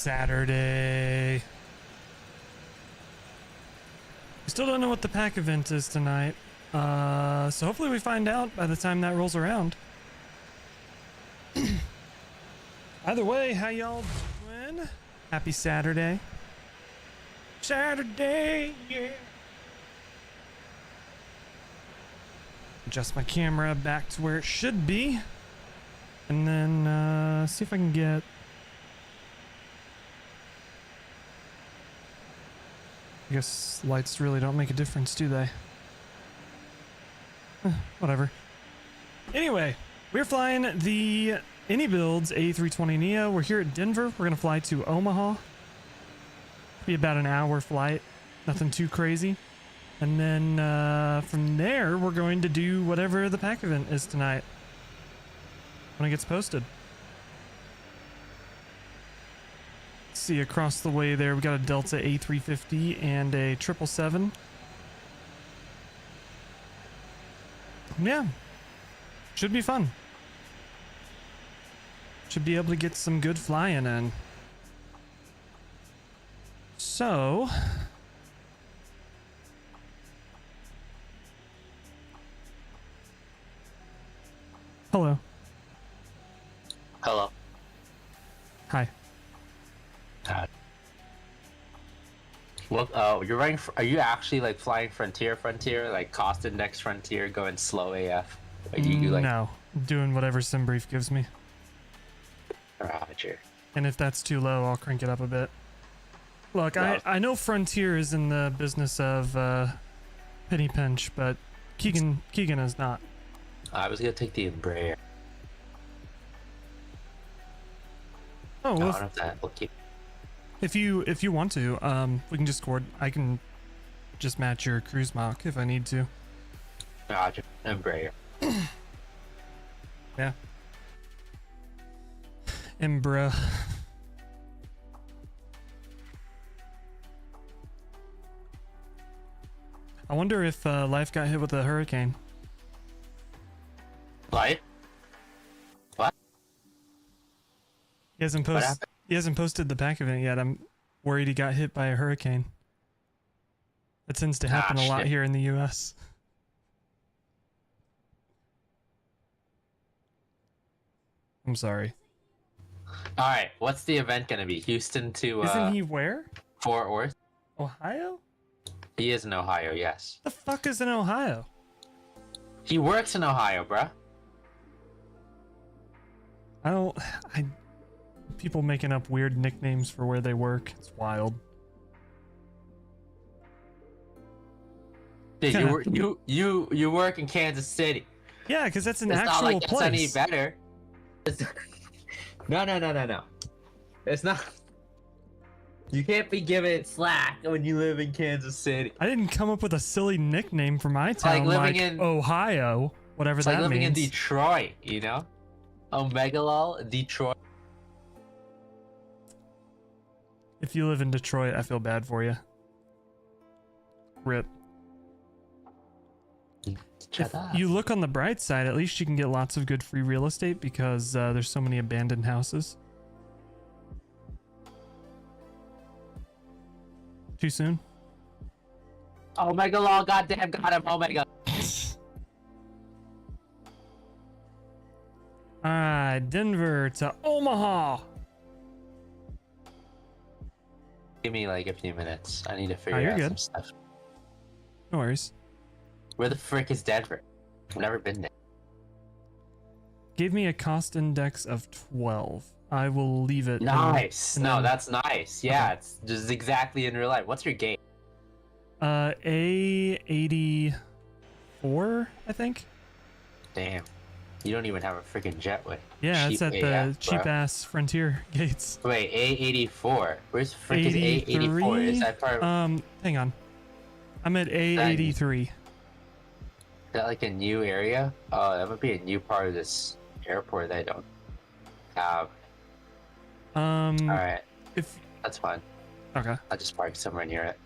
Saturday. We still don't know what the PAC event is tonight. So hopefully we find out by the time that rolls around. Either way, how y'all doing? Happy Saturday. Saturday, yeah. Adjust my camera back to where it should be. And then see if I can get... I guess lights really don't make a difference, do they? Whatever. Anyway, we're flying the iniBuilds A320 NEO. We're here at Denver. We're going to fly to Omaha. Be about an hour flight. Nothing too crazy. And then from there, we're going to do whatever the PAC event is tonight when it gets posted. See across the way there, we got a Delta A350 and a 777. Yeah, should be fun. Should be able to get some good flying in. So, hello. Hello. Hi. Well, you're running. Are you actually like flying Frontier, like cost index Frontier, going slow AF? Like, you like? No, doing whatever SimBrief gives me. Roger. And if that's too low, I'll crank it up a bit. Look, No. I know Frontier is in the business of penny pinch, but Keegan is not. I was gonna take the Embraer. Oh, I well, don't know if that will keep. if you want to, we can just I can just match your cruise Mach if I need to. Roger. Embraer. Yeah. Embra. I wonder if Life got hit with a hurricane. Light. What? He hasn't What happened? posted the PAC event yet. I'm worried he got hit by a hurricane. That tends to happen a lot shit. here in the US. I'm sorry. All right. What's the event gonna be? Houston to Isn't he where? Fort Worth. Ohio? He is in Ohio. Yes. The fuck is in Ohio? He works in Ohio, bruh. People making up weird nicknames for where they work. It's wild. Dude, you work in Kansas City. Yeah, because that's an It's actual not like place. it's any better. No. It's not. You can't be giving it slack when you live in Kansas City. I didn't come up with a silly nickname for my town like like, living in Ohio, whatever It's that like living means. in Detroit, you know? Omegalol, Detroit. If you live in Detroit, I feel bad for you. RIP. Shut If up. you look on the bright side, at least you can get lots of good free real estate because there's so many abandoned houses. Too soon? Omegalol, goddamn, got him, Omega. Alright, Denver to Omaha. Give me like a few minutes. I need to Oh, figure you're out good. some stuff. No worries. Where the frick is Denver? I've never been there. Gave me a cost index of 12. I will leave it. Nice. and No, then- that's nice. Yeah, Okay. it's just exactly in real life. What's your gate? A84, I think. Damn. You don't even have a freaking jetway. Yeah, it's Cheap at the AF, bro. cheap ass Frontier gates. Wait, A84. Where's the frick is A84? Is that part of Hang on. I'm at A83. Is that like a new area? Oh, that would be a new part of this airport that I don't have. Alright, If that's fine. okay. I'll just park somewhere near it.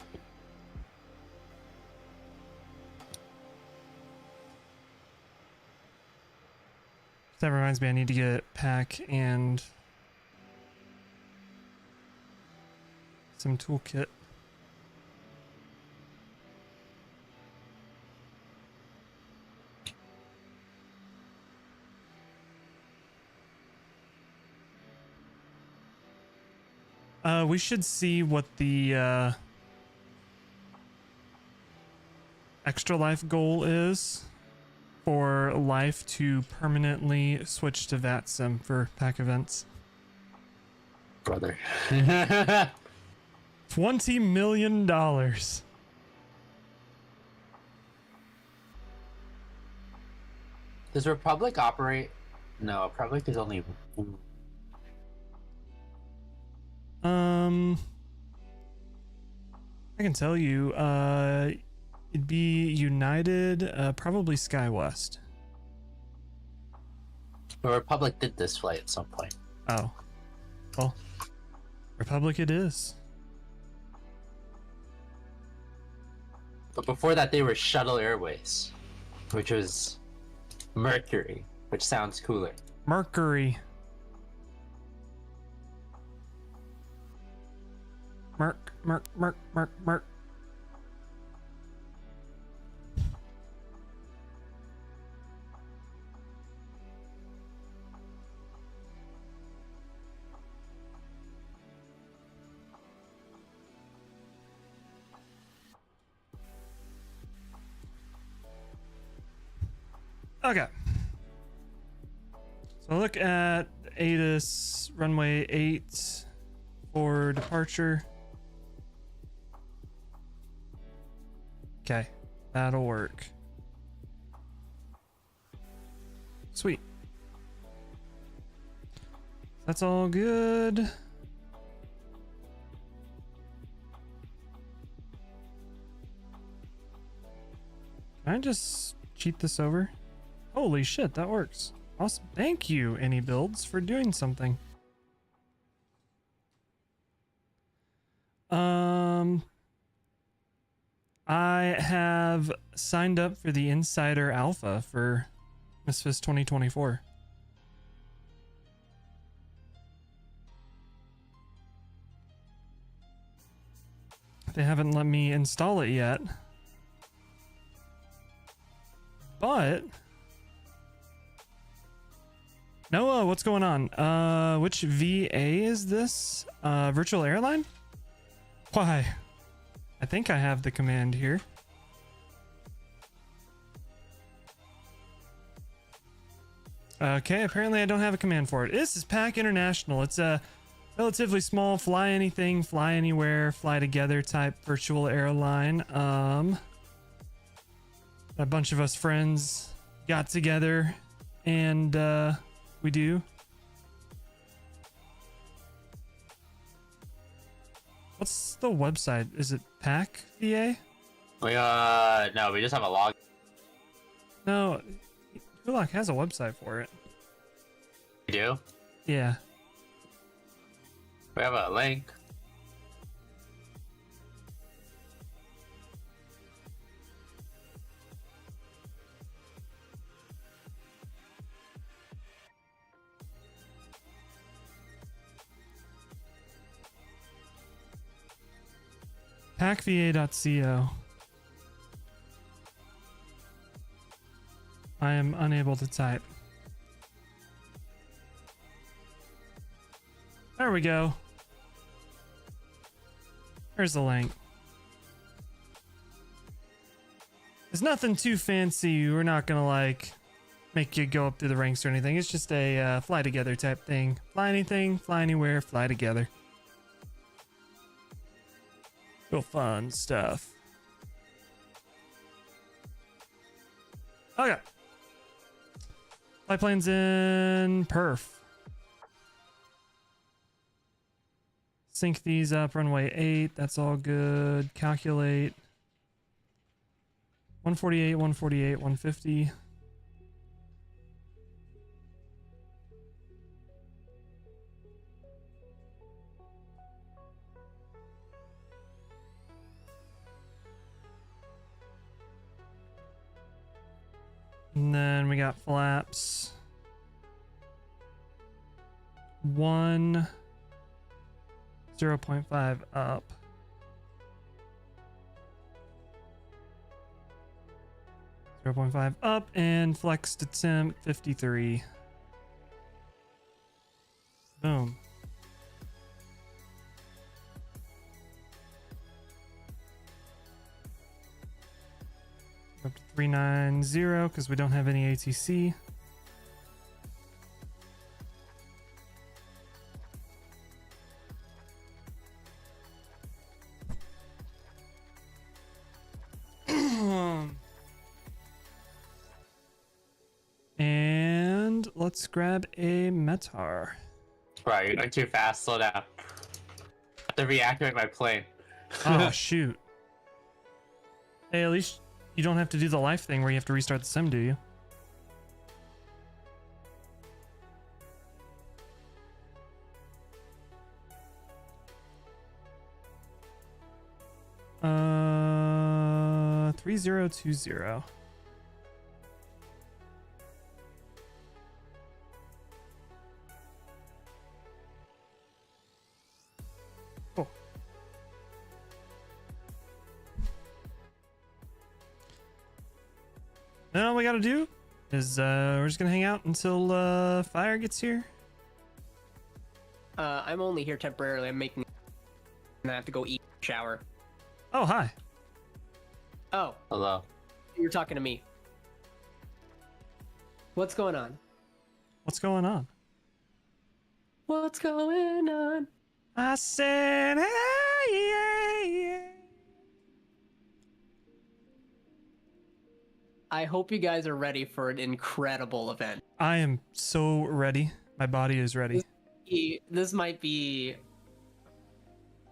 That reminds me, I need to get PAC and Some toolkit. We should see what the extra life goal is for life to permanently switch to VATSIM for PAC events. Brother. $20 million. Does Republic operate? No, Republic is only. I can tell you, it'd be United, probably SkyWest. The Republic did this flight at some point. Oh, well, Republic it is. But before that, they were Shuttle Airways, which was Mercury, which sounds cooler. Mercury. Merc. Okay. So look at ATIS runway 8 for departure. Okay, that'll work. Sweet. That's all good. Can I just cheat this over? Holy shit, that works. Awesome. Thank you, iniBuilds, for doing something. I have signed up for the Insider Alpha for MSFS 2024. They haven't let me install it yet. But Noah, what's going on? Which VA is this? Virtual Airline? Why? I think I have the command here. Okay, apparently I don't have a command for it. This is PAC International. It's a relatively small fly anything, fly anywhere, fly together type virtual airline. A bunch of us friends got together and we do. What's the website? Is it PAC VA? No, we just have a log. No, Kulak has a website for it. We do? Yeah. We have a link. PACVA.co. I am unable to type. There we go. There's the link. There's nothing too fancy. We're not gonna like make you go up through the ranks or anything. It's just a fly together type thing. Fly anything, fly anywhere, fly together. Real fun stuff. Okay. Flight plans in perf. Sync these up, runway 8, that's all good. Calculate. 148, 148, 150. And then we got flaps. 1 0.5 up. .5 up and flex to temp 53. Boom. Up to 390 because we don't have any ATC. And let's grab a Metar. Right, you're going too fast. Slow down. I have to reactivate my plane. Oh, shoot. Hey, at least you don't have to do the life thing where you have to restart the sim, do you? Uh, 3020. Cool. Then all we gotta do is we're just gonna hang out until fire gets here. I'm only here temporarily. I'm making. And I have to go eat, shower. Oh, hi. Oh, Hello. you're talking to me. What's going on? What's going on? What's going on? I said, hey, yeah, yeah. I hope you guys are ready for an incredible event. I am so ready. My body is ready. This might be.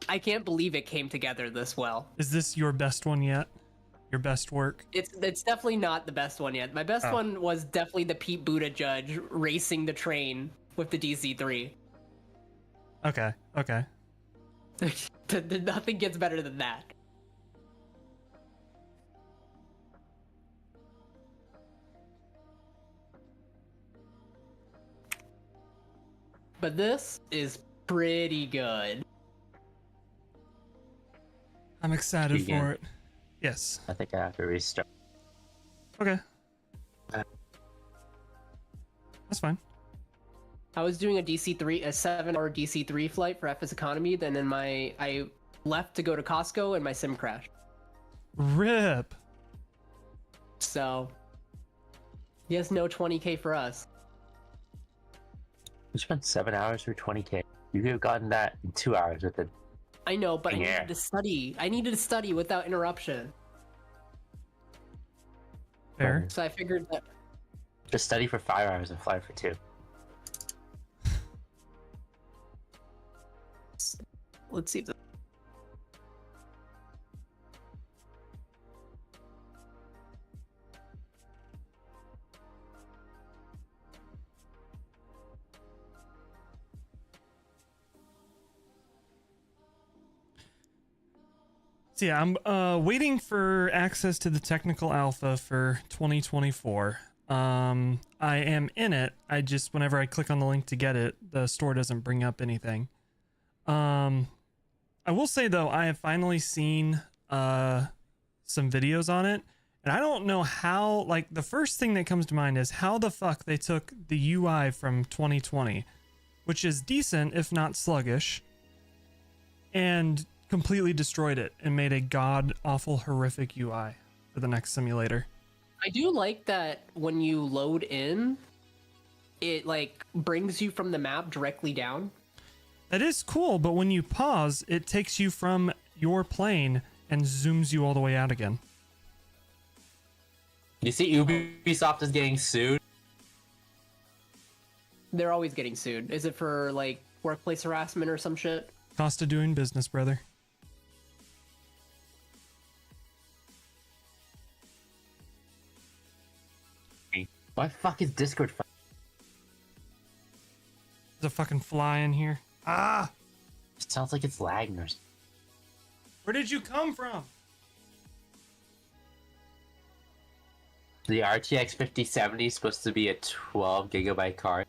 I can't believe it came together this well. Is this your best one yet? Your best work? It's definitely not the best one yet. My best one was definitely the Pete Buttigieg racing the train with the DC-3. Okay, okay. Nothing gets better than that. But this is pretty good. I'm excited Begin. for it. Yes. I think I have to restart. Okay. That's fine. I was doing a 7-hour DC-3 flight for FS Economy, then I left to go to Costco and my sim crashed. Rip. So, yes, no 20K for us. You spent 7 hours for 20K. You could have gotten that in 2 hours with it. I know, but I Yeah. needed to study. I needed to study without interruption. Fair. So I figured that. Just study for 5 hours and fly for 2. Let's see if. So yeah, I'm waiting for access to the technical alpha for 2024. I am in it. I just, whenever I click on the link to get it, the store doesn't bring up anything. I will say though, I have finally seen some videos on it, and I don't know how, like, the first thing that comes to mind is how the fuck they took the UI from 2020, which is decent if not sluggish, and completely destroyed it and made a god awful horrific UI for the next simulator. I do like that when you load in, it like brings you from the map directly down. That is cool, but when you pause, it takes you from your plane and zooms you all the way out again. You see Ubisoft is getting sued? They're always getting sued. Is it for like workplace harassment or some shit? Cost of doing business, brother. Why the fuck is Discord There's a fucking fly in here. Ah! It sounds like it's lagging or something. Where did you come from? The RTX 5070 is supposed to be a 12 gigabyte card.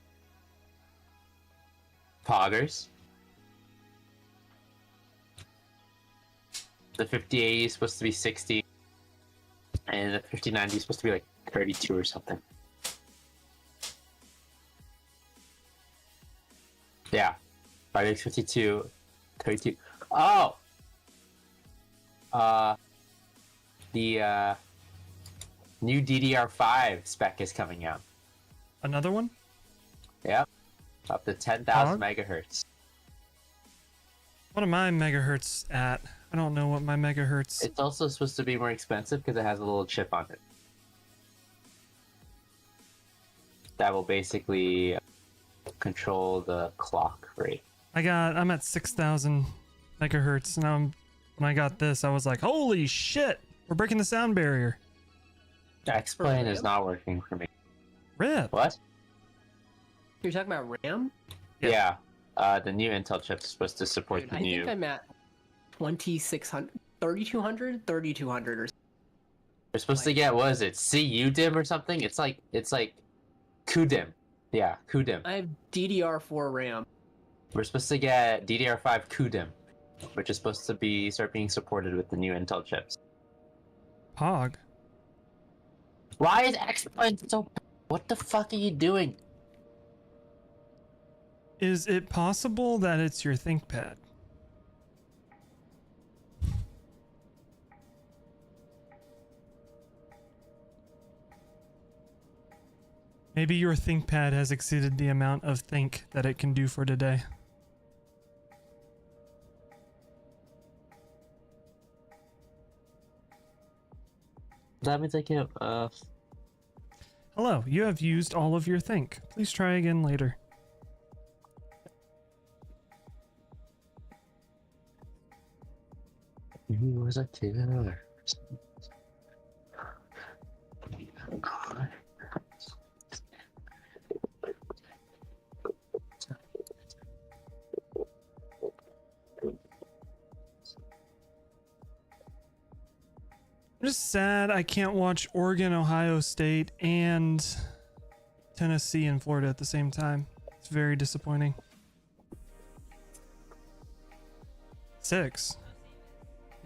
Poggers. The 5080 is supposed to be 60, and the 5090 is supposed to be like 32 or something. Yeah, RTX 52, 32. Oh, the new DDR5 spec is coming out. Another one? Yep, up to 10,000 megahertz. What am I megahertz at? I don't know what my megahertz. It's also supposed to be more expensive because it has a little chip on it. That will basically control the clock rate. I'm at 6,000 megahertz. Now when I got this, I was like, holy shit, we're breaking the sound barrier. X-Plane is not working for me. Rip. What? You're talking about RAM? Yeah. The new Intel chip is supposed to support Dude, the I new. think I'm at 2600, 3200, 3200 or something. We're supposed to get, what is it, CUDIM or something? It's like CUDIM. Yeah, CUDIM. I have DDR4 RAM. We're supposed to get DDR5 CUDIM, which is supposed to start being supported with the new Intel chips. Pog. Why is X-Plane so... What the fuck are you doing? Is it possible that it's your ThinkPad? Maybe your ThinkPad has exceeded the amount of think that it can do for today. That means I can't, Hello, you have used all of your think. Please try again later. Was I taking I'm just sad I can't watch Oregon, Ohio State, and Tennessee and Florida at the same time. It's very disappointing. 6.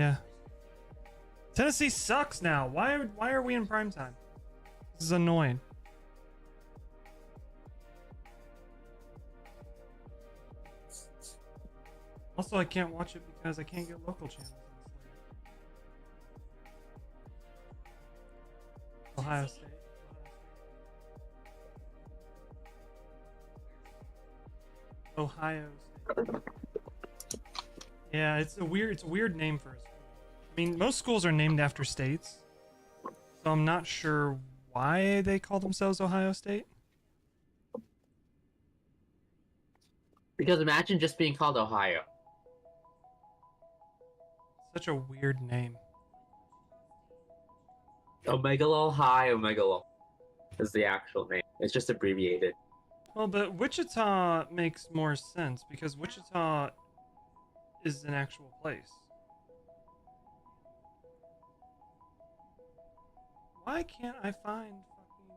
Yeah. Tennessee sucks now. Why are we in prime time? This is annoying. Also, I can't watch it because I can't get local channels. Ohio State. Ohio State. Yeah, it's a weird name for a school. I mean, most schools are named after states, so I'm not sure why they call themselves Ohio State. Because imagine just being called Ohio. Such a weird name. Omegalol High Omegalol is the actual name. It's just abbreviated. Well, but Wichita makes more sense because Wichita is an actual place. Why can't I find fucking...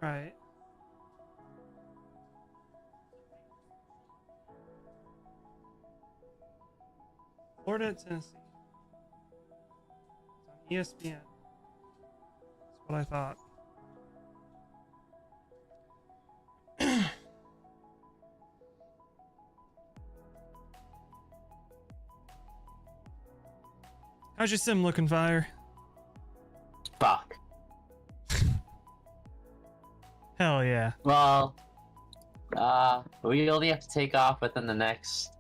Right. Florida, Tennessee. It's on ESPN. That's what I thought. How's your sim looking, Fire? Fuck. Hell yeah. Well, we only have to take off within the next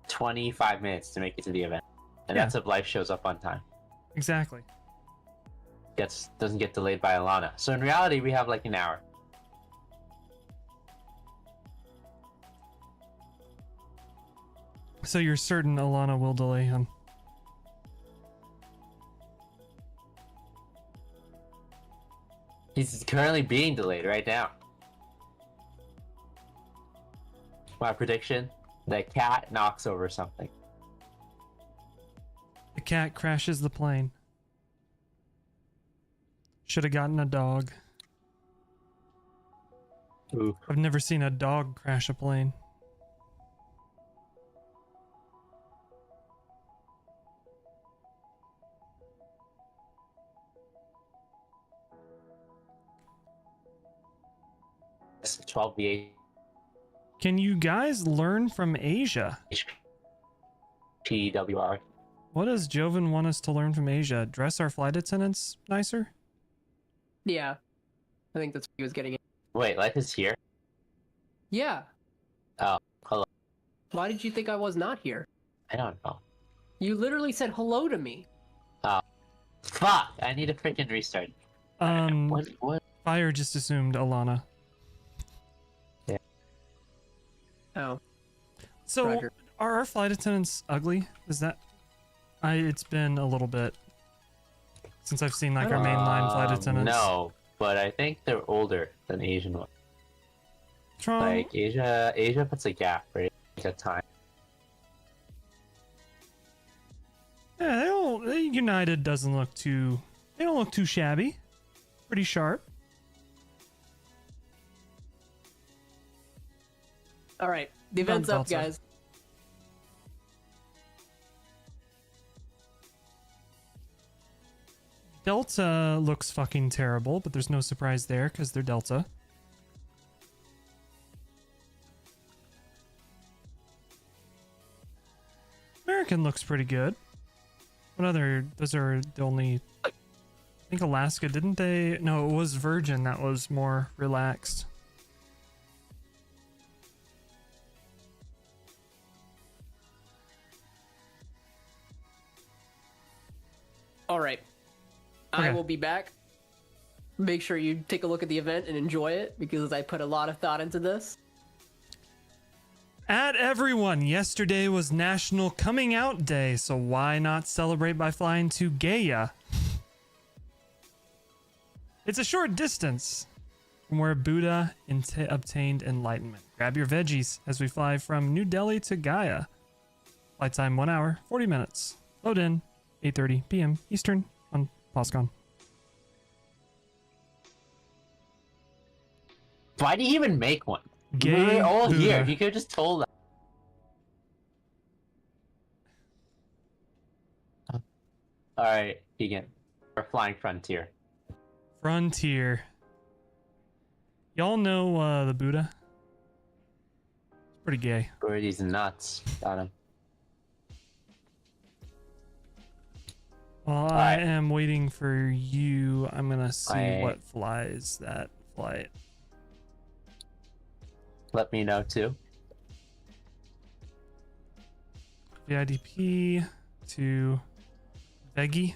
25 minutes to make it to the event. And Yeah. that's if life shows up on time. Exactly. Doesn't get delayed by Alana. So in reality, we have like an hour. So you're certain Alana will delay him? He's currently being delayed right now. My prediction, the cat knocks over something. The cat crashes the plane. Should have gotten a dog. Ooh. I've never seen a dog crash a plane. 12 Can you guys learn from Asia? PWR. What does Joven want us to learn from Asia? Dress our flight attendants nicer? Yeah, I think that's what he was getting at. Wait, life is here? Yeah. Oh, hello. Why did you think I was not here? I don't know. You literally said hello to me. Oh. Fuck! I need a freaking restart. What? Fire just assumed Alana. Oh. So, Roger. are our flight attendants ugly? Is that... It's been a little bit since I've seen like our mainline flight attendants. No, but I think they're older than Asian ones. Like Asia puts a gap, right? Like a time. Yeah, United doesn't look too... They don't look too shabby. Pretty sharp. All right, the event's up, outside. guys. Delta looks fucking terrible, but there's no surprise there because they're Delta. American looks pretty good. What other... Those are the only... I think Alaska, didn't they? No, it was Virgin that was more relaxed. All right. Okay. I will be back. Make sure you take a look at the event and enjoy it because I put a lot of thought into this. At everyone, yesterday was National Coming Out Day, so why not celebrate by flying to Gaia? It's a short distance from where Buddha obtained enlightenment. Grab your veggies as we fly from New Delhi to Gaia. Flight time 1 hour, 40 minutes. Load in, 8:30 p.m. Eastern on POSCON. Why do you even make one? Gay We were all Buddha. here. You could have just told us. Alright, begin. We're flying Frontier. Frontier. Y'all know the Buddha? It's pretty gay. Who are these nuts? Got him. While I am waiting for you, I'm gonna see what flies that flight. Let me know too. VIDP to Veggie.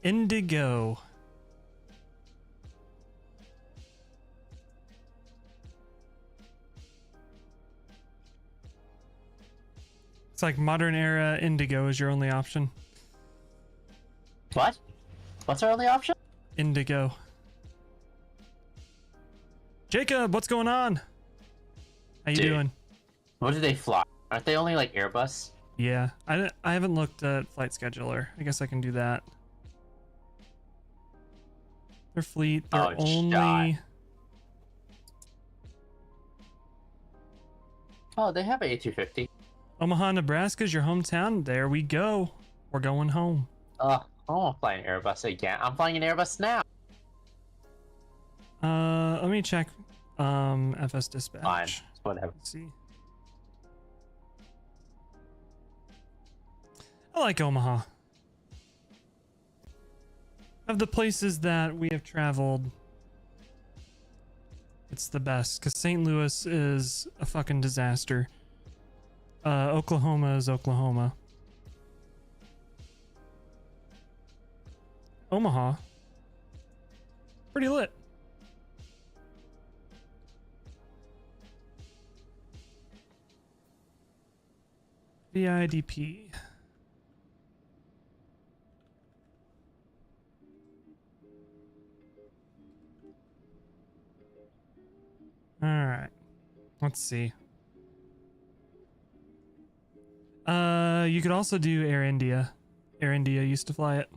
Indigo. It's like modern era Indigo is your only option. What? What's our only option? Indigo. Jacob, what's going on? How you doing? What do they fly? Aren't they only like Airbus? Yeah, I haven't looked at Flight Scheduler. I guess I can do that. Their fleet, they're only... Oh, they have a A350. Omaha, Nebraska's your hometown. There we go. We're going home. I don't want to fly an Airbus again. I'm flying an Airbus now. Let me check FS dispatch. Fine, whatever. Let's see. I like Omaha. Of the places that we have traveled, it's the best because St. Louis is a fucking disaster. Oklahoma is Oklahoma. Omaha, pretty lit. VIDP. All right, let's see. You could also do Air India. Air India used to fly it.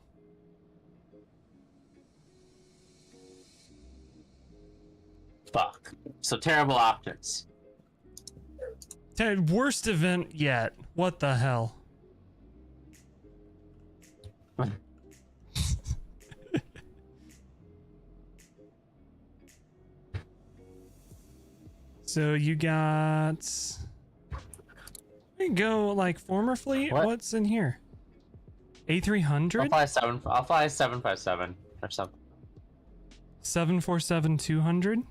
Fuck. So terrible options. Worst event yet. What the hell? So you got. We go like former fleet. What? What's in here? A300. I'll fly a 757 or something. 747-200.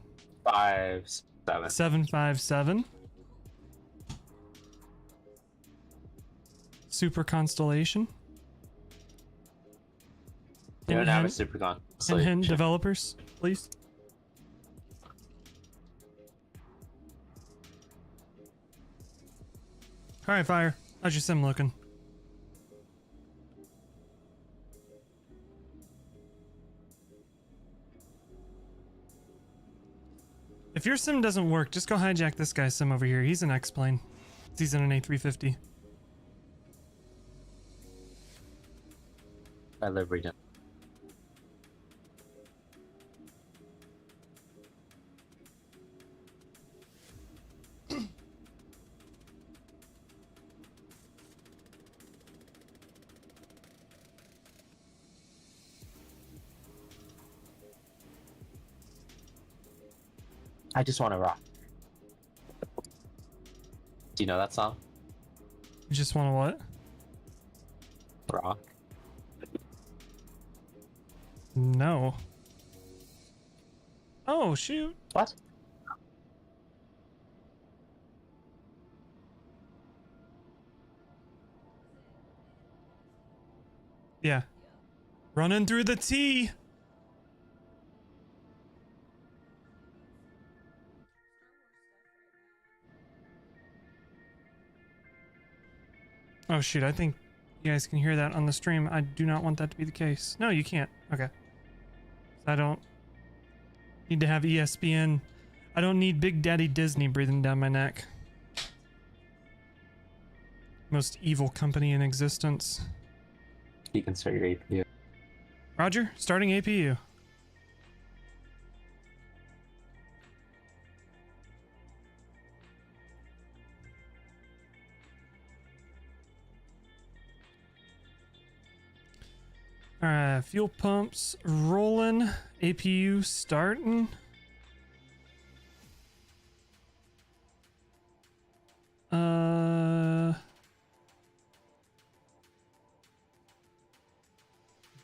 5-7. 757. Super Constellation. You don't have a Hint, super con. hint, developers, please. All right, fire. How's your sim looking? If your sim doesn't work, just go hijack this guy's sim over here. He's an X-plane. He's in an A350. I live region. I just want to rock. Do you know that song? You just want to what? Rock. No. Oh, shoot. What? Yeah. Running through the T. Oh shoot, I think you guys can hear that on the stream. I do not want that to be the case. No, you can't. Okay. So I don't need to have ESPN. I don't need Big Daddy Disney breathing down my neck. Most evil company in existence. You can start your APU. Roger, starting APU. Alright, fuel pumps rolling, APU starting.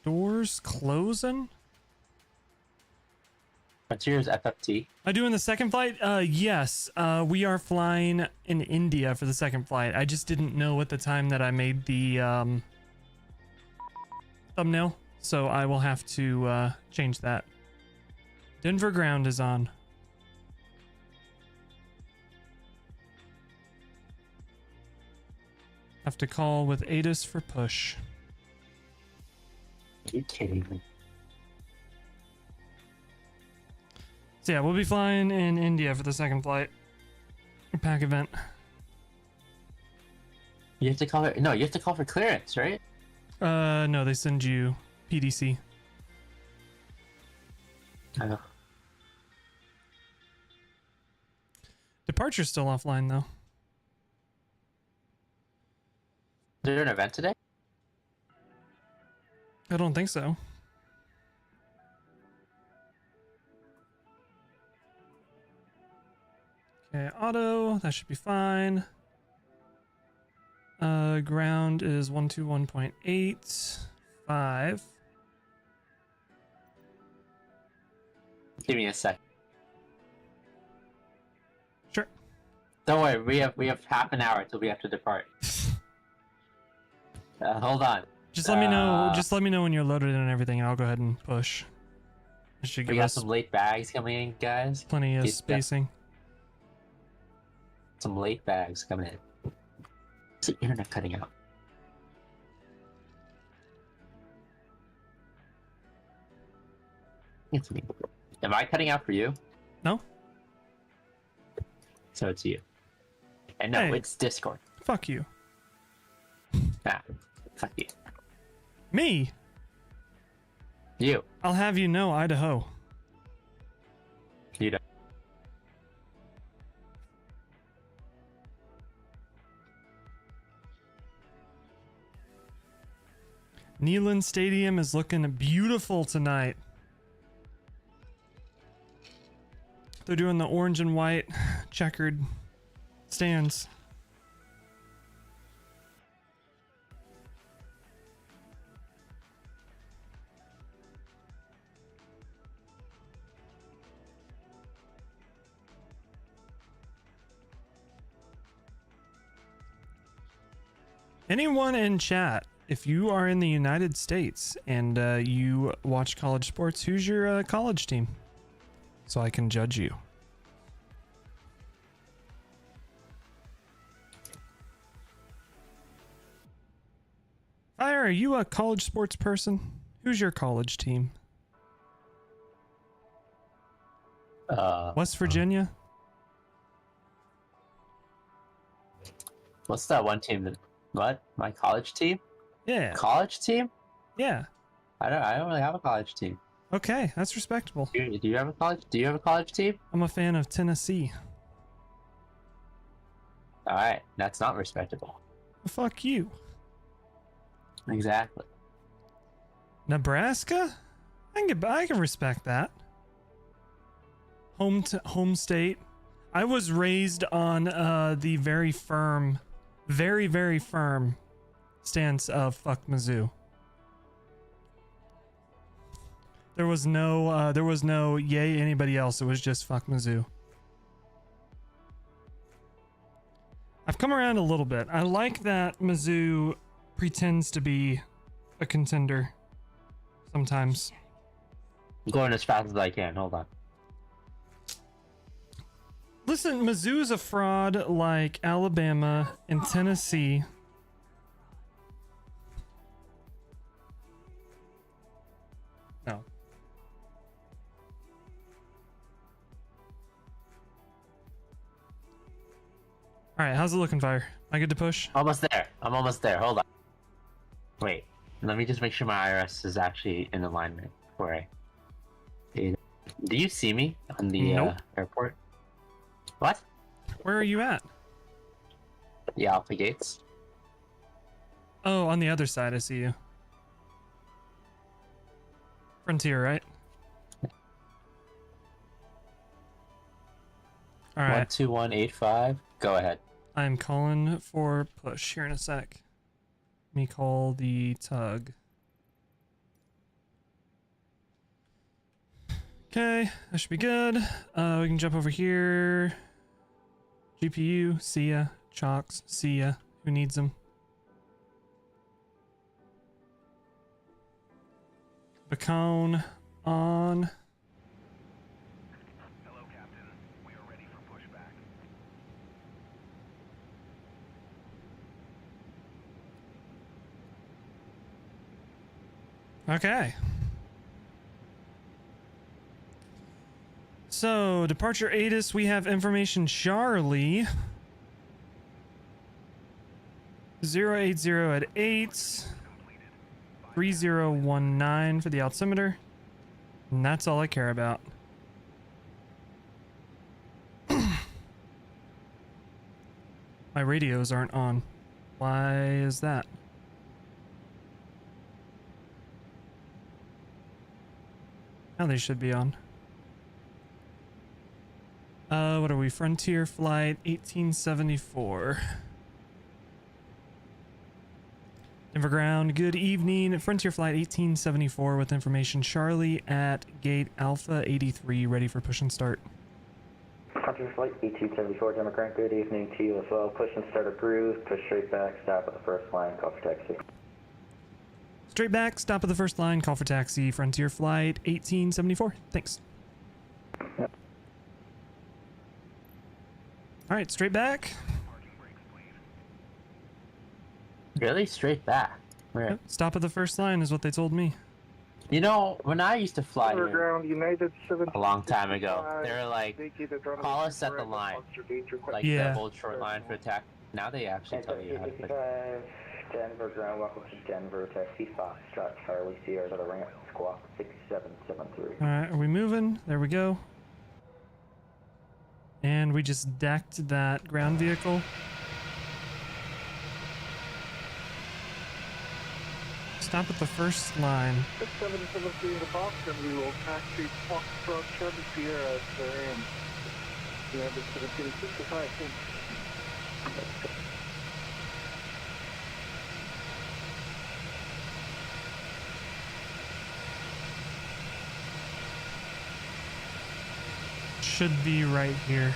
Doors closing? Frontiers FFT. I do in the second flight? Yes. We are flying in India for the second flight. I just didn't know at the time that I made the thumbnail, so I will have to change that. Denver ground is on. Have to call with ATIS for push. Are you kidding me? So yeah, we'll be flying in India for the second flight. PAC event. You have to call it. No, you have to call for clearance, right? No, they send you PDC. I know. Departure's still offline though. Is there an event today? I don't think so. Okay, auto, that should be fine. Ground is 121.85. Give me a sec. Sure. Don't worry, we have half an hour until we have to depart. Hold on. Just let me know. Just let me know when you're loaded in and everything, and I'll go ahead and push. It should We give got us some late bags coming in, guys. plenty of Get that. spacing. Some late bags coming in. Is the internet cutting out? It's me. Am I cutting out for you? No? So it's you. And no, Hey. it's Discord. Fuck you. Ah, fuck you. Me? You. I'll have you know, Idaho. You don't. Neyland Stadium is looking beautiful tonight. They're doing the orange and white checkered stands. Anyone in chat, if you are in the United States and you watch college sports, who's your college team? So I can judge you. Fire, are you a college sports person? Who's your college team? West Virginia? What's that one team that... What? My college team? Yeah. College team? Yeah. I don't really have a college team. Okay, that's respectable. Do you have a college team? I'm a fan of Tennessee. Alright, that's not respectable. Fuck you. Exactly. Nebraska? I can respect that. Home state. I was raised on the very firm stance of fuck Mizzou. There was no yay anybody else. It was just fuck Mizzou. I've come around a little bit. I like that Mizzou pretends to be a contender sometimes. I'm going as fast as I can. Hold on. Listen, Mizzou's a fraud like Alabama and Tennessee. No. Alright, how's it looking, Fire? I good to push? Almost there. I'm almost there. Hold on. Wait. Let me just make sure my IRS is actually in alignment before I... Do you see me on the Nope. airport? What? Where are you at? The Alpha Gates. Oh, on the other side, I see you. Frontier, right? Alright. 12185. Go ahead. I'm calling for push here in a sec. Let me call the tug. Okay, that should be good. We can jump over here. GPU, see ya. Chalks, see ya. Who needs them? Bacone on. Hello, Captain. We are ready for pushback. Okay. So, departure ATIS, we have information Charlie. 080 at 8. 3019 for the altimeter. And that's all I care about. My radios aren't on. Why is that? Now they should be on. What are we? Frontier Flight 1874. Denver Ground, good evening. Frontier Flight 1874 with information Charlie at Gate Alpha 83, ready for push and start. Frontier Flight 1874, Denver Ground, good evening to you as well. Push and start approved, push straight back, stop at the first line, call for taxi. Straight back, stop at the first line, call for taxi. Frontier Flight 1874. Thanks. Yep. All right, straight back. Really? Straight back? Where? Yep, stop at the first line is what they told me. You know, when I used to fly here Underground United a long time ago, they were like, call us at the line. Like Yeah. the old short line for attack. Now they actually tell you how to put it. Denver Ground, welcome to Denver, taxi Foxtrot, Charlie Sierra to the ramp, squawk 6773. All right, are we moving? There we go. And we just decked that ground vehicle. Stop at the first line. 6773 in the box, and we will taxi Foxtrot Charlie Sierra at AM. Yeah, but it's getting 65 feet. Should be right here.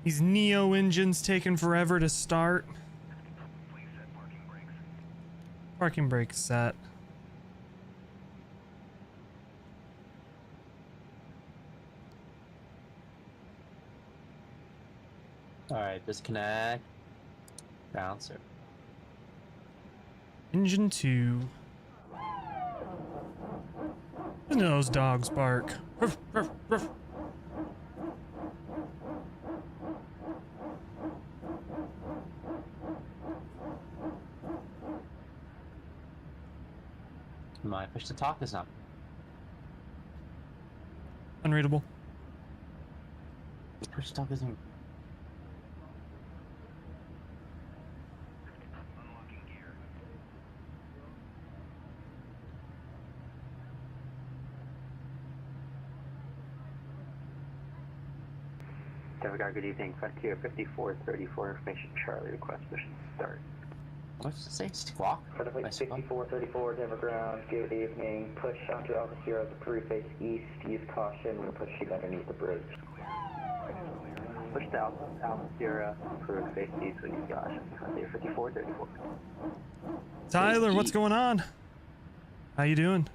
These Neo engines taking forever to start. Please set parking brakes. Parking brake set. Alright, disconnect. Bouncer. Engine 2. Listen to those dogs bark. Ruff, ruff, ruff. My push to talk is not. Unreadable. Push to talk isn't. Unlocking gear. Denver, good evening. Frontier 5434, information Charlie, request mission start. What's it say? Squawk? Flight By squawk? 5434, Denver ground, good evening. Push onto Alpha Sierra, the Peru face east, use caution, we're pushing underneath the bridge. Push to Alpha Sierra, Peru face east, use caution. Frontier 5434. Tyler, what's going on? How you doing?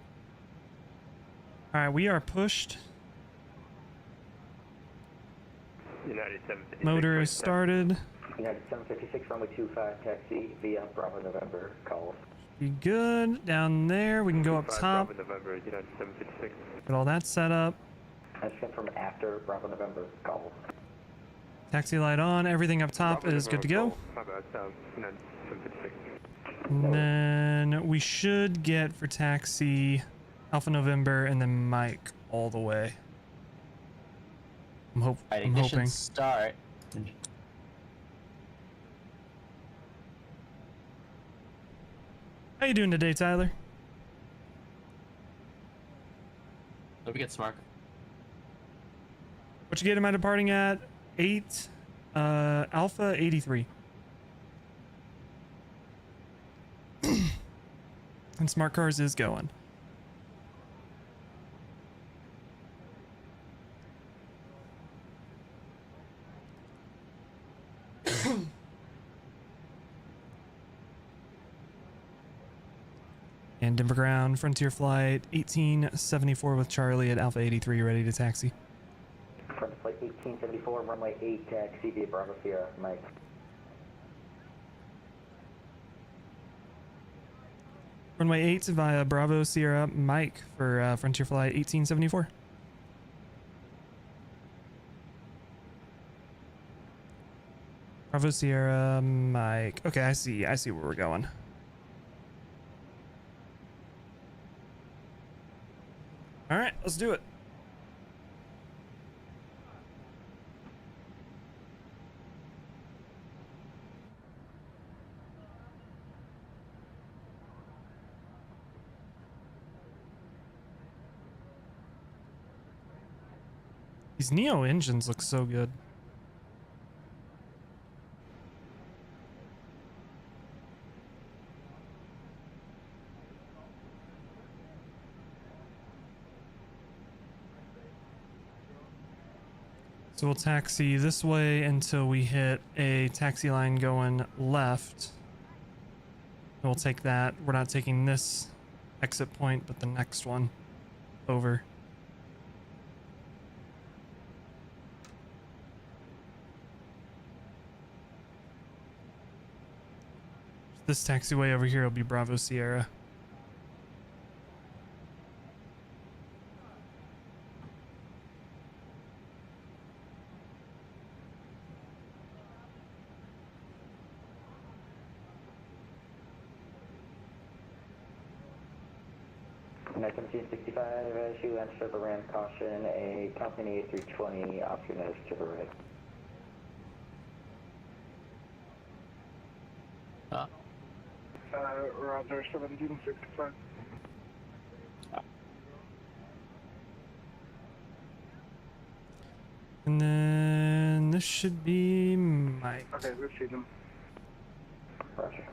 All right, we are pushed. United 756. Motor is started. United 756, runway 25, taxi via Bravo November, calls. Be good. Down there, we can go up top. Bravo November, United 756. Get all that set up. I just confirm after Bravo November, calls. Taxi light on. Everything up top is good to go. My bad, United 756. And then we should get for taxi Alpha November and then Mike all the way. I'm Ignition hoping. start. How you doing today, Tyler? Let me get smart. What you get? Am I departing at 8 Alpha 83? And Smart Cars is going. And Denver ground, Frontier flight 1874 with Charlie at Alpha 83, ready to taxi. Front flight 1874, runway 8, taxi via Bravo Sierra, Mike. Runway 8 via Bravo Sierra Mike for Frontier flight 1874. Bravo Sierra Mike. Okay, I see where we're going. All right, let's do it. These Neo engines look so good. So we'll taxi this way until we hit a taxi line going left. And we'll take that. We're not taking this exit point, but the next one over. This taxiway over here will be Bravo Sierra. 1765, as you enter the ramp, caution a company A320 off your nose to the right. Roger, 1765. And then this should be Mike. Okay, we'll see them. Roger.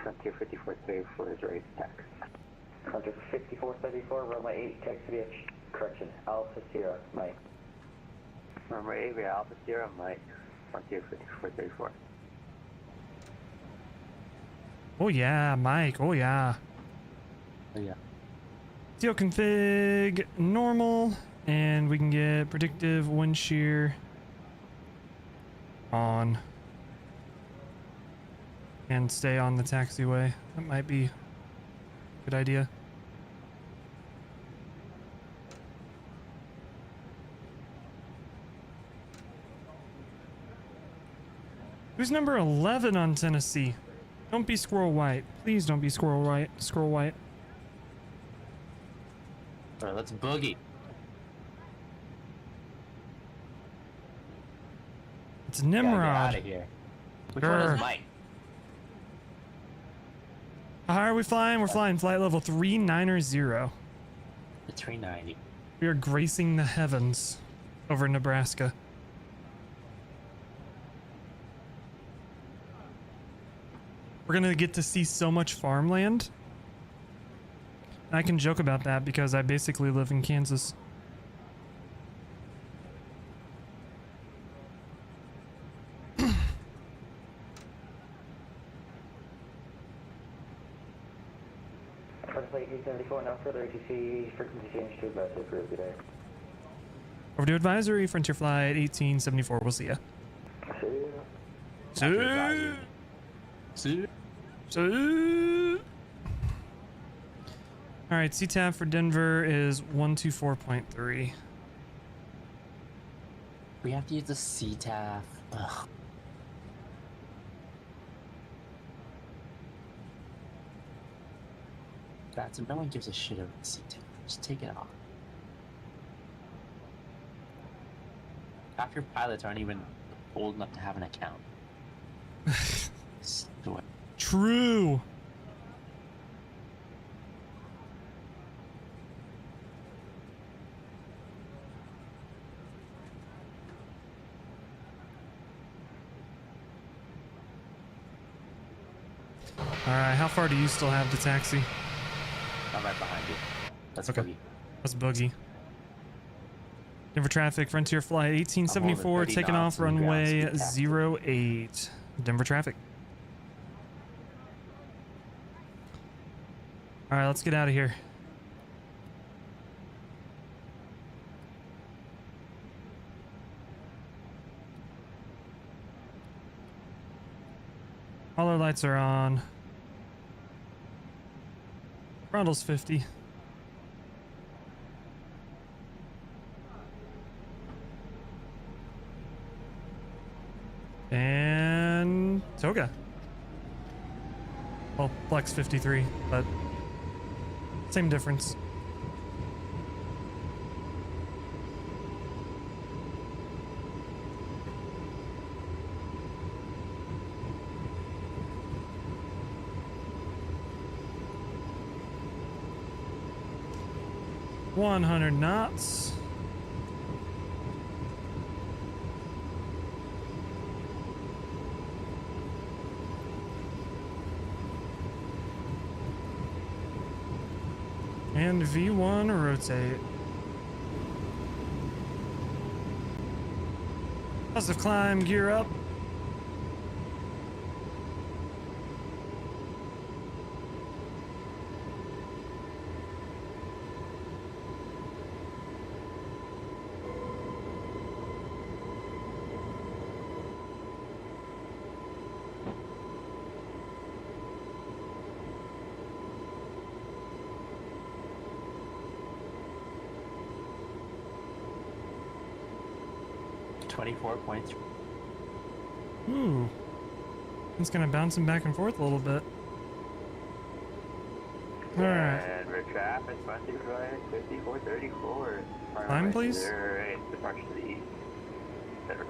Frontier 5434 is ready to tax. Frontier 5434, runway 8, taxi via correction, Alpha Sierra, Mike. Runway 8 via Alpha Sierra, Mike. Frontier 5434. Oh yeah, Mike. Oh yeah. Oh yeah. CO config normal, and we can get predictive wind shear on and stay on the taxiway. That might be a good idea. Who's number 11 on Tennessee? Don't be Squirrel White. Please don't be Squirrel White. Squirrel White. Alright, let's boogie. It's Gotta get out Nimrod. of here. Which one is Mike? How high are we flying? We're flying flight level 390. The 390. We are gracing the heavens over Nebraska. We're gonna get to see so much farmland. And I can joke about that because I basically live in Kansas. Flight 874, now further ATC, frequency change to advise approved today. Overdue advisory, Frontier Flight 1874. We'll see ya. See ya. See? Alright, CTAF for Denver is 124.3. We have to use the CTAF. Ugh. VATSIM, no one gives a shit over the CTAF. Just take it off. Half your pilots aren't even old enough to have an account. So True. Alright, how far do you still have to taxi? I'm right behind you. That's Okay. boogie. That's Boogie. Denver traffic, Frontier Flight 1874, I'm holding 30 taking knots off and ground runway speed 08. Denver traffic. Alright, let's get out of here. All our lights are on. Throttle's 50. And Toga. Well, Flex 53, but same difference. $100 knots. And V1 rotate. Positive climb, gear up. $24.3. Ooh. It's gonna bounce him back and forth a little bit. Alright. And we're traffic, fronting flight 5434. Climb, please. 08, departure to the east. Center.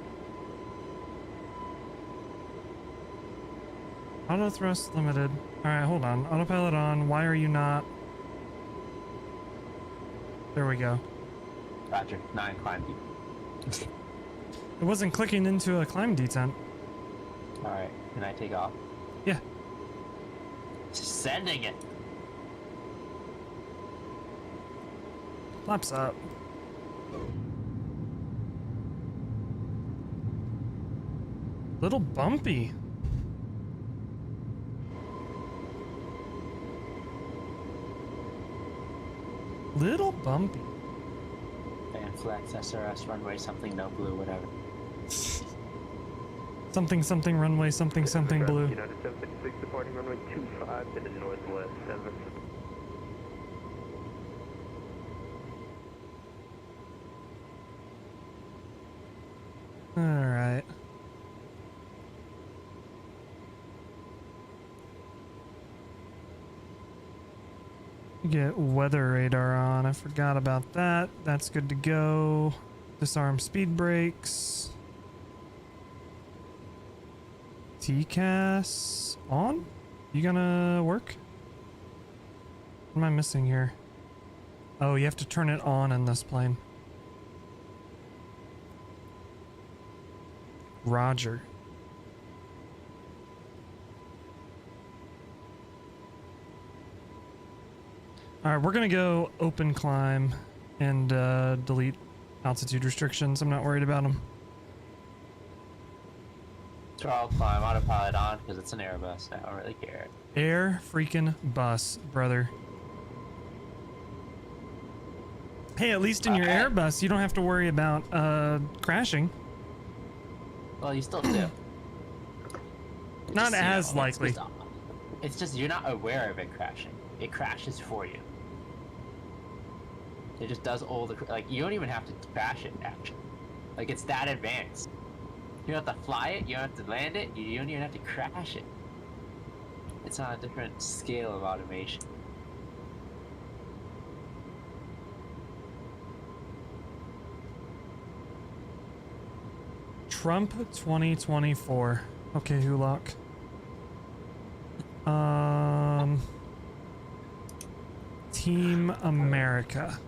Auto thrust limited. Alright, hold on. Autopilot on. Why are you not? There we go. Roger, 9 climb. It wasn't clicking into a climb detent. Alright, can I take off? Yeah. Sending it. Flaps up. Little bumpy. Little bumpy. And flex SRS runway something no blue whatever. Something something runway something something blue. United 756 departing runway 25 to the northwest 7. All right. Get weather radar on. I forgot about that. That's good to go. Disarm speed brakes. TCAS on? You gonna work? What am I missing here? Oh, you have to turn it on in this plane. Roger. Alright, we're gonna go open climb and delete altitude restrictions. I'm not worried about them. Throttle climb, autopilot on because it's an Airbus. I don't really care. Air freaking bus, brother. Hey, at least in your Airbus, you don't have to worry about crashing. Well, you still do. Not Just, as likely. It's just you're not aware of it crashing. It crashes for you. It just does all the like. You don't even have to crash it actually. Like it's that advanced. You don't have to fly it. You don't have to land it. You don't even have to crash it. It's on a different scale of automation. Trump 2024. Okay, Hulock. Team America.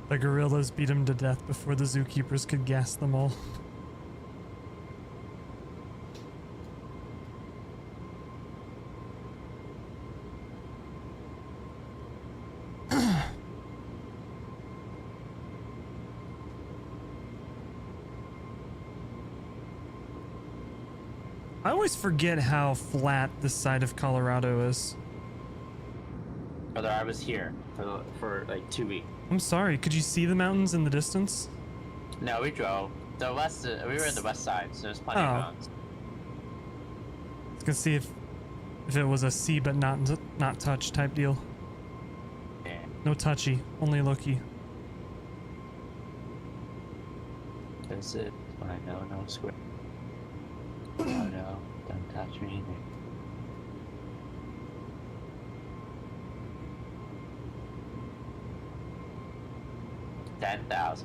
The gorillas beat him to death before the zookeepers could gas them all. I always forget how flat this side of Colorado is. Brother, I was here for like 2 weeks. I'm sorry, could you see the mountains in the distance? No, we drove. The west. We were in the west side, so there's plenty of mountains. Let's go see if it was a see but not touch type deal. Yeah. No touchy, only looky. That's it. I know, no square. Oh no, don't touch me either. $10,000.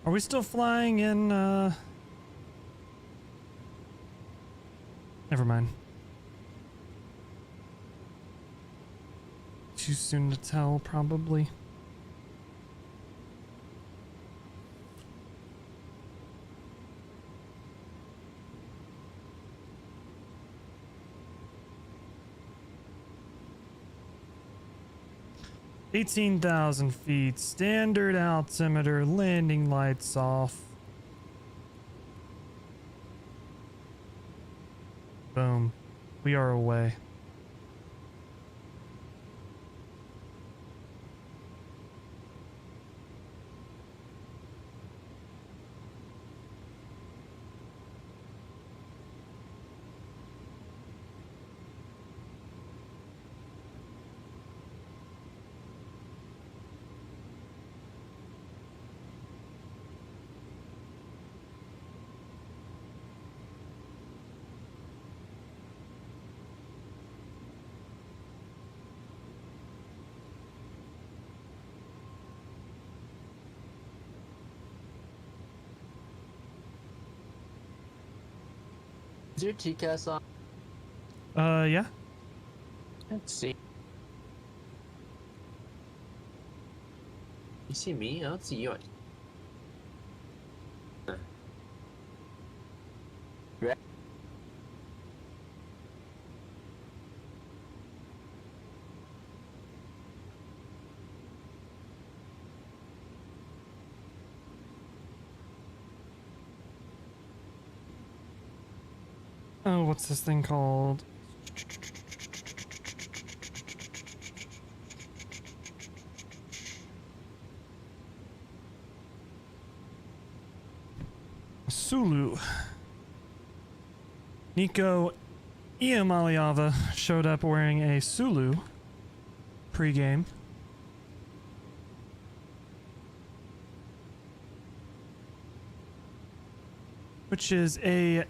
Are we still flying in, never mind. Too soon to tell, probably. 18,000 feet, standard altimeter, landing lights off. Boom. We are away. Is your TCAS on? Yeah. Let's see. You see me? I don't see you. Right. Oh, what's this thing called? Sulu. Nico Iamaliava showed up wearing a Sulu pre-game. Which is a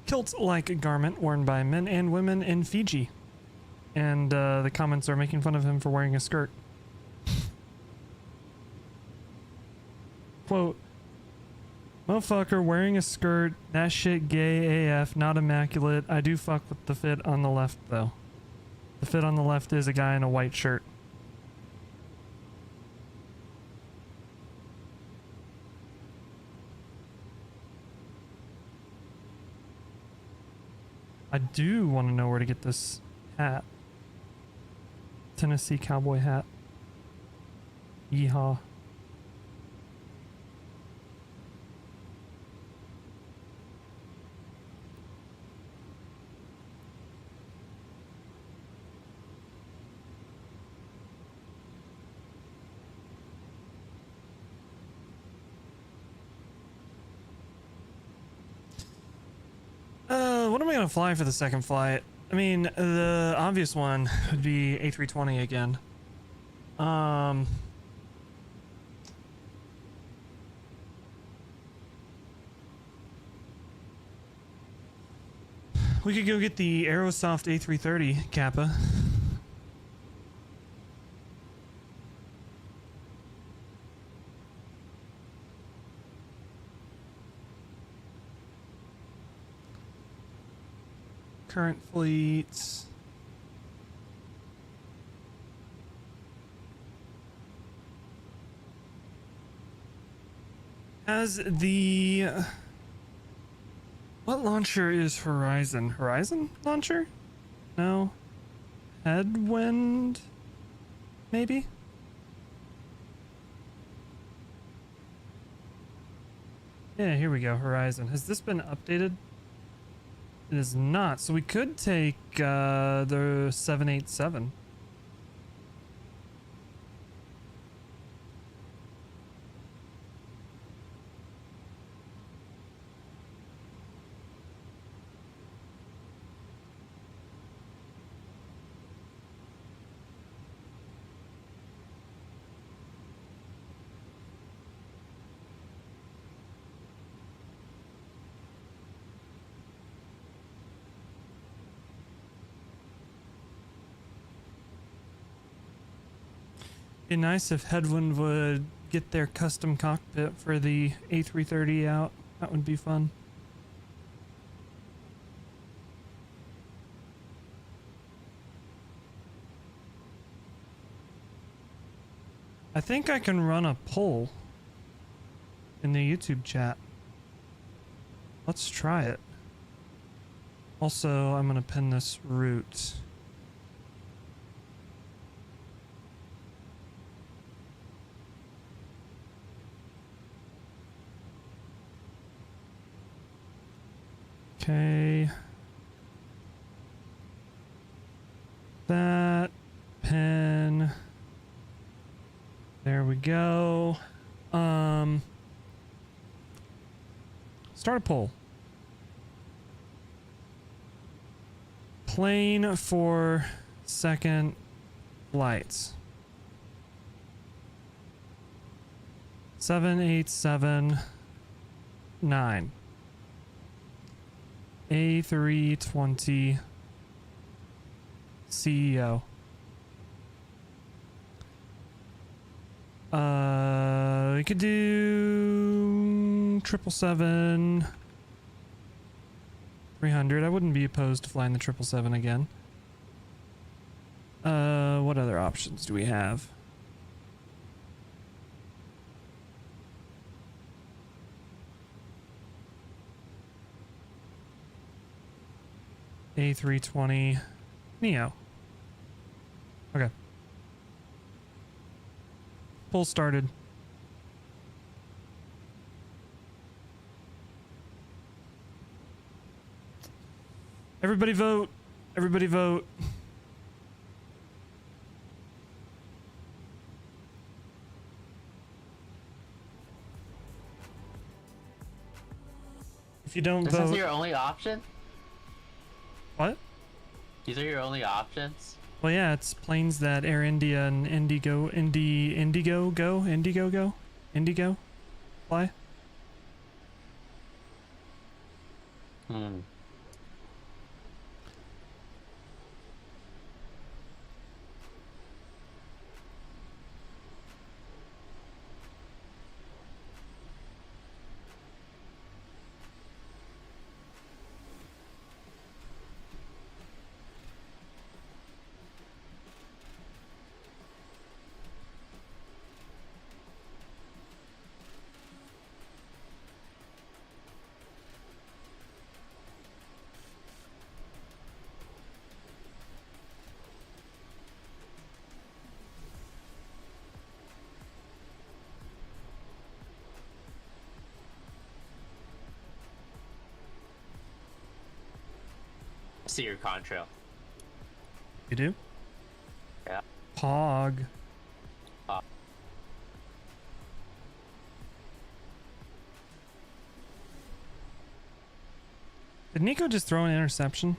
kilt-like garment worn by men and women in Fiji. And the comments are making fun of him for wearing a skirt. Quote, "Motherfucker wearing a skirt, that shit gay AF, not immaculate. I do fuck with the fit on the left though. The fit on the left is a guy in a white shirt." I do want to know where to get this hat. Tennessee cowboy hat. Yeehaw. What am I gonna fly for the second flight? I mean, the obvious one would be A320 again. We could go get the Aerosoft A330 Kappa. Current fleets. Has the what launcher is Horizon? Horizon launcher? No. Headwind? Maybe? Yeah, here we go. Horizon. Has this been updated? It is not, so we could take the 787. Be nice if Headwind would get their custom cockpit for the A330 out. That would be fun. I think I can run a poll in the YouTube chat. Let's try it. Also, I'm gonna pin this route. Okay. That pen. There we go. Start a poll. Plane for second flights. 7879. A320 CEO. We could do 777 300. I wouldn't be opposed to flying the 777 again. What other options do we have? A320 NEO. Okay. Poll started. Everybody vote. Everybody vote. If you don't This is vote, your only option? what? These are your only options? Well, yeah, it's planes that Air India and Indigo fly. Hmm. See your contrail. You do? Yeah. Pog. Did Nico just throw an interception?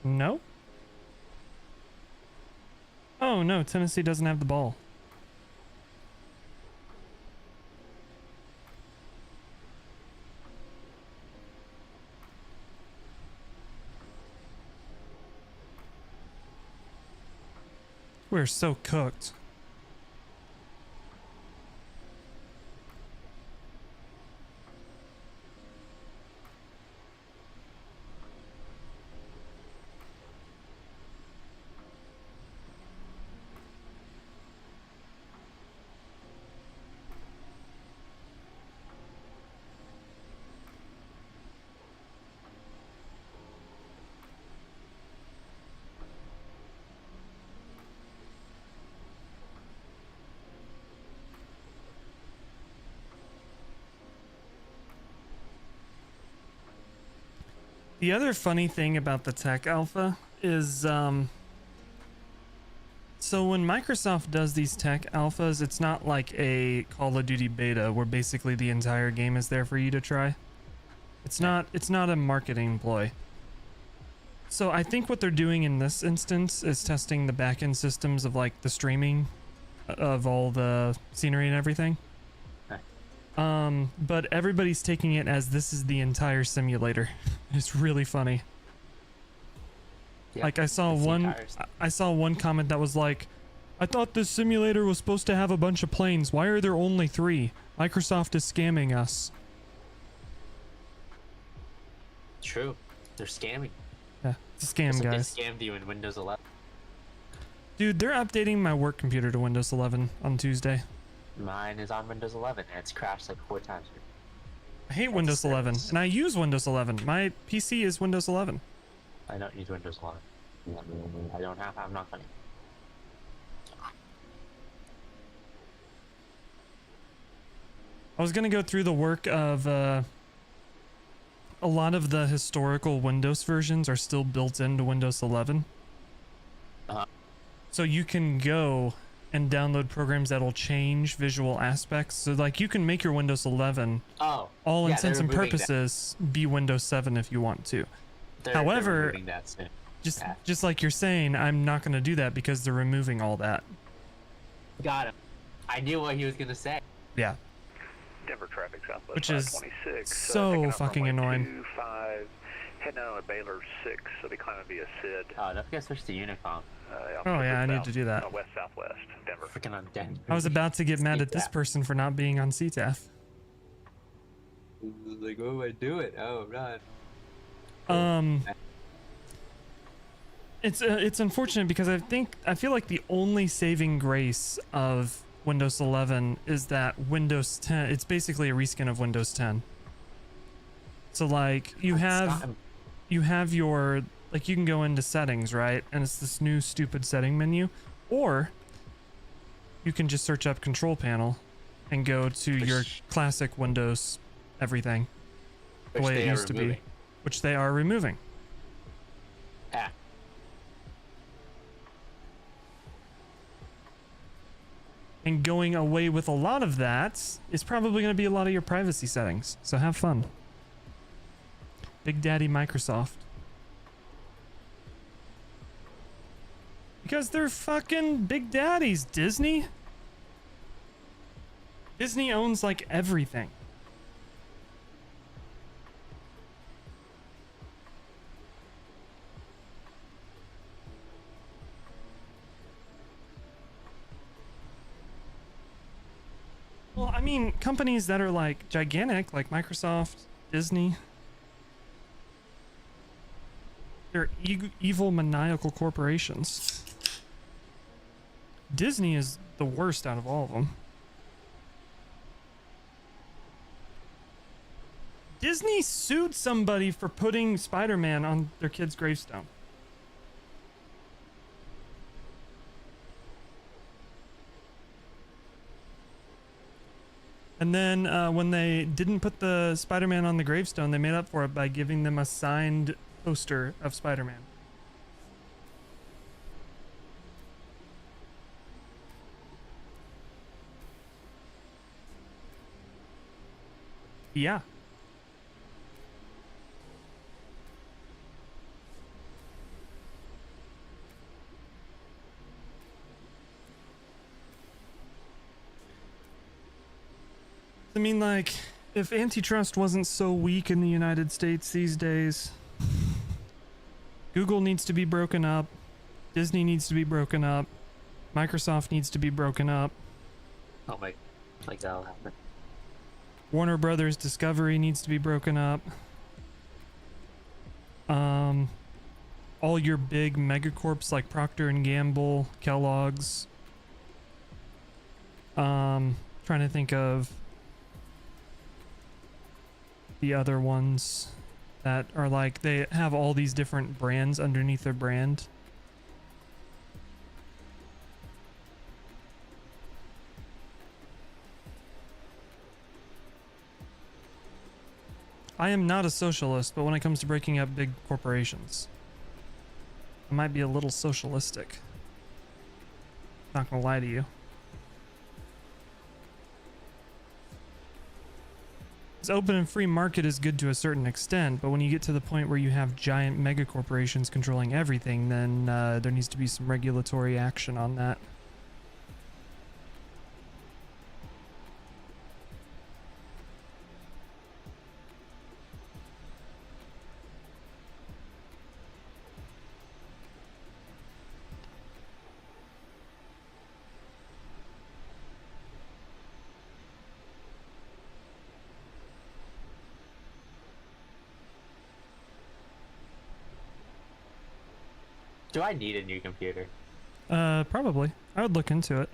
No? Oh no, Tennessee doesn't have the ball. We're so cooked. The other funny thing about the tech alpha is, so when Microsoft does these tech alphas, it's not like a Call of Duty beta where basically the entire game is there for you to try. It's not a marketing ploy. So I think what they're doing in this instance is testing the backend systems of like the streaming of all the scenery and everything. But everybody's taking it as this is the entire simulator. It's really funny. Yeah, like I saw it's the one entire I saw one comment that was like, I thought this simulator was supposed to have a bunch of planes. Why are there only 3? Microsoft is scamming us. True. They're scamming. Yeah, it's a scam, Just like guys. They scammed you in Windows 11. Dude, they're updating my work computer to Windows 11 on Tuesday. Mine is on Windows 11 and it's crashed like 4 times. I hate Windows 11, and I use Windows 11. My PC is Windows 11. I don't use Windows 11. I don't have. I'm not funny. I was gonna go through the work of a lot of the historical Windows versions are still built into Windows 11. So you can go and download programs that'll change visual aspects. So like you can make your Windows 11 Oh. all yeah, intents they're and removing purposes be Windows 7 if you want to. They're However, removing that soon. just like you're saying, I'm not going to do that because they're removing all that. Got him. I knew what he was gonna say. Yeah. Denver traffic southwest Which is 526. so taking off fucking runway annoying. 25, heading out on Baylor 6, so they climb via Sid. Oh, don't forget to switch to Unicom. Oh yeah, I need to do that. West southwest, Denver. Freaking on Denver. I was about to get mad at this CTAF. person for not being on CTAF. Like, what do I do it? Oh, right. It's unfortunate because I feel like the only saving grace of Windows 11 is that Windows 10, it's basically a reskin of Windows 10. So like you have your, like you can go into settings, right? And it's this new stupid setting menu, or you can just search up control panel and go to your classic Windows everything the Which way they it are used to be, removing. which they are removing. Ah. And going away with a lot of that is probably going to be a lot of your privacy settings. So have fun. Big Daddy Microsoft. Because they're fucking big daddies, Disney. Disney owns like everything. Well, I mean, companies that are like gigantic, like Microsoft, Disney, they're evil, maniacal corporations. Disney is the worst out of all of them. Disney sued somebody for putting Spider-Man on their kid's gravestone. And then when they didn't put the Spider-Man on the gravestone, they made up for it by giving them a signed poster of Spider-Man. Yeah. I mean, like, if antitrust wasn't so weak in the United States these days, Google needs to be broken up, Disney needs to be broken up, Microsoft needs to be broken up, Oh my, like that'll happen. Warner Brothers Discovery needs to be broken up. All your big megacorps like Procter and Gamble, Kellogg's. Trying to think of the other ones that are like, they have all these different brands underneath their brand. I am not a socialist, but when it comes to breaking up big corporations, I might be a little socialistic. Not gonna lie to you. This open and free market is good to a certain extent, but when you get to the point where you have giant mega corporations controlling everything, then there needs to be some regulatory action on that. Do I need a new computer? Probably. I would look into it.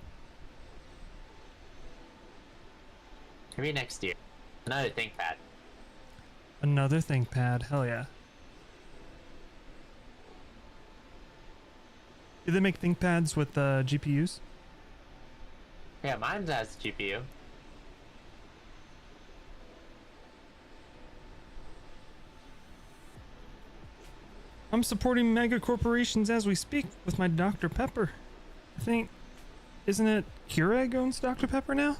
Maybe next year. Another ThinkPad. Another ThinkPad, hell yeah. Do they make ThinkPads with GPUs? Yeah, mine has GPU. I'm supporting mega corporations as we speak with my Dr. Pepper. I think, isn't it Keurig owns Dr. Pepper now?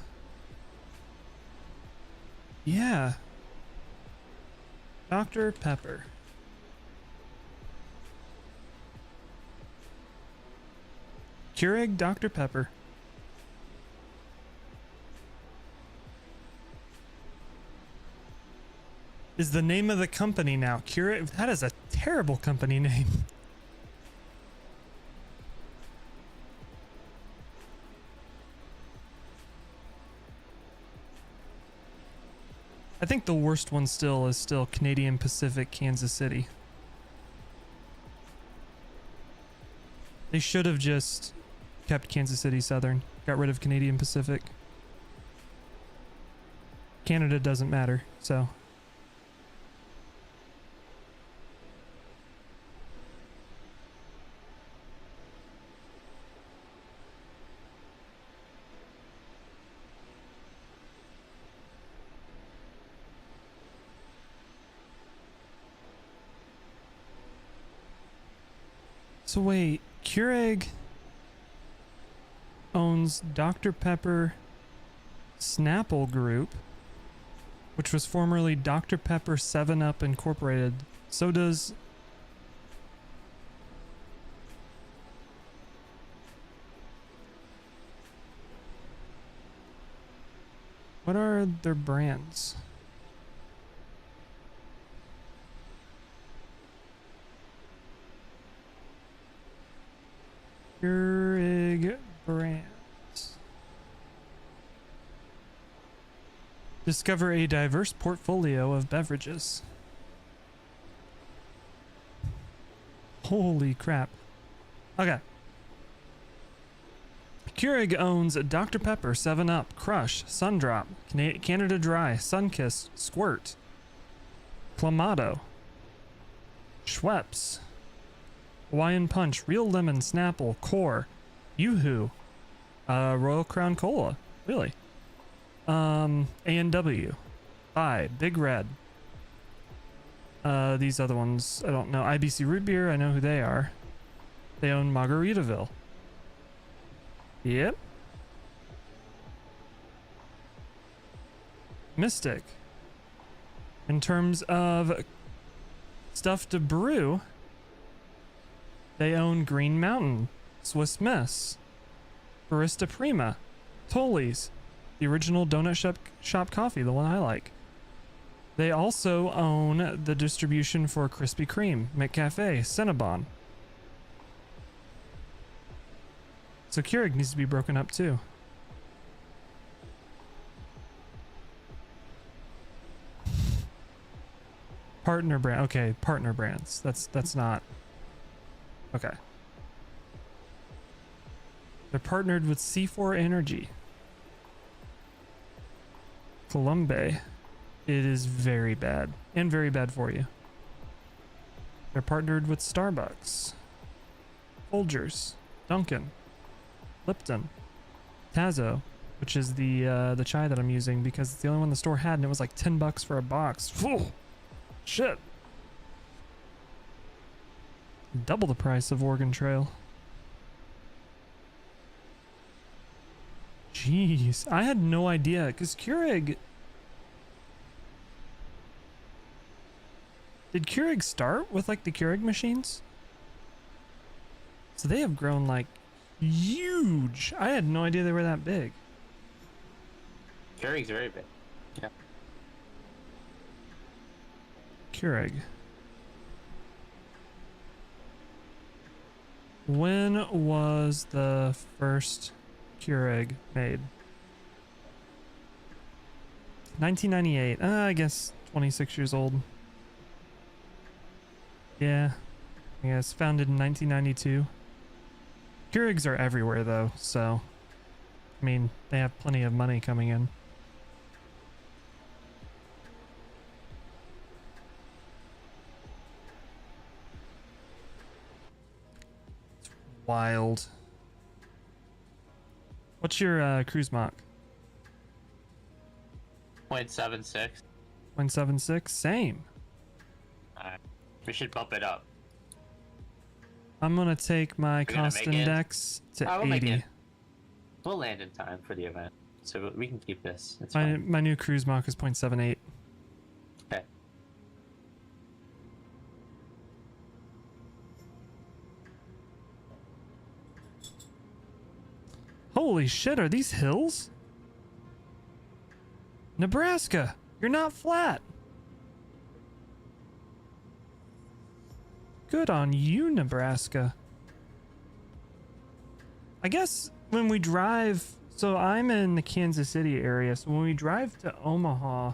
Yeah. Dr. Pepper. Keurig Dr. Pepper. Is the name of the company now. Keurig? That is a terrible company name. I think the worst one is still Canadian Pacific, Kansas City. They should have just kept Kansas City Southern, got rid of Canadian Pacific. Canada doesn't matter, so. So wait, Keurig owns Dr. Pepper Snapple Group, which was formerly Dr. Pepper 7-Up Incorporated. So does... What are their brands? Keurig brands. Discover a diverse portfolio of beverages. Holy crap. Okay. Keurig owns Dr. Pepper, 7-Up, Crush, Sundrop, Canada Dry, Sunkist, Squirt, Clamato, Schweppes, Hawaiian Punch, Real Lemon, Snapple, Core, Yoo-Hoo, Royal Crown Cola, really, A&W, Big Red, these other ones, I don't know, IBC Root Beer, I know who they are, they own Margaritaville, yep, Mystic, in terms of stuff to brew, they own Green Mountain, Swiss Miss, Barista Prima, Tolly's, the original donut shop coffee, the one I like. They also own the distribution for Krispy Kreme, McCafe, Cinnabon. So Keurig needs to be broken up too. Partner brand. Okay, partner brands. That's not. Okay. They're partnered with C4 Energy. Colombe. It is very bad. And very bad for you. They're partnered with Starbucks. Folgers. Dunkin'. Lipton. Tazo. Which is the chai that I'm using because it's the only one the store had and it was like $10 for a box. Phew. Shit. Double the price of Oregon Trail. Jeez, I had no idea because Keurig. Did Keurig start with like the Keurig machines? So they have grown like huge. I had no idea they were that big. Keurig's very big. Yeah. Keurig. When was the first Keurig made? 1998. I guess 26 years old. Yeah. I guess founded in 1992. Keurigs are everywhere though, so I mean, they have plenty of money coming in. wild. What's your cruise Mach? 0.76. 0.76? Same. Alright. We should bump it up. I'm gonna take my gonna cost make it? index to I will make 80. it. We'll land in time for the event, so we can keep this. It's My, fine. my new cruise Mach is 0.78. Okay. Holy shit, are these hills? Nebraska, you're not flat. Good on you, Nebraska. I guess when we drive, so I'm in the Kansas City area, so when we drive to Omaha,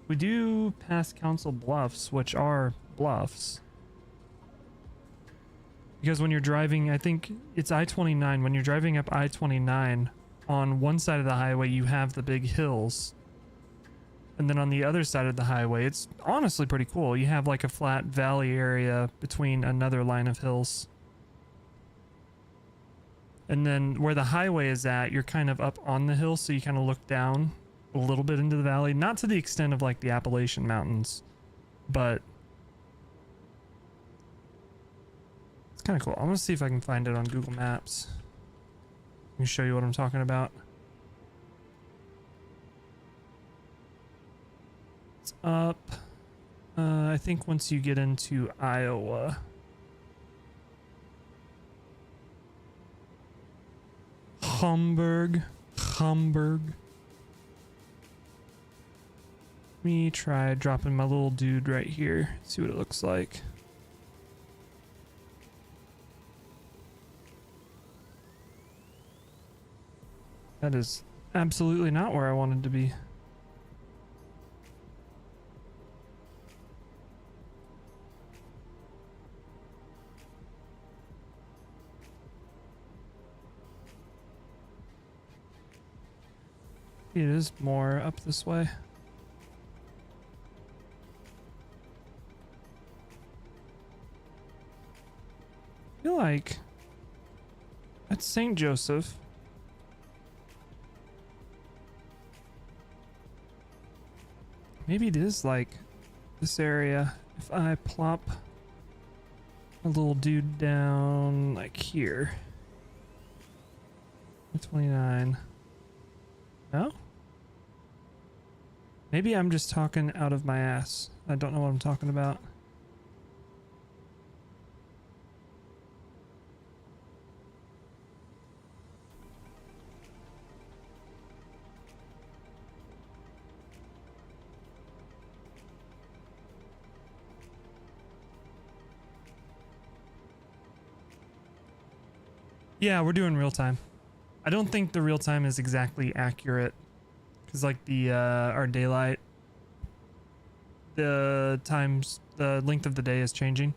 we do pass Council Bluffs, which are bluffs. Because when you're driving, I think it's I-29, when you're driving up I-29, on one side of the highway you have the big hills. And then on the other side of the highway, it's honestly pretty cool. You have like a flat valley area between another line of hills. And then where the highway is at, you're kind of up on the hill, so you kind of look down a little bit into the valley. Not to the extent of like the Appalachian Mountains, but it's kind of cool. I'm gonna see if I can find it on Google Maps. Let me show you what I'm talking about. It's up. I think once you get into Iowa. Hamburg. Let me try dropping my little dude right here. See what it looks like. That is absolutely not where I wanted to be. It is more up this way. I feel like that's St. Joseph. Maybe it is like this area. If I plop a little dude down like here. 29. No? Maybe I'm just talking out of my ass. I don't know what I'm talking about. Yeah, we're doing real time. I don't think the real time is exactly accurate because like the our daylight, the length of the day is changing.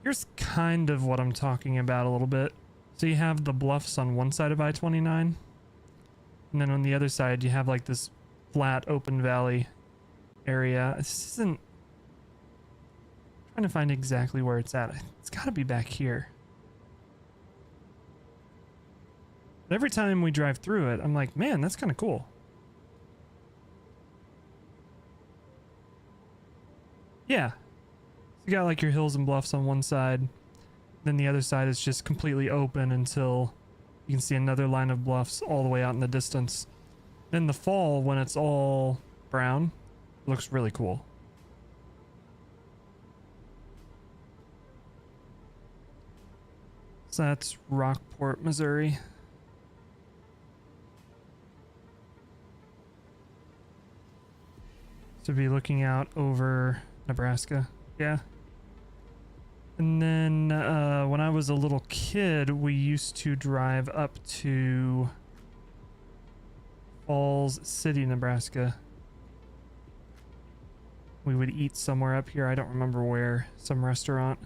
Here's kind of what I'm talking about a little bit. So you have the bluffs on one side of I-29, and then on the other side you have like this flat open valley area. This isn't, I'm trying to find exactly where it's at. It's got to be back here. But every time we drive through it, I'm like, man, that's kind of cool. Yeah. So you got like your hills and bluffs on one side. Then the other side is just completely open until you can see another line of bluffs all the way out in the distance. In the fall, when it's all brown, it looks really cool. So that's Rockport, Missouri. To be looking out over Nebraska. Yeah. And then when I was a little kid, we used to drive up to Falls City, Nebraska. We would eat somewhere up here. I don't remember where. Some restaurant.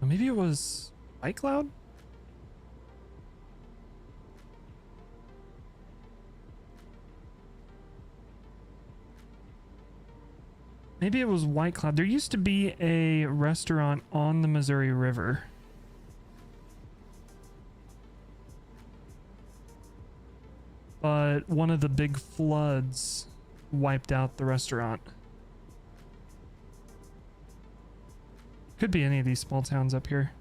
Or maybe it was White Cloud? Maybe it was White Cloud. There used to be a restaurant on the Missouri River. But one of the big floods wiped out the restaurant. Could be any of these small towns up here.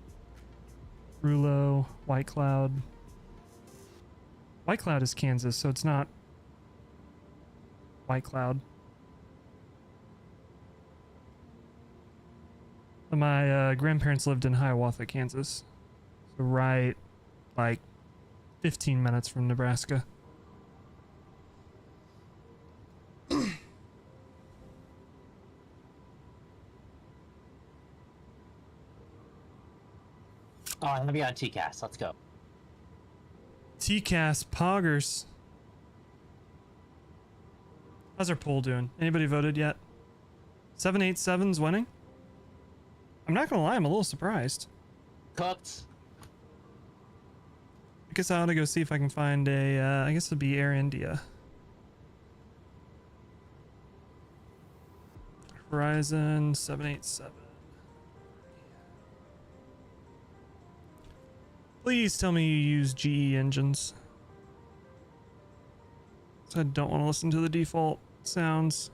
Rulo, White Cloud. White Cloud is Kansas, so it's not White Cloud. My grandparents lived in Hiawatha, Kansas. So right, like 15 minutes from Nebraska. Oh, I'm gonna be on TCAS. Let's go. TCAS Poggers. How's our poll doing? Anybody voted yet? 787's winning? I'm not gonna lie, I'm a little surprised. Cooked. I guess I ought to go see if I can find a, I guess it'll be Air India. Horizon 787. Please tell me you use GE engines. So I don't want to listen to the default sounds.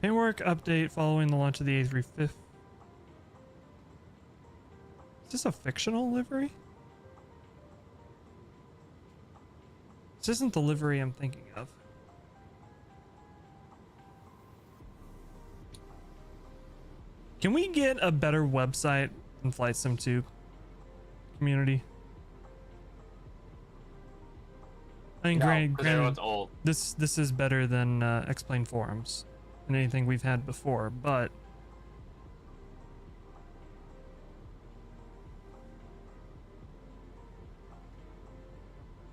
Paintwork update following the launch of the A350. Is this a fictional livery? This isn't the livery I'm thinking of. Can we get a better website than Flight Sim 2 community? I mean, granted, Everyone's old. this is better than Explain Forums and anything we've had before, but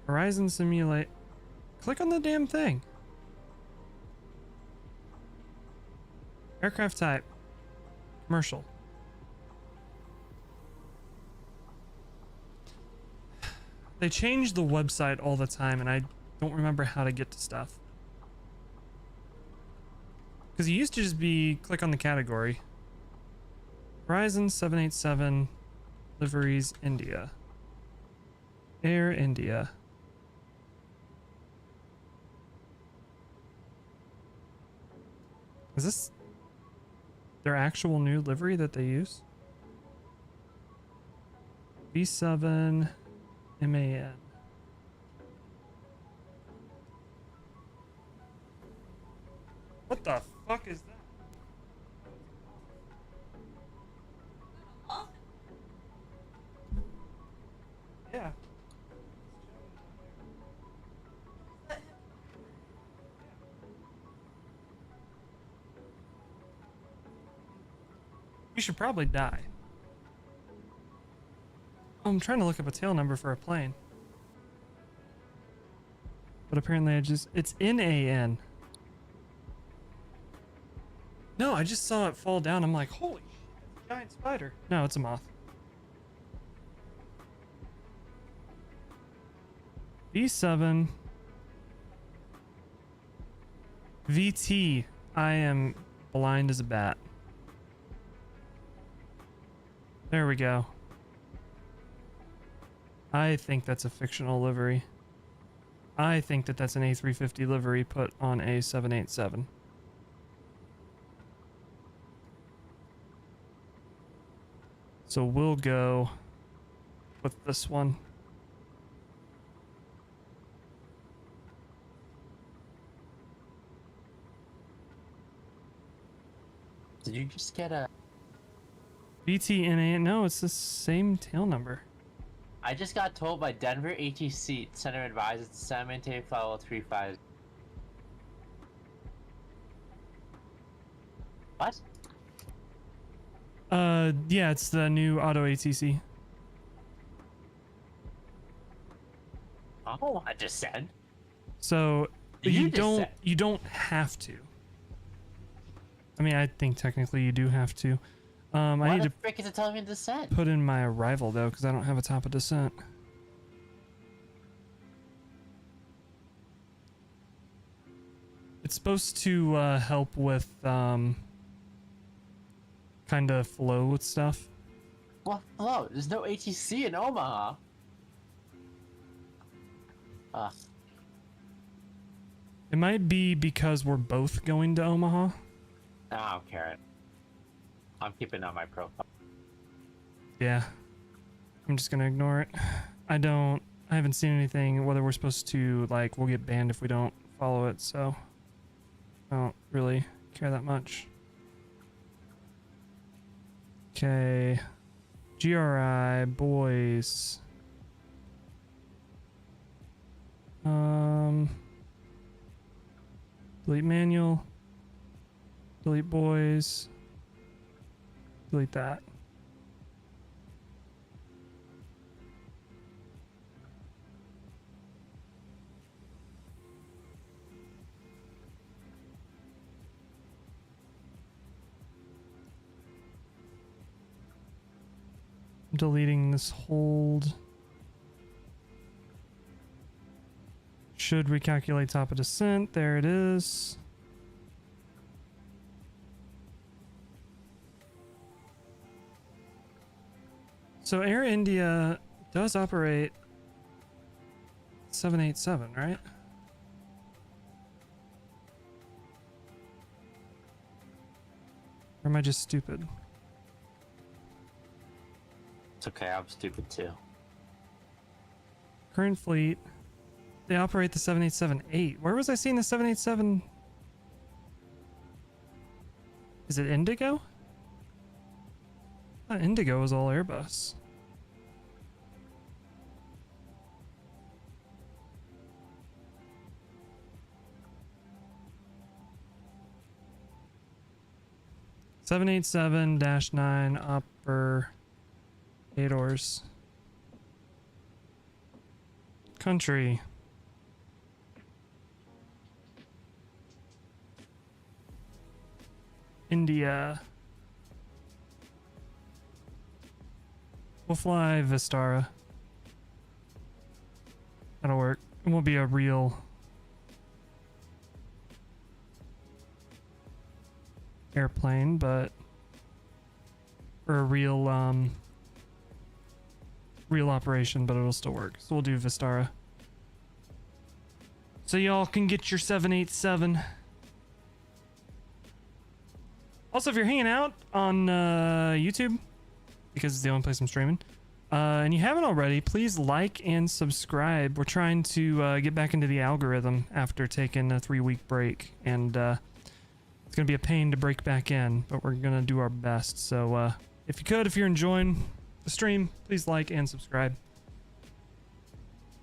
Horizon Simulate. Click on the damn thing. Aircraft type. Commercial. They change the website all the time and I don't remember how to get to stuff. Because it used to just be click on the category. Horizon 787 liveries India. Air India. Is this their actual new livery that they use? V7 MAN. What the fuck is that? Yeah. You should probably die. Oh, I'm trying to look up a tail number for a plane. But apparently it's NAN. No, I just saw it fall down. I'm like, holy shit, that's a giant spider. No, it's a moth. V7 VT. I am blind as a bat. There we go. I think that's a fictional livery. I think that that's an A350 livery put on a 787. So we'll go with this one. Did you just get a... VTNA? No, it's the same tail number. I just got told by Denver ATC Center advisors to send maintain flight level 35. What? Yeah, it's the new auto ATC. Oh, I just said. So You just said. you don't have to. I mean, I think technically you do have to. I Why need the to frick is it telling me to descend? put in my arrival though, because I don't have a top of descent. It's supposed to help with kind of flow with stuff. What flow? There's no ATC in Omaha. Ugh. It might be because we're both going to Omaha. I don't care. I'm keeping on my profile. Yeah. I'm just gonna ignore it. I haven't seen anything whether we're supposed to, like, we'll get banned if we don't follow it, so I don't really care that much. Okay. GRI, boys. Delete manual. Delete boys. Delete that. I'm deleting this hold. Should recalculate top of descent. There it is. So Air India does operate 787, right? Or am I just stupid? It's okay, I'm stupid too. Current fleet. They operate the 787-8. Where was I seeing the 787? Is it Indigo? I thought Indigo was all Airbus. (787-9) upper 8 country. India. We'll fly Vistara. That'll work. It won't be a real airplane, but or a real real operation, but it'll still work. So we'll do Vistara. So y'all can get your 787. Also, if you're hanging out on YouTube, because it's the only place I'm streaming, and you haven't already, please like and subscribe. We're trying to get back into the algorithm after taking a 3-week break, and it's going to be a pain to break back in, but we're going to do our best. So if you're enjoying the stream, please like and subscribe.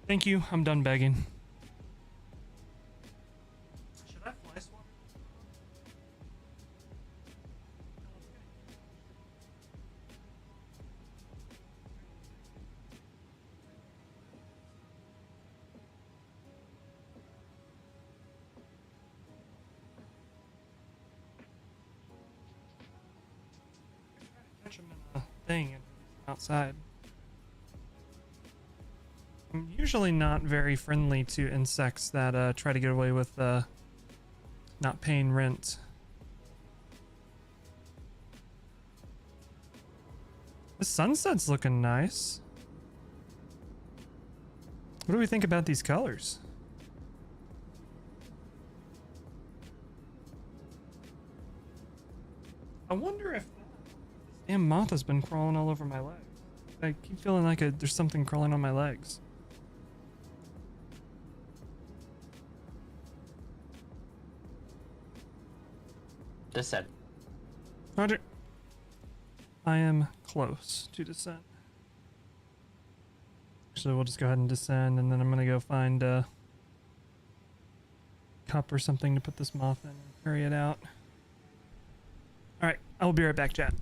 Thank you. I'm done begging. Should I fly swap? Catch him in a thing and outside. I'm usually not very friendly to insects that try to get away with not paying rent. The sunset's looking nice. What do we think about these colors? I wonder if damn moth has been crawling all over my legs. I keep feeling like there's something crawling on my legs. Descent. Roger. I am close to descent. Actually, we'll just go ahead and descend, and then I'm gonna go find a cup or something to put this moth in and carry it out. Alright, I will be right back, chat.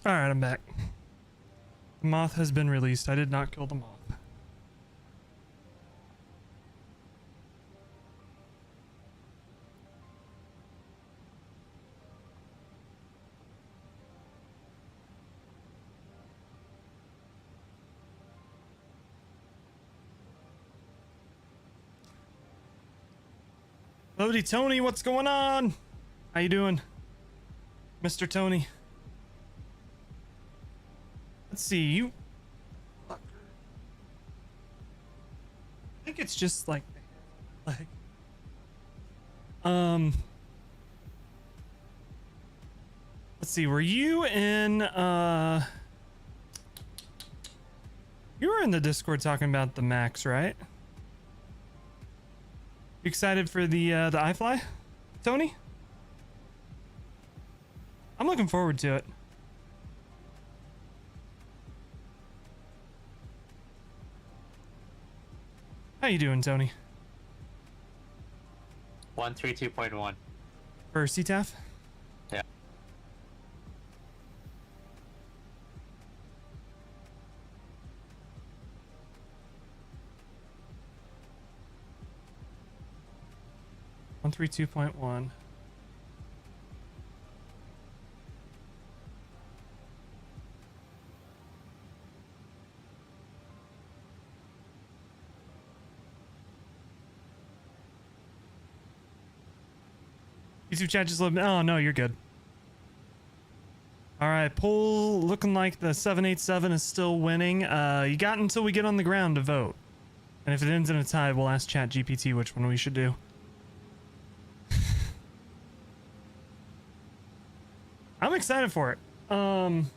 All right, I'm back. The moth has been released. I did not kill the moth. Lovely Tony, what's going on? How you doing, Mr. Tony? Let's see, you. I think it's just like. Let's see, were you in you were in the Discord talking about the Max, right? You excited for the iFly, Tony? I'm looking forward to it. How you doing, Tony? 132.1. For CTAF? Yeah. One 132.1. YouTube chat just let me. Oh no, you're good. All right, poll looking like the 787 is still winning. You got until we get on the ground to vote, and if it ends in a tie, we'll ask ChatGPT which one we should do. I'm excited for it. Welcome.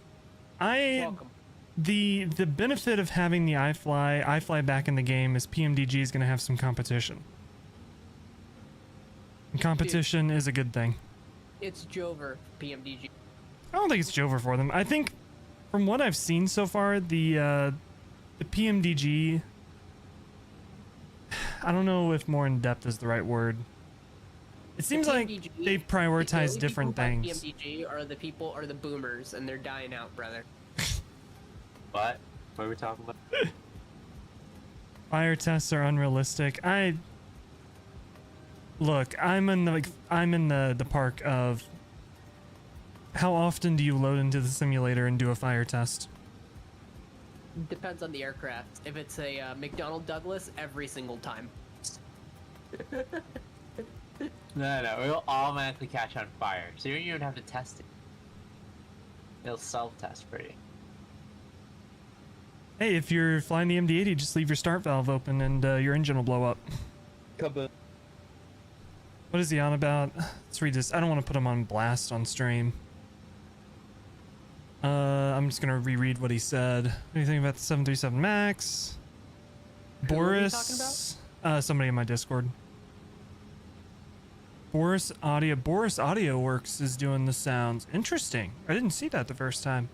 The benefit of having the iFly back in the game is PMDG is going to have some competition. And competition is a good thing. It's Jover PMDG. I don't think it's Jover for them. I think, from what I've seen so far, the PMDG. I don't know if more in depth is the right word. It seems like they prioritize different things. PMDG are the boomers, and they're dying out, brother. What? What are we talking about? Fire tests are unrealistic. Look, I'm in the park of how often do you load into the simulator and do a fire test? Depends on the aircraft. If it's a McDonnell Douglas, every single time. No, it'll automatically catch on fire, so you don't even have to test it. It'll self-test for you. Hey, if you're flying the MD-80, just leave your start valve open and your engine will blow up. Kaboom. What is he on about? Let's read this. I don't want to put him on blast on stream. I'm just gonna reread what he said. What do you think about the 737 Max? Who are you Boris, somebody in my Discord. Boris Audio Works is doing the sounds. Interesting. I didn't see that the first time.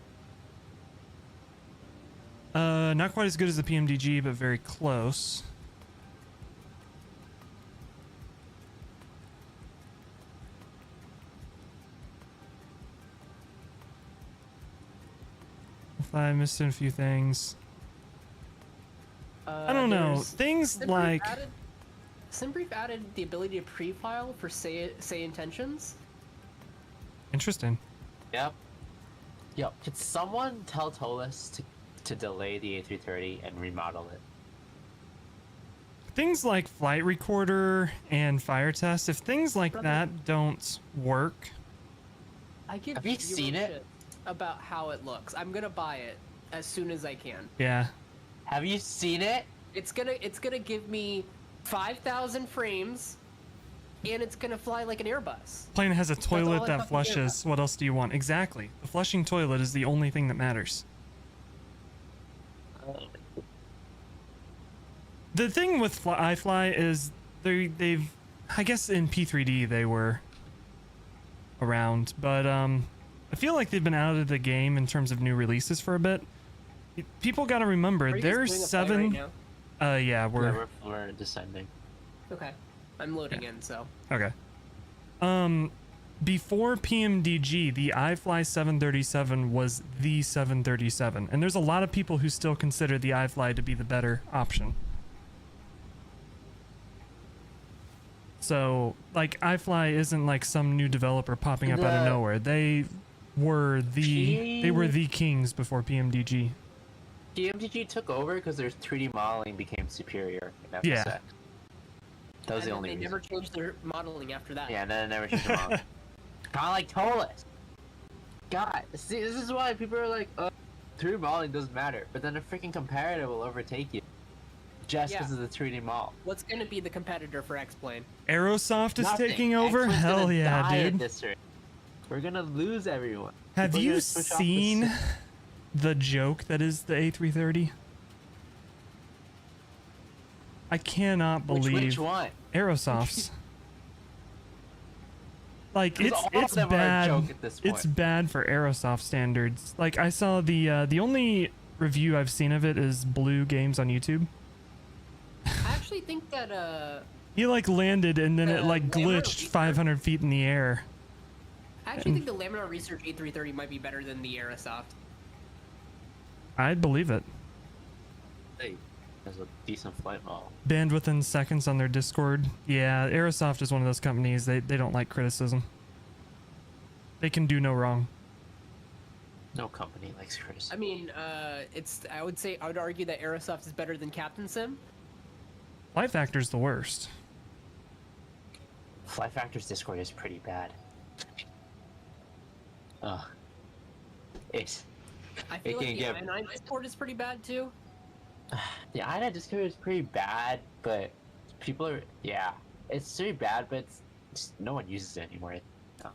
Not quite as good as the PMDG, but very close. If I missed a few things. I don't know. Things like... SimBrief added the ability to pre-file for say intentions. Interesting. Yep. Yo, could someone tell Tolis to delay the A330 and remodel it? Things like flight recorder and fire test, if things like that don't work... I get Have you seen it? shit about how it looks. I'm gonna buy it as soon as I can. Yeah. Have you seen it? It's gonna give me 5,000 frames, and it's gonna fly like an Airbus. Plane has a toilet all I that fucking care flushes. What else do you want? Exactly. The flushing toilet is the only thing that matters. The thing with iFly is they've I guess in P3D they were around, but I feel like they've been out of the game in terms of new releases for a bit. People got to remember Are you guys there's doing a flight 7 right now? yeah, We're descending. Okay. I'm loading in, so. Okay. before PMDG, the iFly 737 was the 737, and there's a lot of people who still consider the iFly to be the better option. So, like, iFly isn't like some new developer popping up out of nowhere. They were the kings before PMDG. GMMK took over because their 3D modeling became superior in FSX. Yeah. That was the And only they reason. never changed their modeling after that. Yeah, and then they never changed the model. Kind of like Tolis. God, see, this is why people are like, 3D modeling doesn't matter, but then a freaking comparator will overtake you. Just because of the 3D model. What's going to be the competitor for X-Plane? Aerosoft is Nothing. taking over? X-Plane's Hell gonna yeah, die at dude. this rate. We're gonna lose everyone. Have People are you gonna switch off seen the joke that is the A330? I cannot believe Which one? Aerosoft's. Like, 'Cause all it's of them are a bad. joke at this point. It's bad for Aerosoft standards. Like, I saw the only review I've seen of it is Blue Games on YouTube. I actually think that He like landed and then it like Laminar glitched Research- 500 feet in the air. I actually think the Laminar Research A330 might be better than the Aerosoft. I'd believe it. Hey, has a decent flight model. Banned within seconds on their Discord. Yeah, Aerosoft is one of those companies, they don't like criticism. They can do no wrong. No company likes criticism. I mean, I would argue that Aerosoft is better than Captain Sim. Flight Factor's the worst. Flight Factor's Discord is pretty bad. It's I feel It like can the get- i9 Discord is pretty bad too. the INA Discord is pretty bad, but people are it's pretty bad, but no one uses it anymore.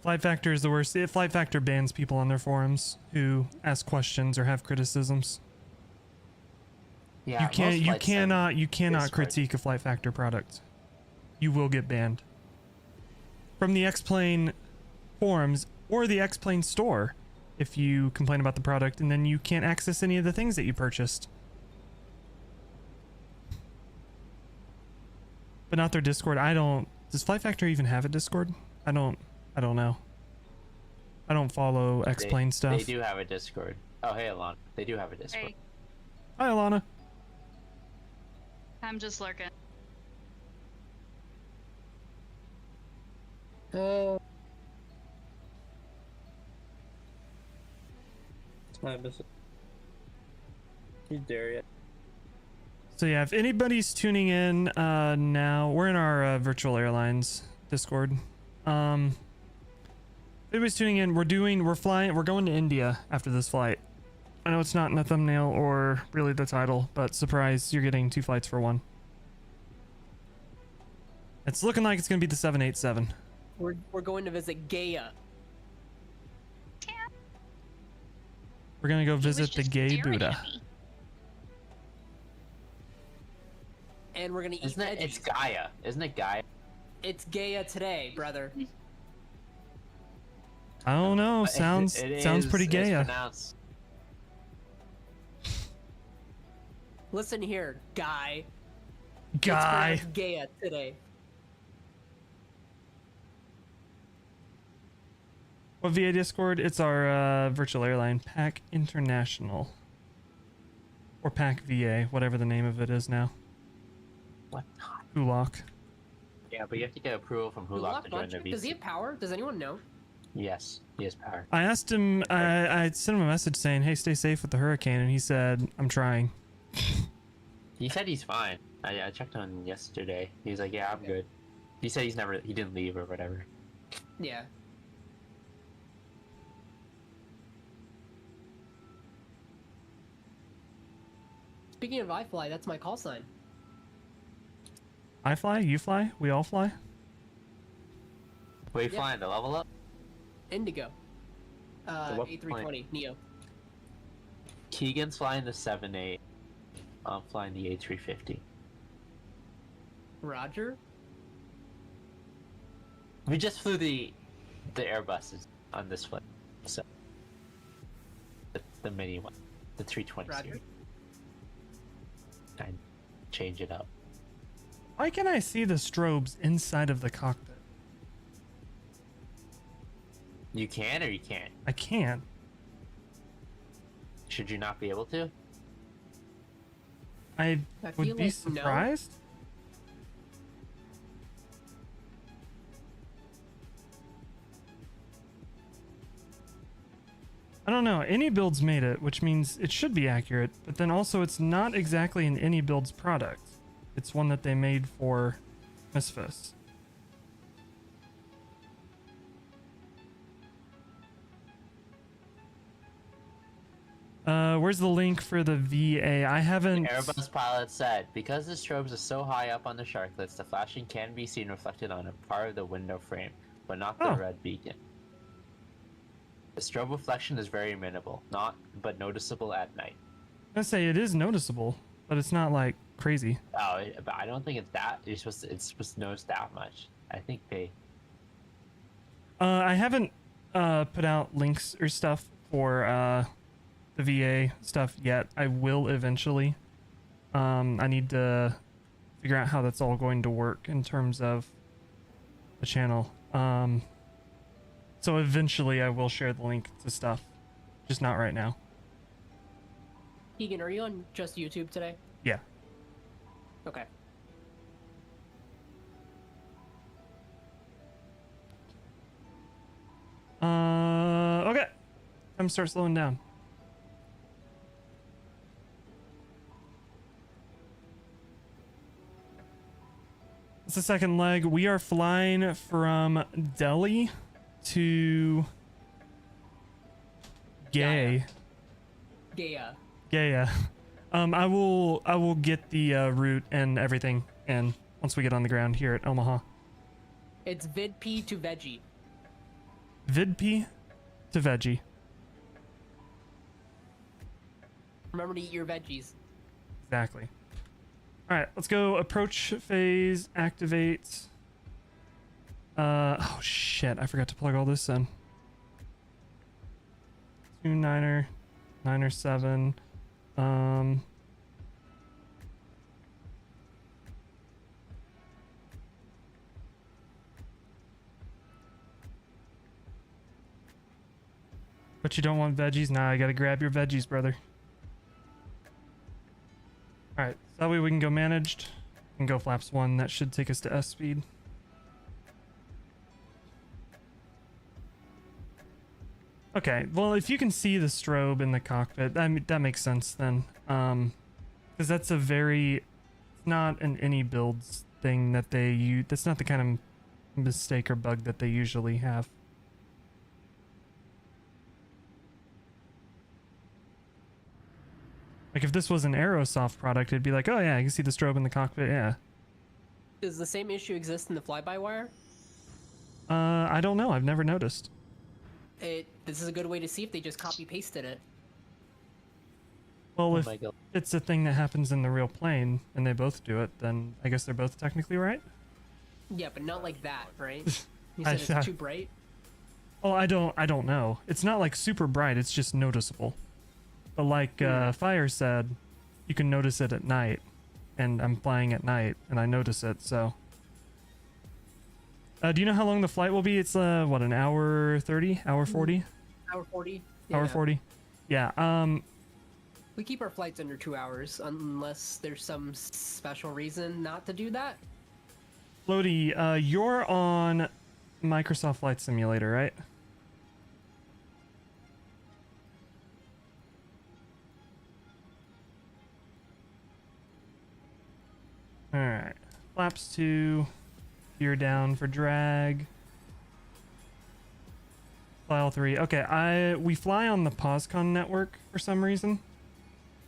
Flight Factor is the worst. Flight Factor bans people on their forums who ask questions or have criticisms. Yeah, You cannot Discord. critique a Flight Factor product. You will get banned from the X-Plane forums or the X-Plane store if you complain about the product, and then you can't access any of the things that you purchased. But not their Discord. Does Flight Factor even have a Discord? I don't know. I don't follow X-Plane stuff. They do have a Discord. Oh, hey, Alon. They do have a Discord. Hey, Hi, Alana. I'm just lurking. So yeah, if anybody's tuning in now, we're in our virtual airlines Discord. If anybody's tuning in, we're going to India after this flight. I know it's not in the thumbnail or really the title, but surprise, you're getting 2 flights for 1. It's looking like it's gonna be the 787. We're going to visit Gaia. We're gonna go He was visit the just gay staring Buddha. at me. And we're gonna eat Isn't it? veggies. It's Gaia. Isn't it Gaia? It's Gaia today, brother. I don't know. But Sounds pretty it's gay. pronounced- Listen here, guy. Guy. It's pronounced Gaia today. What VA Discord? It's our virtual airline, PAC International. Or PAC VA, whatever the name of it is now. What? Ulok. Yeah, but you have to get approval from Hulak to join the VC. Does he have power? Does anyone know? Yes, he has power. I asked him, I sent him a message saying, hey, stay safe with the hurricane, and he said, I'm trying. He said he's fine. I checked on yesterday. He was like, yeah, I'm good. He said he didn't leave or whatever. Yeah. Speaking of iFly, that's my call sign. I fly, you fly, we all fly. Were you Yeah. flying the level up? Indigo. what A320 NEO. Keegan's flying the 7-8. I'm flying the A350. Roger. We just flew the Airbuses on this flight. So the mini one. The 320 Roger. series. I change it up. Why can I see the strobes inside of the cockpit? You can or you can't? I can. Should you not be able to? I I would feel be like no. surprised. I don't know. iniBuilds made it, which means it should be accurate, but then also it's not exactly an iniBuilds product. It's one that they made for MSFS. Where's the link for the VA? I haven't. Airbus pilot said, because the strobes are so high up on the sharklets, the flashing can be seen reflected on a part of the window frame, but not the Oh. red beacon. The strobe reflection is very minimal, but noticeable at night. I say it is noticeable, but it's not like crazy. Oh, but I don't think it's that. It's supposed to notice that much. I think they. I haven't put out links or stuff for the VA stuff yet. I will eventually. I need to figure out how that's all going to work in terms of the channel. So eventually I will share the link to stuff, just not right now. Keegan, are you on just YouTube today? Yeah. Okay. Okay. I'm gonna start slowing down. It's the second leg. We are flying from Delhi to Gay. Gaia. Yeah. I will get the route and everything in once we get on the ground here at Omaha. It's VidP to Veggie. VidP to Veggie. Remember to eat your veggies. Exactly. All right, let's go. Approach phase, activate. Oh shit! I forgot to plug all this in. 29er, 9er 7. But you don't want veggies? Nah, I gotta grab your veggies, brother. Alright, so that way we can go managed and go flaps 1. That should take us to S speed. Okay, well, if you can see the strobe in the cockpit, that makes sense then. Because that's a very, not an iniBuilds thing that they use. That's not the kind of mistake or bug that they usually have. Like if this was an Aerosoft product, it'd be like, oh yeah, you can see the strobe in the cockpit, yeah. Does the same issue exist in the fly-by-wire? I don't know, I've never noticed. This is a good way to see if they just copy-pasted it. Well, Oh if my God. it's a thing that happens in the real plane and they both do it, then I guess they're both technically right. Yeah, but not like that, right? You I- said it's too bright? Oh, I don't know. It's not like super bright, it's just noticeable. But like Fire said, you can notice it at night, and I'm flying at night and I notice it, so. Do you know how long the flight will be? It's what, an hour 30? Hour 40? Hour 40? Hour 40? Yeah, We keep our flights under 2 hours, unless there's some special reason not to do that. Lodi, you're on Microsoft Flight Simulator, right? Alright. Flaps 2. Gear down for drag. File 3. Okay, we fly on the POSCON network for some reason.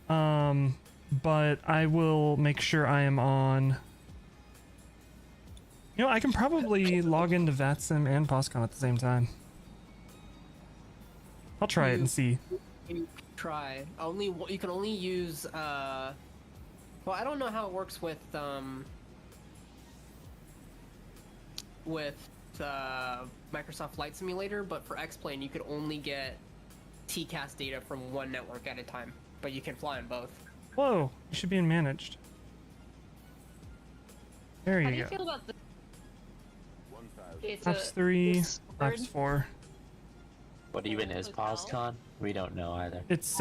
But I will make sure I am on. You know, I can probably log into VATSIM and POSCON at the same time. I'll try it and see. You try. You can only use well, I don't know how it works with Microsoft Flight Simulator, but for X-Plane you could only get TCAS data from one network at a time, but you can fly on both. Whoa, you should be in managed. There How you do you go. feel about the? It's Flaps 3, this flaps bird? 4. What even is Hotel. POSCON? We don't know either. It's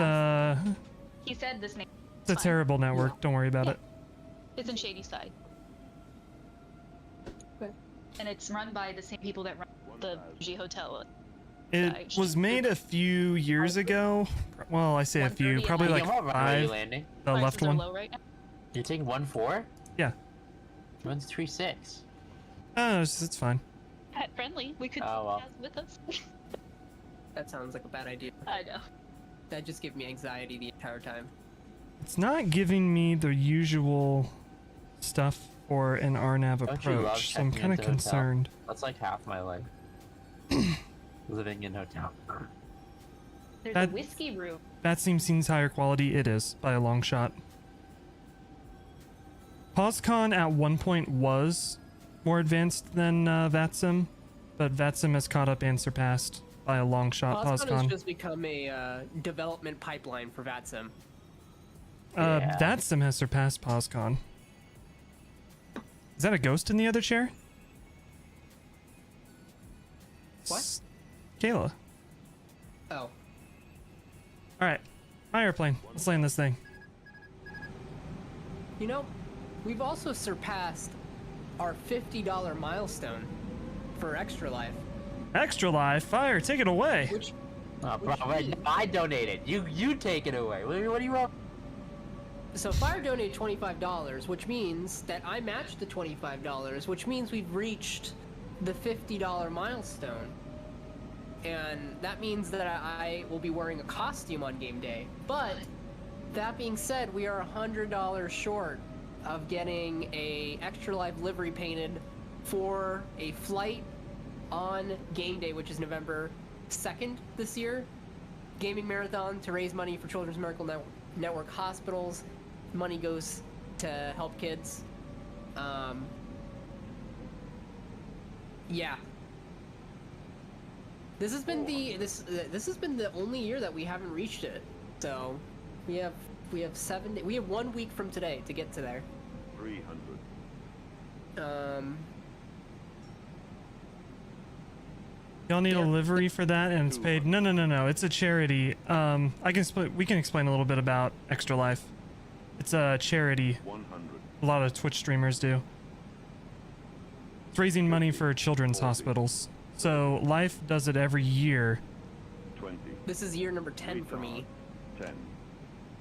He said this name. it's a fine. terrible network. Don't worry about it. It's in Shady Side. And it's run by the same people that run the G Hotel. It was made a few years ago. Well, I say a few, 130 probably and like What runway are you 5. landing? The Prices left are one. low right now. You're taking 1-4? Yeah. Runs 3-6. Oh, it's fine. Pet friendly. We could Oh, well. have with us. That sounds like a bad idea. I know. That just gave me anxiety the entire time. It's not giving me the usual stuff for an RNAV Don't you love approach, so I'm checking kind of into hotel? concerned. That's like half my life. Living in hotel. There's That- a whiskey room. VATSIM seems higher quality. It is, by a long shot. POSCON at one point was more advanced than VATSIM, but VATSIM has caught up and surpassed by a long shot POSCON has POSCON. just become a development pipeline for VATSIM. Yeah. VATSIM has surpassed POSCON. Is that a ghost in the other chair? What? Kayla. Oh. Alright. My airplane. Let's land this thing. You know, we've also surpassed our $50 milestone for Extra Life, Extra live. Fire. Take it away. which Oh, bro, Which wait, I donated. You take it away. What do you want? so Fire donated $25, which means that I matched the $25, which means we've reached the $50 milestone. And that means that I will be wearing a costume on game day. But that being said, we are $100 short of getting a Extra Life livery painted for a flight on game day, which is November 2nd this year. Gaming marathon to raise money for Children's Miracle Network hospitals. Money goes to help kids. Yeah. This has been this has been the only year that we haven't reached it. So we have 1 week from today to get to there. 300. Y'all need a Yeah. livery for that, and it's paid. No. It's a charity. We can explain a little bit about Extra Life. It's a charity. 100. A lot of Twitch streamers do. It's raising money for children's hospitals. So Life does it every year. 20. This is year number 10 for me. 10.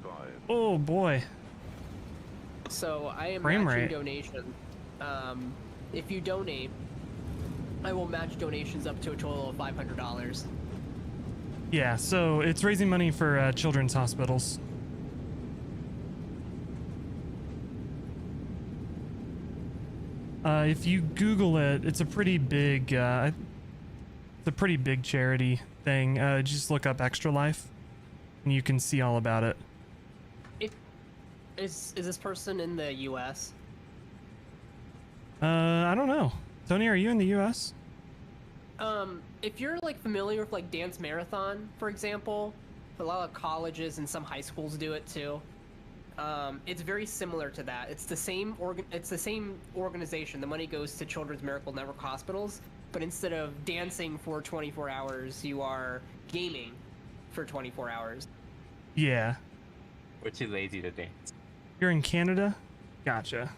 5. Oh boy. So I am Frame matching rate. donation. If you donate, I will match donations up to a total of $500. Yeah, so it's raising money for children's hospitals. If you Google it, it's a pretty big charity thing. Just look up Extra Life, and you can see all about it. Is this person in the U.S.? I don't know. Tony, are you in the U.S.? If you're like familiar with like Dance Marathon, for example, a lot of colleges and some high schools do it too. It's very similar to that. It's the same organization. The money goes to Children's Miracle Network hospitals, but instead of dancing for 24 hours, you are gaming for 24 hours. Yeah. We're too lazy to dance. You're in Canada? Gotcha.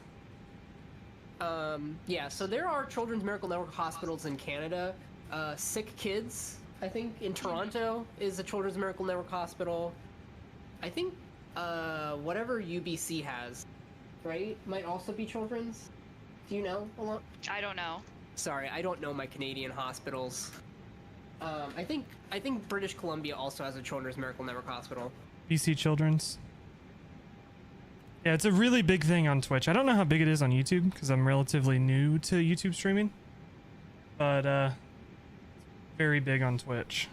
Yeah, so there are Children's Miracle Network hospitals in Canada. Sick Kids, I think, in Toronto is a Children's Miracle Network hospital. I think, whatever UBC has, right, might also be children's. Do you know a lot? I don't know. Sorry, I don't know my Canadian hospitals. I think British Columbia also has a Children's Miracle Network hospital. BC Children's. Yeah, it's a really big thing on Twitch. I don't know how big it is on YouTube because I'm relatively new to YouTube streaming, but very big on Twitch.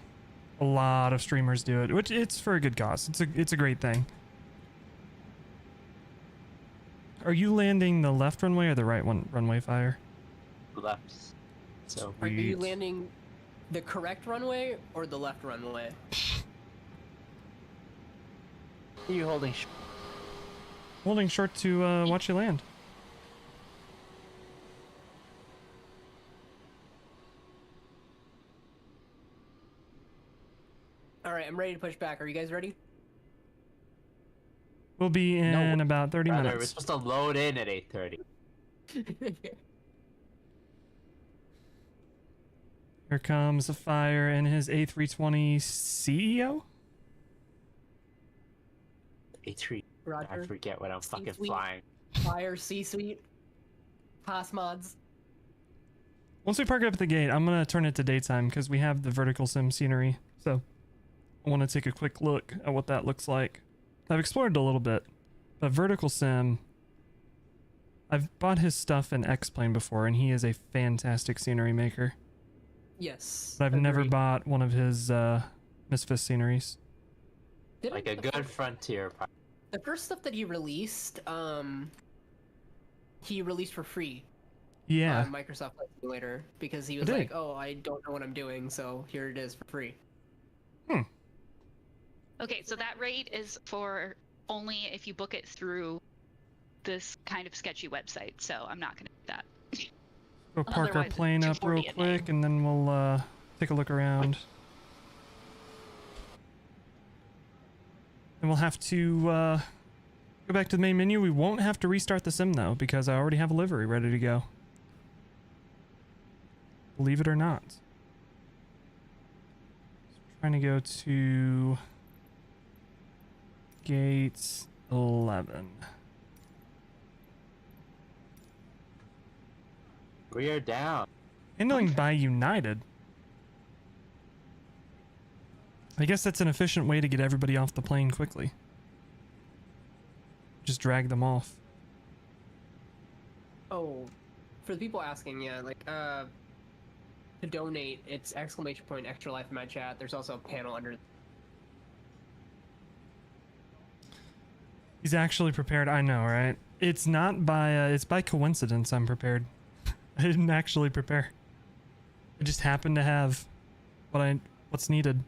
A lot of streamers do it, which it's for a good cause. It's a great thing. Are you landing the left runway or the right one runway, Fire? Left. So Are you Sweet. landing the correct runway or the left runway? you holding? Holding short to watch you land. Alright, I'm ready to push back. Are you guys ready? We'll be in about 30 Brother, we're minutes. supposed to load in at 8:30. Here comes a fire in his A320 CEO. A3. I Roger. forget what I'm fucking C-suite. flying. Fire C-suite. Pass mods. Once we park it up at the gate, I'm gonna turn it to daytime because we have the VerticalSim scenery. So I want to take a quick look at what that looks like. I've explored it a little bit, but VerticalSim, I've bought his stuff in X-Plane before, and he is a fantastic scenery maker. Yes. But I've never agreed. bought one of his MSFS sceneries. Didn't Like a the good frontier. The first stuff that he released for free Yeah. on Microsoft Flight Simulator because he was did he? like, "Oh, I don't know what I'm doing, so here it is for free." Okay, so that rate is for only if you book it through this kind of sketchy website, so I'm not going to do that. Go park our Otherwise, it's plane up real 240 a day. quick, and then we'll take a look around. And we'll have to go back to the main menu. We won't have to restart the sim though, because I already have a livery ready to go. Believe it or not. So trying to go to gate 11. We are down. Handling by United. I guess that's an efficient way to get everybody off the plane quickly. Just drag them off. Oh, for the people asking, yeah, like to donate, it's ! Extra life in my chat. There's also a panel under. He's actually prepared. I know, right? It's not by it's by coincidence I'm prepared. I didn't actually prepare. I just happened to have what's needed.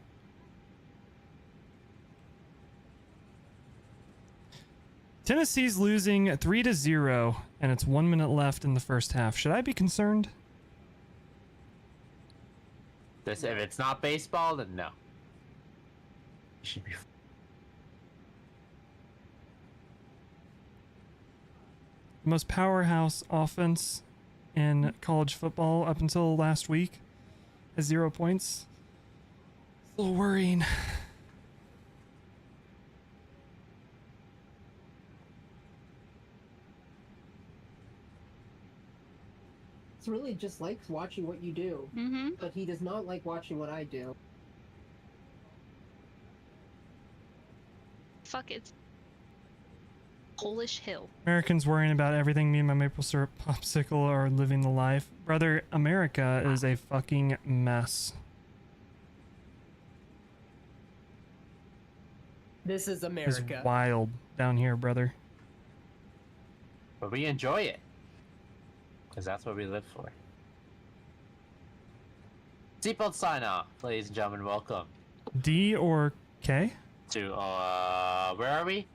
Tennessee's losing 3-0, and it's 1 minute left in the first half. Should I be concerned? This, if it's not baseball, then no. You should be. Most powerhouse offense in college football up until last week has 0 points. It's a little worrying. He really just likes watching what you do, Mm-hmm. but he does not like watching what I do. Fuck, it's Polish Hill. Americans worrying about everything. Me and my maple syrup popsicle are living the life. Brother, America is a fucking mess. This is It's America. wild down here, brother. But we enjoy it. Because that's what we live for. Seatbelt sign off, ladies and gentlemen. Welcome D or K? to, where are we?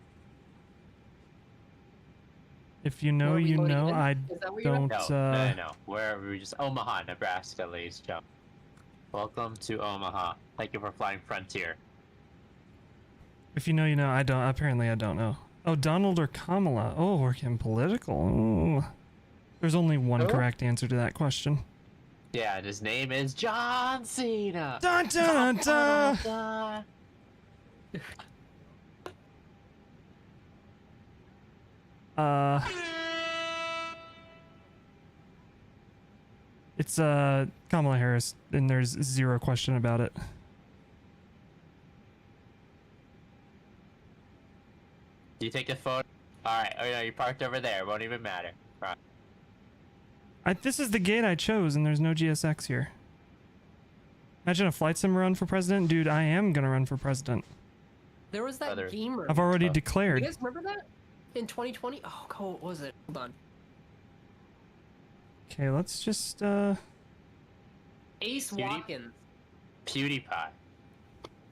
If you know, Where are we you loading know. in? I Is that where you're at? don't. No. Where are we? Just Omaha, Nebraska, ladies and gentlemen. Welcome to Omaha. Thank you for flying Frontier. If you know, you know. I don't. Apparently, I don't know. Oh, Donald or Kamala. Oh, we're getting political. Ooh. There's only one Who? correct answer to that question. Yeah, and his name is John Cena. Dun, dun, dun, dun. Dun. It's Kamala Harris, and there's 0 question about it. Do you take the photo? Alright, oh no, you parked over there. It won't even matter. Right. This is the gate I chose, and there's no GSX here. Imagine a flight sim run for president. Dude, I am gonna run for president. There was that Brother. gamer. I've already You You declared. guys remember that? In 2020? Oh, God, what was it? Hold on. Okay, let's just Ace Beauty? Watkins. PewDiePie.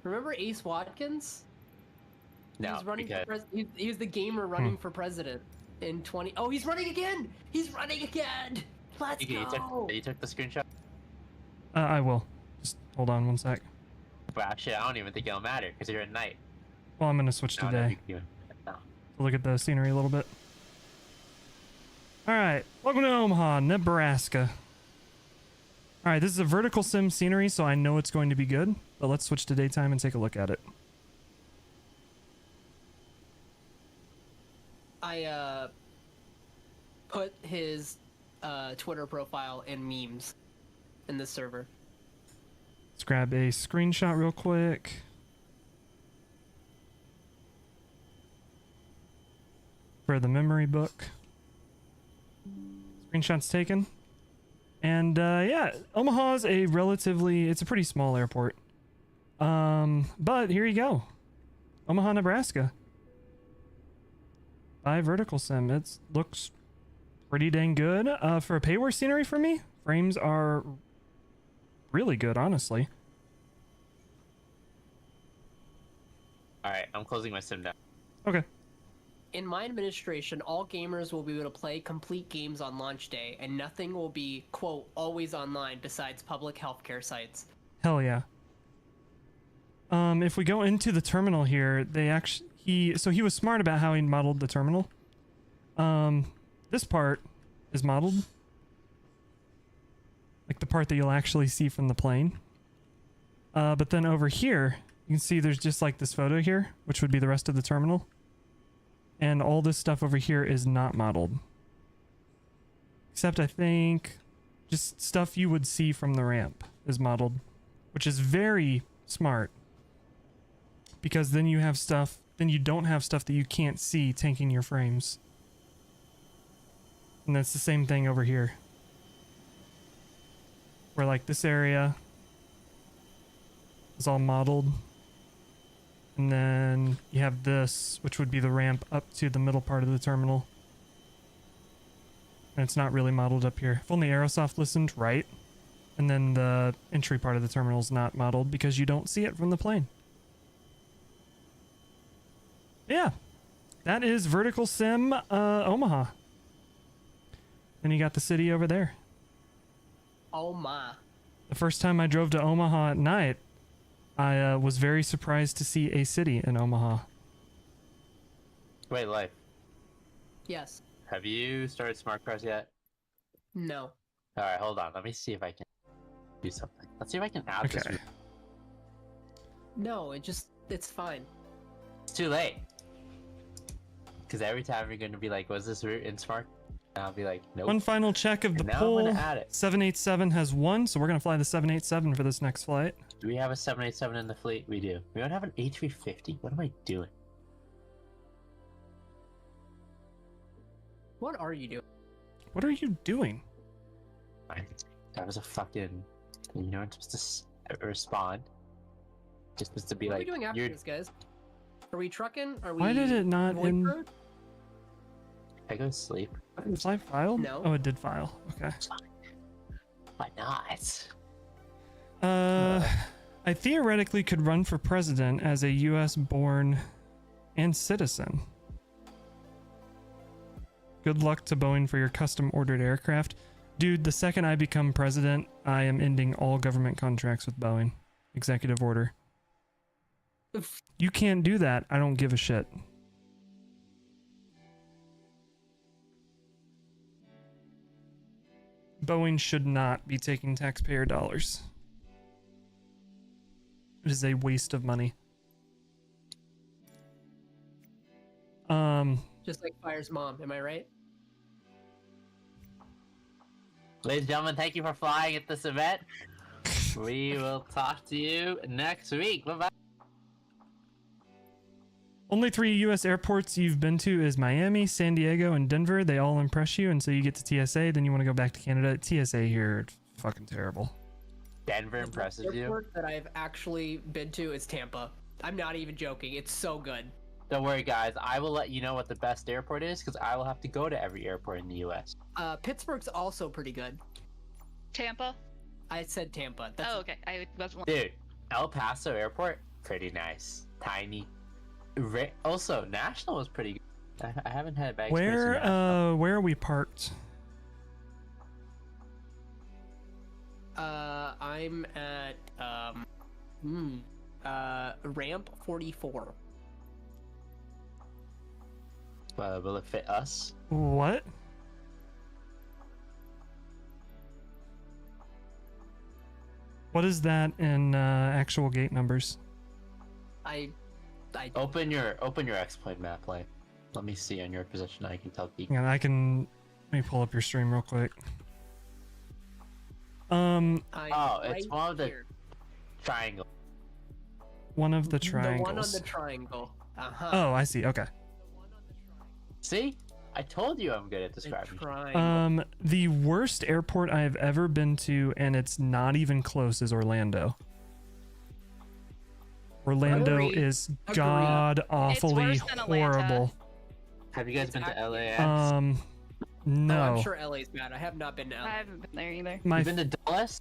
Remember Ace Watkins? He No, was running because for he was the gamer running for president in 20. Oh, he's running again! He's running again! Let's you go! took the screenshot. I will. Just hold on one sec. Well, actually, I don't even think it'll matter because you're at night. Well, I'm gonna switch I don't know if today. you can do it. No. Look at the scenery a little bit. All right, welcome to Omaha, Nebraska. All right, this is a VerticalSim scenery, so I know it's going to be good. But let's switch to daytime and take a look at it. I put his Twitter profile and memes in the server. Let's grab a screenshot real quick. For the memory book. Screenshots taken. And yeah, Omaha's a relatively, it's a pretty small airport. But here you go. Omaha, Nebraska. By VerticalSim. It looks pretty dang good. For a payware scenery for me, frames are really good, honestly. Alright, I'm closing my sim down. Okay. In my administration, all gamers will be able to play complete games on launch day, and nothing will be, quote, always online besides public healthcare sites. Hell yeah. If we go into the terminal here, they actually, he was smart about how he modeled the terminal. This part is modeled. Like the part that you'll actually see from the plane. But then over here, you can see there's just like this photo here, which would be the rest of the terminal. And all this stuff over here is not modeled. Except I think just stuff you would see from the ramp is modeled, which is very smart. Because then you have stuff, then you don't have stuff that you can't see tanking your frames. And that's the same thing over here. Where like this area is all modeled. And then you have this, which would be the ramp up to the middle part of the terminal. And it's not really modeled up here. If only Aerosoft listened, right? And then the entry part of the terminal is not modeled because you don't see it from the plane. Yeah, that is VerticalSim Omaha. Then you got the city over there. Oh my. The first time I drove to Omaha at night, I was very surprised to see a city in Omaha. Wait, Life. Yes. Have you started smart cars yet? No. Alright, hold on. Let me see if I can do something. Let's see if I can add this. Okay. No, it's fine. It's too late. Because every time you're going to be like, was this route in smart? And I'll be like, nope. One final check of the And now I'm poll. gonna add it. 787 has won, so we're going to fly the 787 for this next flight. Do we have a 787 in the fleet? We do. We don't have an A350? What am I doing? What are you doing? What are you doing? That was a fucking... You know, I'm supposed to respond. Just supposed to be What are like... we doing after you're... this, guys? Are we trucking? Are we? Why did it not void in... road? I go to sleep. Was I filed? No. Oh, it did file. Okay. Why not? I theoretically could run for president as a US born and citizen. Good luck to Boeing for your custom ordered aircraft. Dude, the second I become president, I am ending all government contracts with Boeing. Executive order. You can't do that. I don't give a shit. Boeing should not be taking taxpayer dollars. It is a waste of money. Just like Fire's mom, am I right? Ladies and gentlemen, thank you for flying at this event. We will talk to you next week. Bye-bye. Only 3 U.S. airports you've been to is Miami, San Diego, and Denver. They all impress you, and so you get to TSA, then you want to go back to Canada. TSA here, it's fucking terrible. Denver impresses The you? airport that I've actually been to is Tampa. I'm not even joking. It's so good. Don't worry, guys. I will let you know what the best airport is, because I will have to go to every airport in the U.S. Pittsburgh's also pretty good. Tampa? I said Tampa. That's Oh, okay. I wasn't. Dude, El Paso Airport, pretty nice. Tiny. Also, National was pretty good. I haven't had a bad experience in National. Where are we parked? I'm at Ramp 44. Will it fit us? What? What is that in actual gate numbers? I Open your X-plane map, like. Let me see on your position. I can tell you. Yeah, let me pull up your stream real quick. I'm Oh, it's right one of the here. triangle. One of the The triangles. one on the triangle. Uh-huh. Oh, I see. Okay. See? I told you I'm good at The describing. triangle. The worst airport I have ever been to, and it's not even close, is Orlando. Orlando Agreed. is Agreed. god awfully worse than Atlanta. horrible. Have you guys It's been to actually- LAX? No. Oh, I'm sure LA's bad. I have not been to LA. I haven't been there either. My You been to Dallas?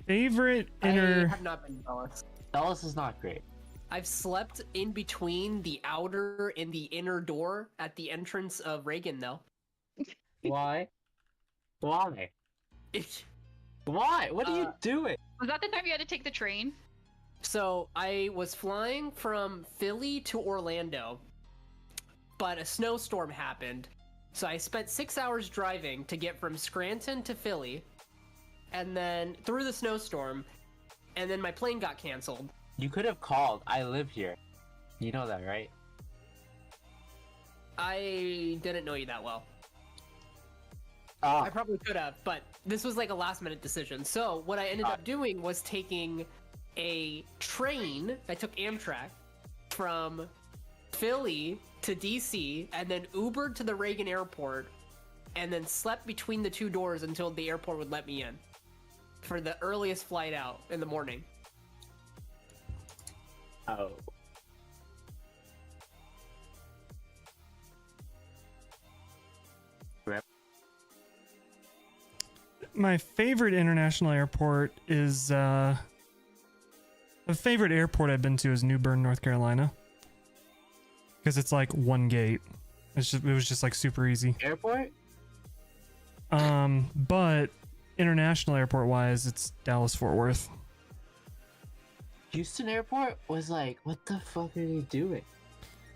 favorite I inner. have not been to Dallas. Dallas is not great. I've slept in between the outer and the inner door at the entrance of Reagan, though. Why? Why? Why? What are you doing? Was that the time you had to take the train? So I was flying from Philly to Orlando, but a snowstorm happened. So I spent 6 hours driving to get from Scranton to Philly, and then through the snowstorm, and then my plane got canceled. You could have called. I live here. You know that, right? I didn't know you that well. Ah, I probably could have, but this was like a last minute decision. So what I ended up doing was taking a train. I took Amtrak from Philly to DC and then Ubered to the Reagan airport and then slept between the two doors until the airport would let me in for the earliest flight out in the morning. oh. My favorite international airport is the favorite airport I've been to is New Bern, North Carolina, because it's like one gate. It was just like super easy. Airport? But international airport wise, it's Dallas Fort Worth. Houston Airport was like, what the fuck are they doing?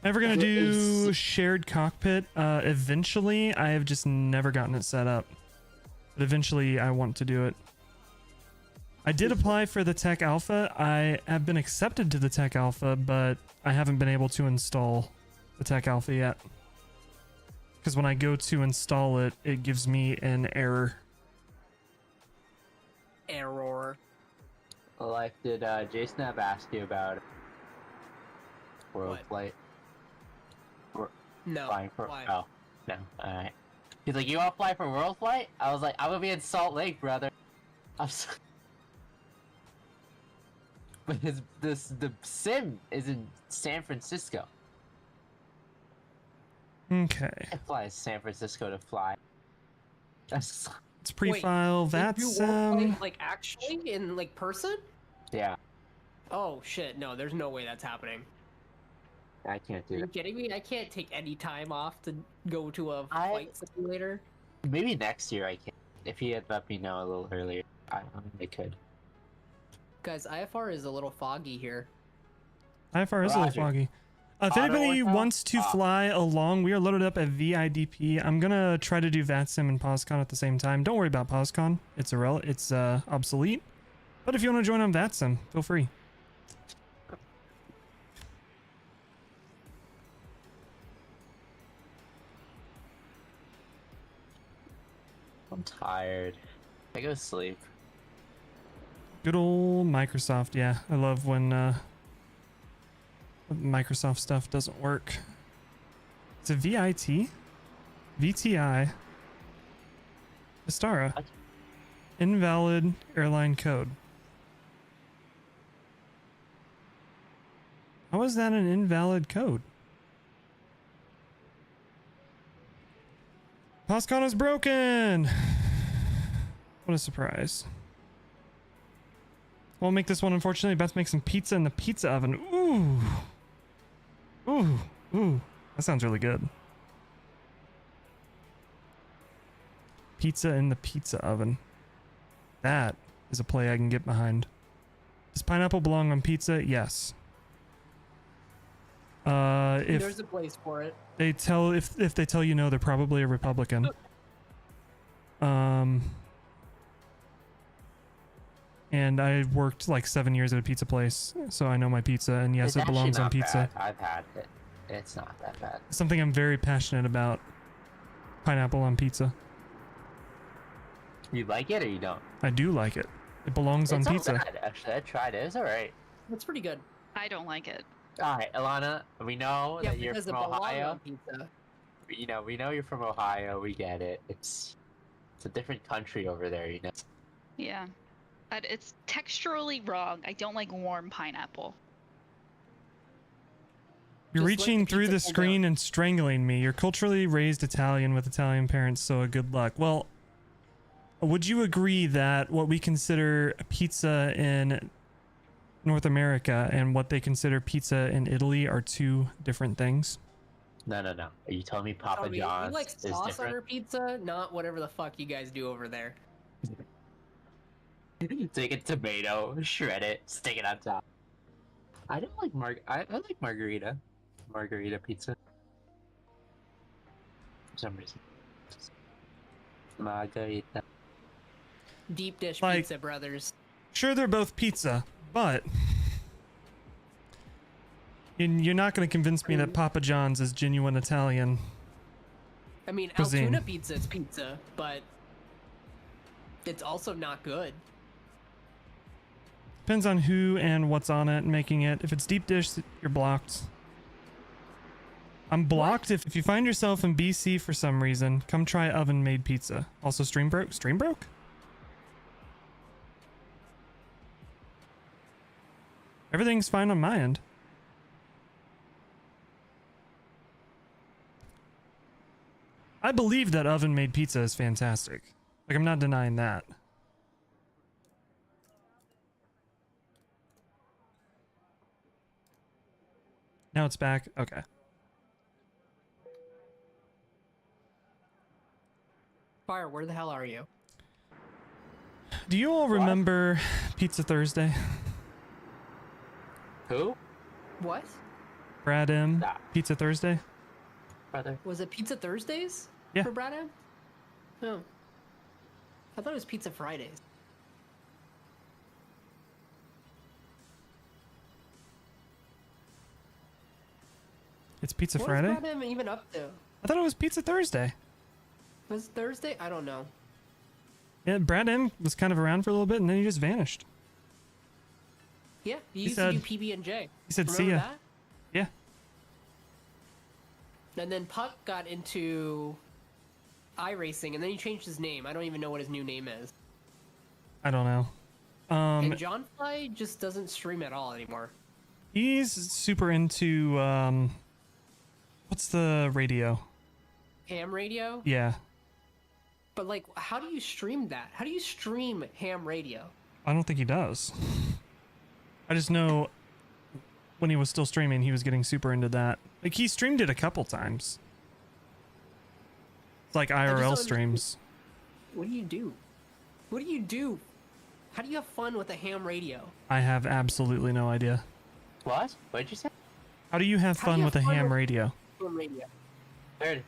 Ever gonna It do is- shared cockpit? Eventually, I have just never gotten it set up. But eventually, I want to do it. I did apply for the Tech Alpha. I have been accepted to the Tech Alpha, but I haven't been able to install the Tech Alpha yet. Because when I go to install it, it gives me an error. Error. Like, did J-Snap ask you about World What? Flight? No. Flying for, Why? oh, no, alright. He's like, you wanna fly for World Flight? I was like, I'm gonna be in Salt Lake, brother. I'm so... But the sim is in San Francisco. Okay. I fly to San Francisco to fly. That's... Let's pre-file They do VATSIM. World, like actually in like person? Yeah, Oh shit! No, there's no way that's happening. I can't Are do you that. kidding me? I can't take any time off to go to a I- flight simulator. Maybe next year I can. If he had let me know a little earlier, I could. Guys, IFR is a little foggy here. IFR is a little Roger. foggy. If Auto anybody workout? wants to fly along, we are loaded up at VIDP. I'm gonna try to do VATSIM and POSCON at the same time. Don't worry about POSCON. It's obsolete. But if you want to join on VATSIM, feel free. I'm tired. I go sleep. Good old Microsoft. Yeah, I love when Microsoft stuff doesn't work. It's a VIT, VTI, Vistara, What? invalid airline code. How is that an invalid code? POSCON is broken. What a surprise. Won't make this one, unfortunately. About to make some pizza in the pizza oven. Ooh. Ooh. Ooh. That sounds really good. Pizza in the pizza oven. That is a play I can get behind. Does pineapple belong on pizza? Yes. If There's a place for it. they tell if they tell you no, they're probably a Republican. And I worked like 7 years at a pizza place, so I know my pizza, and yes, It's it actually belongs on not pizza. bad. I've had it. It's not that bad. Something I'm very passionate about. Pineapple on pizza. You like it or you don't? I do like it. It belongs on It's not pizza. bad, actually. I tried it. It's alright. It's pretty good. I don't like it. Alright, Alana, we know Yeah, that you're because it from belongs Ohio. on pizza. You know, we know you're from Ohio. We get it. It's a different country over there, you know. Yeah. But it's texturally wrong. I don't like warm pineapple. You're Just let reaching the through pizza the cool screen down. and strangling me. You're culturally raised Italian with Italian parents, so good luck. Well, would you agree that what we consider pizza in North America and what they consider pizza in Italy are two different things? No. Are you telling me Papa Tell me, John's we like is sauce on different? our pizza, not whatever the fuck you guys do over there. Take a tomato, shred it, stick it on top. I don't like I like margarita pizza. For some reason. Margarita. Deep dish Like- pizza, brothers. Sure, they're both pizza, but you're not going to convince me that Papa John's is genuine Italian. I mean, Cuisine. Altoona pizza is pizza, but it's also not good. Depends on who and what's on it and making it. If it's deep dish, you're blocked. I'm blocked if you find yourself in BC for some reason. Come try oven-made pizza. Also, stream broke? Stream broke? Everything's fine on my end. I believe that oven-made pizza is fantastic. Like, I'm not denying that. Now it's back. Okay. Fire, where the hell are you? Do you all remember Pizza Thursday? Who? What? Brad M. Nah. Pizza Thursday? Brother. Was it Pizza Thursdays? Yeah. For Brad M? Oh. I thought it was Pizza Fridays. It's Pizza What Friday? was Brad M even up to? I thought it was Pizza Thursday. Was it Thursday? I don't know. Yeah, Brad M was kind of around for a little bit and then he just vanished. Yeah, you He used said- to do PB&J. He said, Remember see ya. that? Yeah. And then Puck got into iRacing, and then he changed his name. I don't even know what his new name is. I don't know. And John Fly just doesn't stream at all anymore. He's super into, what's the radio? Ham radio? Yeah. But, like, how do you stream that? How do you stream ham radio? I don't think he does. I just know when he was still streaming, he was getting super into that. Like, he streamed it a couple times. It's like just IRL don't streams. What do you do? What do you do? How do you have fun with a ham radio? I have absolutely no idea. What? What did you say? How do you have How do fun you with a have fun ham with- radio? Ham radio. Third.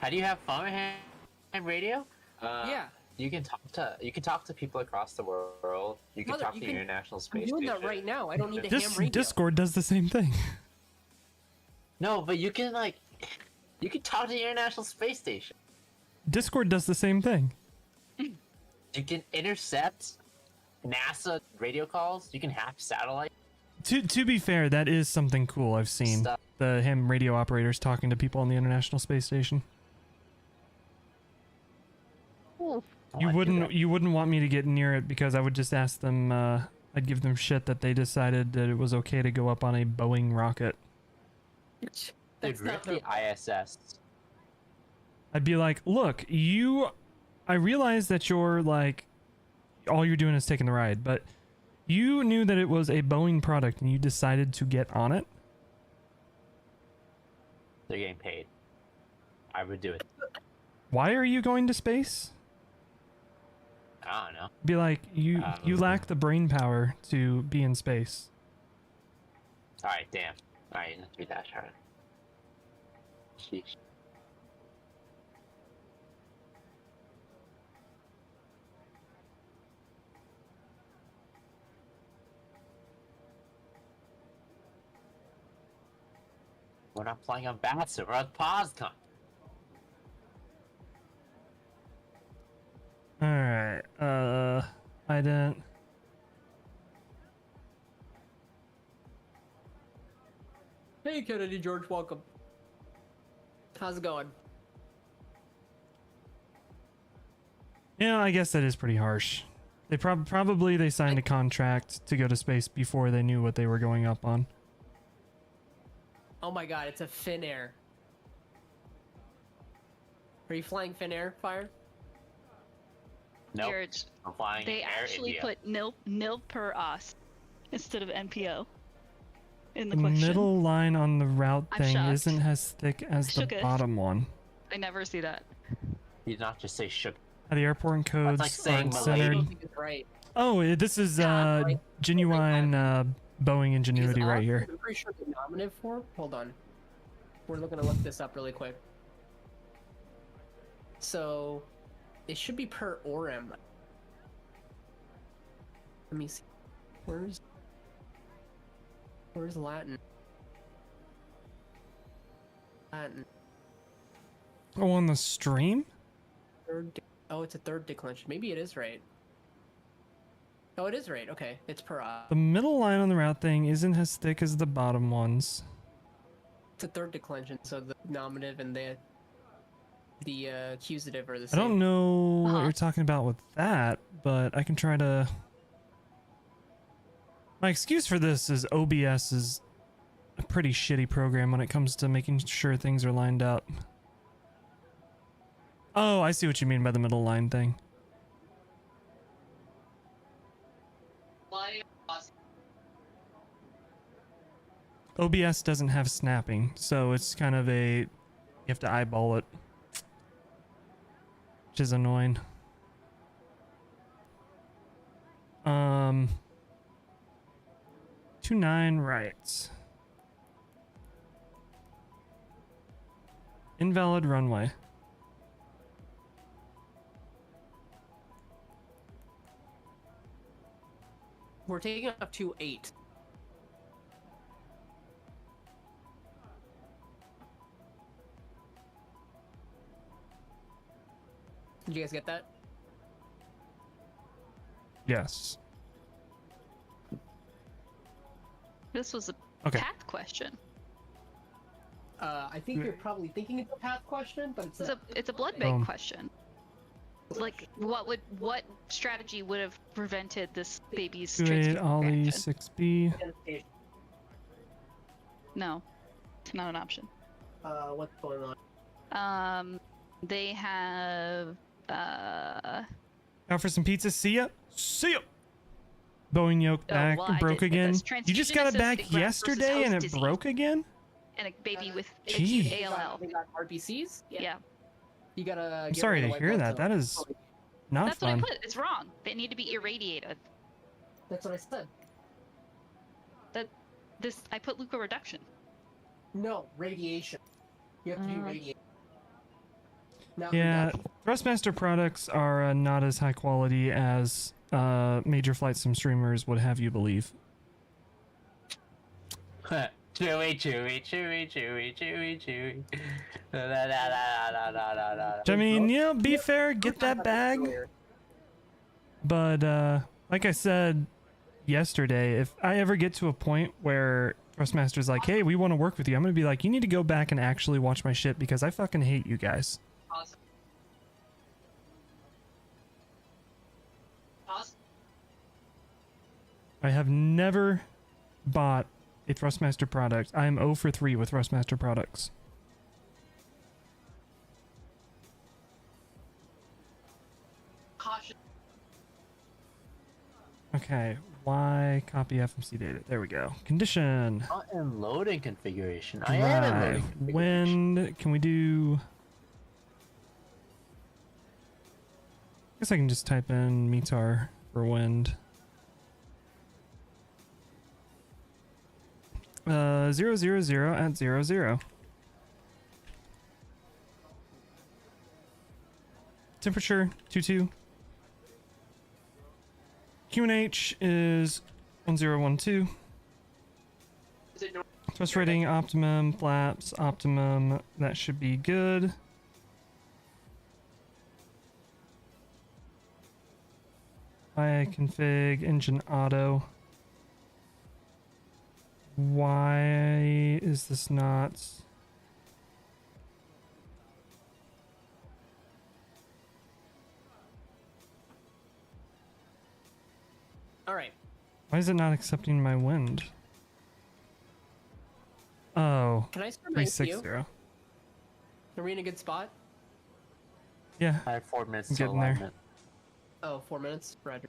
How do you have fun with ham radio? Yeah. You can talk to people across the world. You can Brother, talk you to can- the International I'm Space doing Station. that right now. I don't need a ham radio. Discord does the same thing. No, but you can talk to the International Space Station. Discord does the same thing. You can intercept NASA radio calls. You can hack satellite To be fair, that is something cool I've seen. stuff. The ham radio operators talking to people on the International Space Station. You wouldn't want me to get near it because I would just ask them, I'd give them shit that they decided that it was okay to go up on a Boeing rocket. Dude, That's rip not the ISS. I'd be like, look, I realize that you're like, all you're doing is taking the ride, but you knew that it was a Boeing product and you decided to get on it? They're getting paid. I would do it. Why are you going to space? I don't know. Be like, you lack the brain power to be in space. All right, damn. Alright, let's read that chart. Sheesh. We're not playing on VATSIM, we're on POSCON. Alright, I didn't. Hey, Kennedy George, welcome. How's it going? Yeah, I guess that is pretty harsh. They probably they signed a contract to go to space before they knew what they were going up on. Oh my god, it's a Finnair. Are you flying Finnair, Fire? Nope. George, I'm flying they Air actually India. put nil per os instead of NPO in the The question. middle line on the route I'm thing shocked. isn't as thick as the Shooketh. bottom one. I never see that. You did not just say shook. The airport codes like saying aren't I Milady. centered. don't think it's right. Oh, this is Yeah, right. genuine Boeing ingenuity Is right os- here. I'm pretty sure the nominative form. Hold on. We're looking to look this up really quick. So, it should be per ORM. Let me see. Where's Latin? Latin. Oh, on the stream? Oh, it's a third declension. Maybe it is right. Oh, it is right. Okay, it's per. The middle line on the route thing isn't as thick as the bottom ones. It's a third declension, so the nominative and the accusative are the I same. don't know what Uh-huh. you're talking about with that, but I can try to... My excuse for this is OBS is a pretty shitty program when it comes to making sure things are lined up. Oh, I see what you mean by the middle line thing. OBS doesn't have snapping, so it's kind of a... You have to eyeball it. Which is annoying. 29 right. Invalid runway. We're taking off 2-8. Did you guys get that? Yes. This was a Okay. path question. I think you're probably thinking it's a path question, but it's It's a blood bank Boom. question. Like, what strategy would have prevented this baby's 28 transfusion Ollie reaction? 6B. No, it's not an option. What's going on? They have Out for some pizza. See ya. See ya. Boeing yoke Oh, back well, I broke did get again. this. You just got it back Transfusion-associated graft versus yesterday and host it disease. broke again? and a baby with Gee. acute ALL. They got RBCs? Yeah, You gotta. I'm sorry to hear that. That is not that's fun. what I put. It's wrong. They need to be irradiated. That's what I said. I put leukoreduction. No, radiation. You have to be radiated. Not Yeah, reduction. Thrustmaster products are not as high quality as major flight sim streamers would have you believe. Chewy, chewy, chewy, chewy, chewy, chewy. La, la, la, la, la, la, la, la. I mean, you know, be fair, get that bag. But like I said yesterday, if I ever get to a point where Thrustmaster's like, hey, we want to work with you, I'm going to be like, you need to go back and actually watch my shit because I fucking hate you guys. Awesome. I have never bought a Thrustmaster product. I am 0 for 3 with Thrustmaster products. Caution. Okay, why copy FMC data? There we go. Condition. Not in loading configuration. I am in Dry. loading configuration. Wind. Can we do... I guess I can just type in METAR for wind. 000 at 00. Temperature 22. QNH is 1012. Thrust rating optimum, flaps optimum. That should be good. I config engine auto. Why is this not? All right. Why is it not accepting my wind? Oh, Can I start my 360. APU? Are we in a good spot? Yeah, I have 4 minutes I'm to getting there. alignment. Oh, 4 minutes. Roger.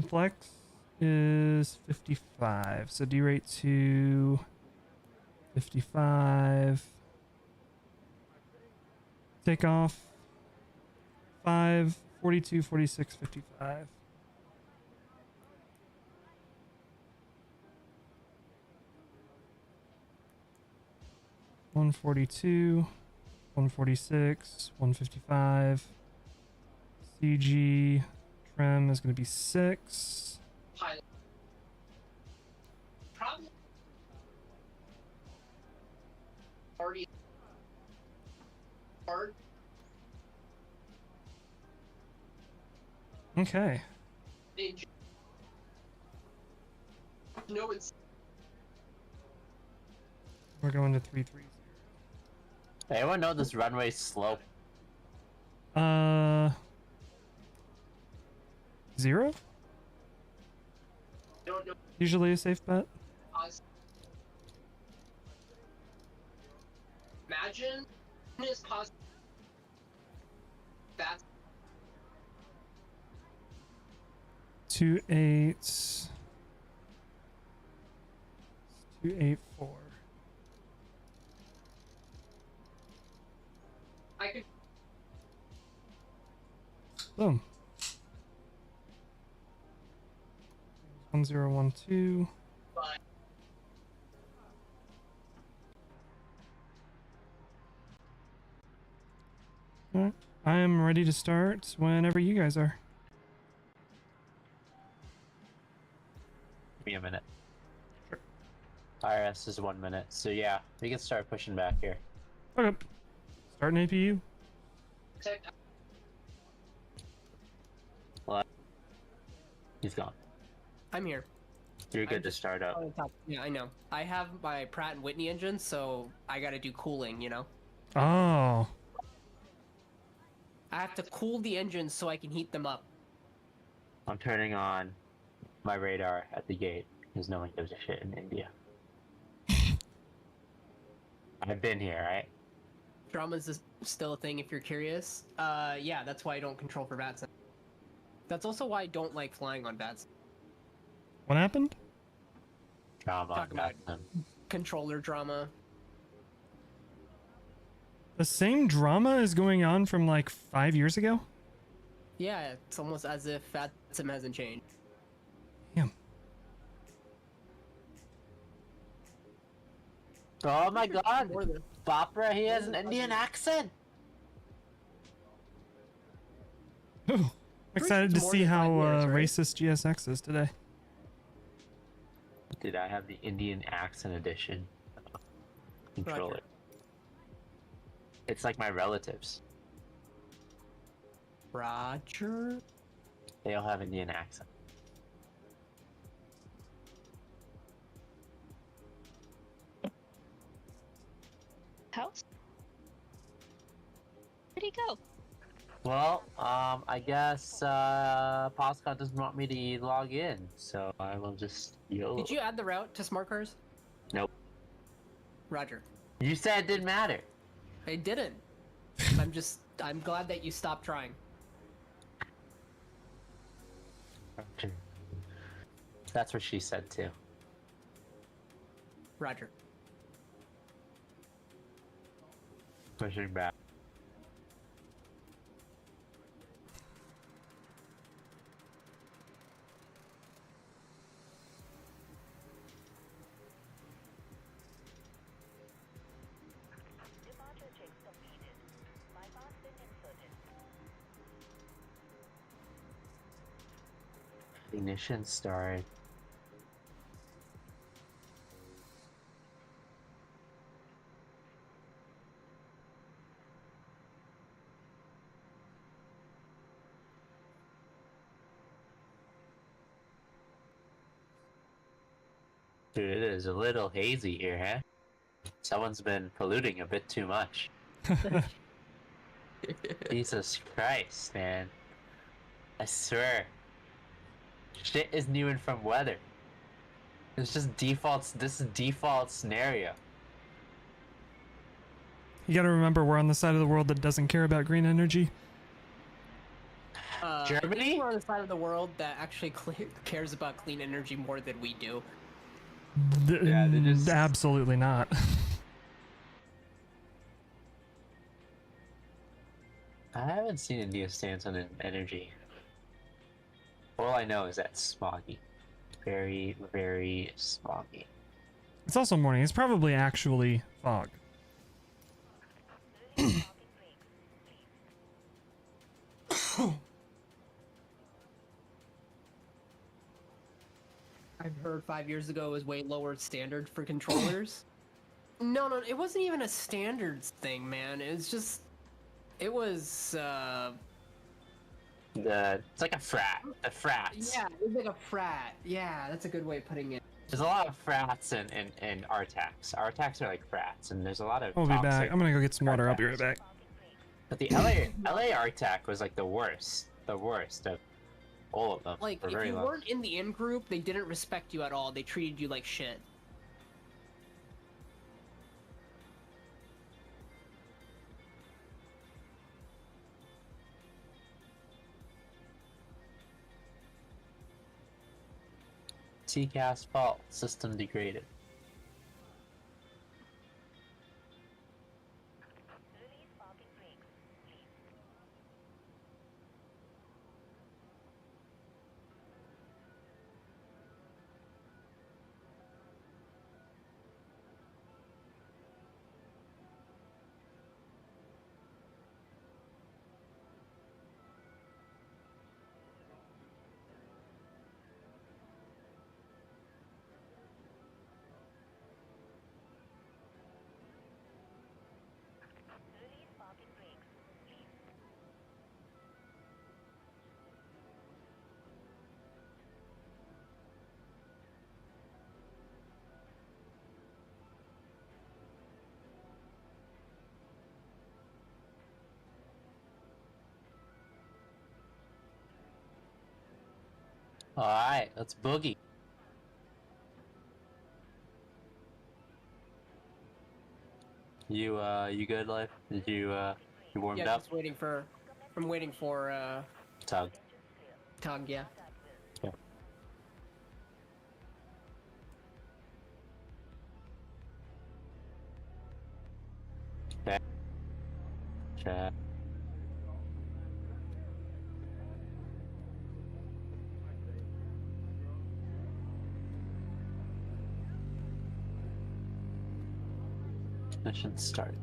Flex is 55. So derate to 55. Takeoff 5, 42, 46, 55. $142, 146, 155. CG trim is going to be 6. Pilot. Probably. Already. Hard. Okay. No, it's. We're going to 330. Anyone know this runway's slope? 0? Don't know. Usually a safe bet. Us. Imagine is possible. That's 28. 284. I could. Boom. 1012. But Alright. I am ready to start whenever you guys are. Give me a minute. RS is 1 minute, so yeah, we can start pushing back here. Okay. Starting APU. Well, he's gone. I'm here. You're good I'm to just start up. on top. Yeah, I know. I have my Pratt and Whitney engine, so I gotta do cooling, you know? Oh. I have to cool the engines so I can heat them up. I'm turning on my radar at the gate because no one gives a shit in India. I've been here, right? Drama's still a thing if you're curious. Yeah, that's why I don't control for VATSIM. That's also why I don't like flying on VATSIM. What happened? Drama. Talk about them. controller drama. The same drama is going on from like 5 years ago? Yeah, it's almost as if VATSIM hasn't changed. Damn. Oh my god! More than- Bopra, he has an Indian accent! Ooh. I'm excited to more see than how 5 years, right? racist GSX is today. Dude, I have the Indian accent edition controller. Roger. It's like my relatives. Roger? They all have Indian accent. House? Where'd he go? Well, I guess, POSCON doesn't want me to log in, so I will just YOLO. Did you add the route to smart cars? Nope. Roger. You said it didn't matter. I didn't. I'm glad that you stopped trying. That's what she said too. Roger. Pushing back. Ignition start. Dude, it is a little hazy here, huh? Someone's been polluting a bit too much. Jesus Christ, man. I swear. Shit is new and from weather. It's just defaults. This is default scenario. You gotta remember, we're on the side of the world that doesn't care about green energy. I Germany? think we're on the side of the world that actually cares about clean energy more than we do. Yeah, they just- Absolutely not. I haven't seen a NEO stance on energy. All I know is that it's smoggy. Very, very smoggy. It's also morning. It's probably actually fog. I've heard 5 years ago was way lower standard for controllers. No, it wasn't even a standards thing, man. It was just, it was, It's like a frat. The frats. yeah, it was like a frat. Yeah, that's a good way of putting it. There's a lot of frats and RTACs. RTACs are like frats, and there's a lot of We'll be back. toxic- I'm gonna go get some water. I'll be right back. But the LA RTAC was like the worst of all of them. Like, for if very you long. weren't in the in group, they didn't respect you at all. They treated you like shit. TCAS fault, system degraded. Alright, let's boogie. You good, Life? Did you warmed Yeah, up? just waiting for, I'm waiting for, Tug. Tug, yeah. Yeah. Okay. Chat. Mission start.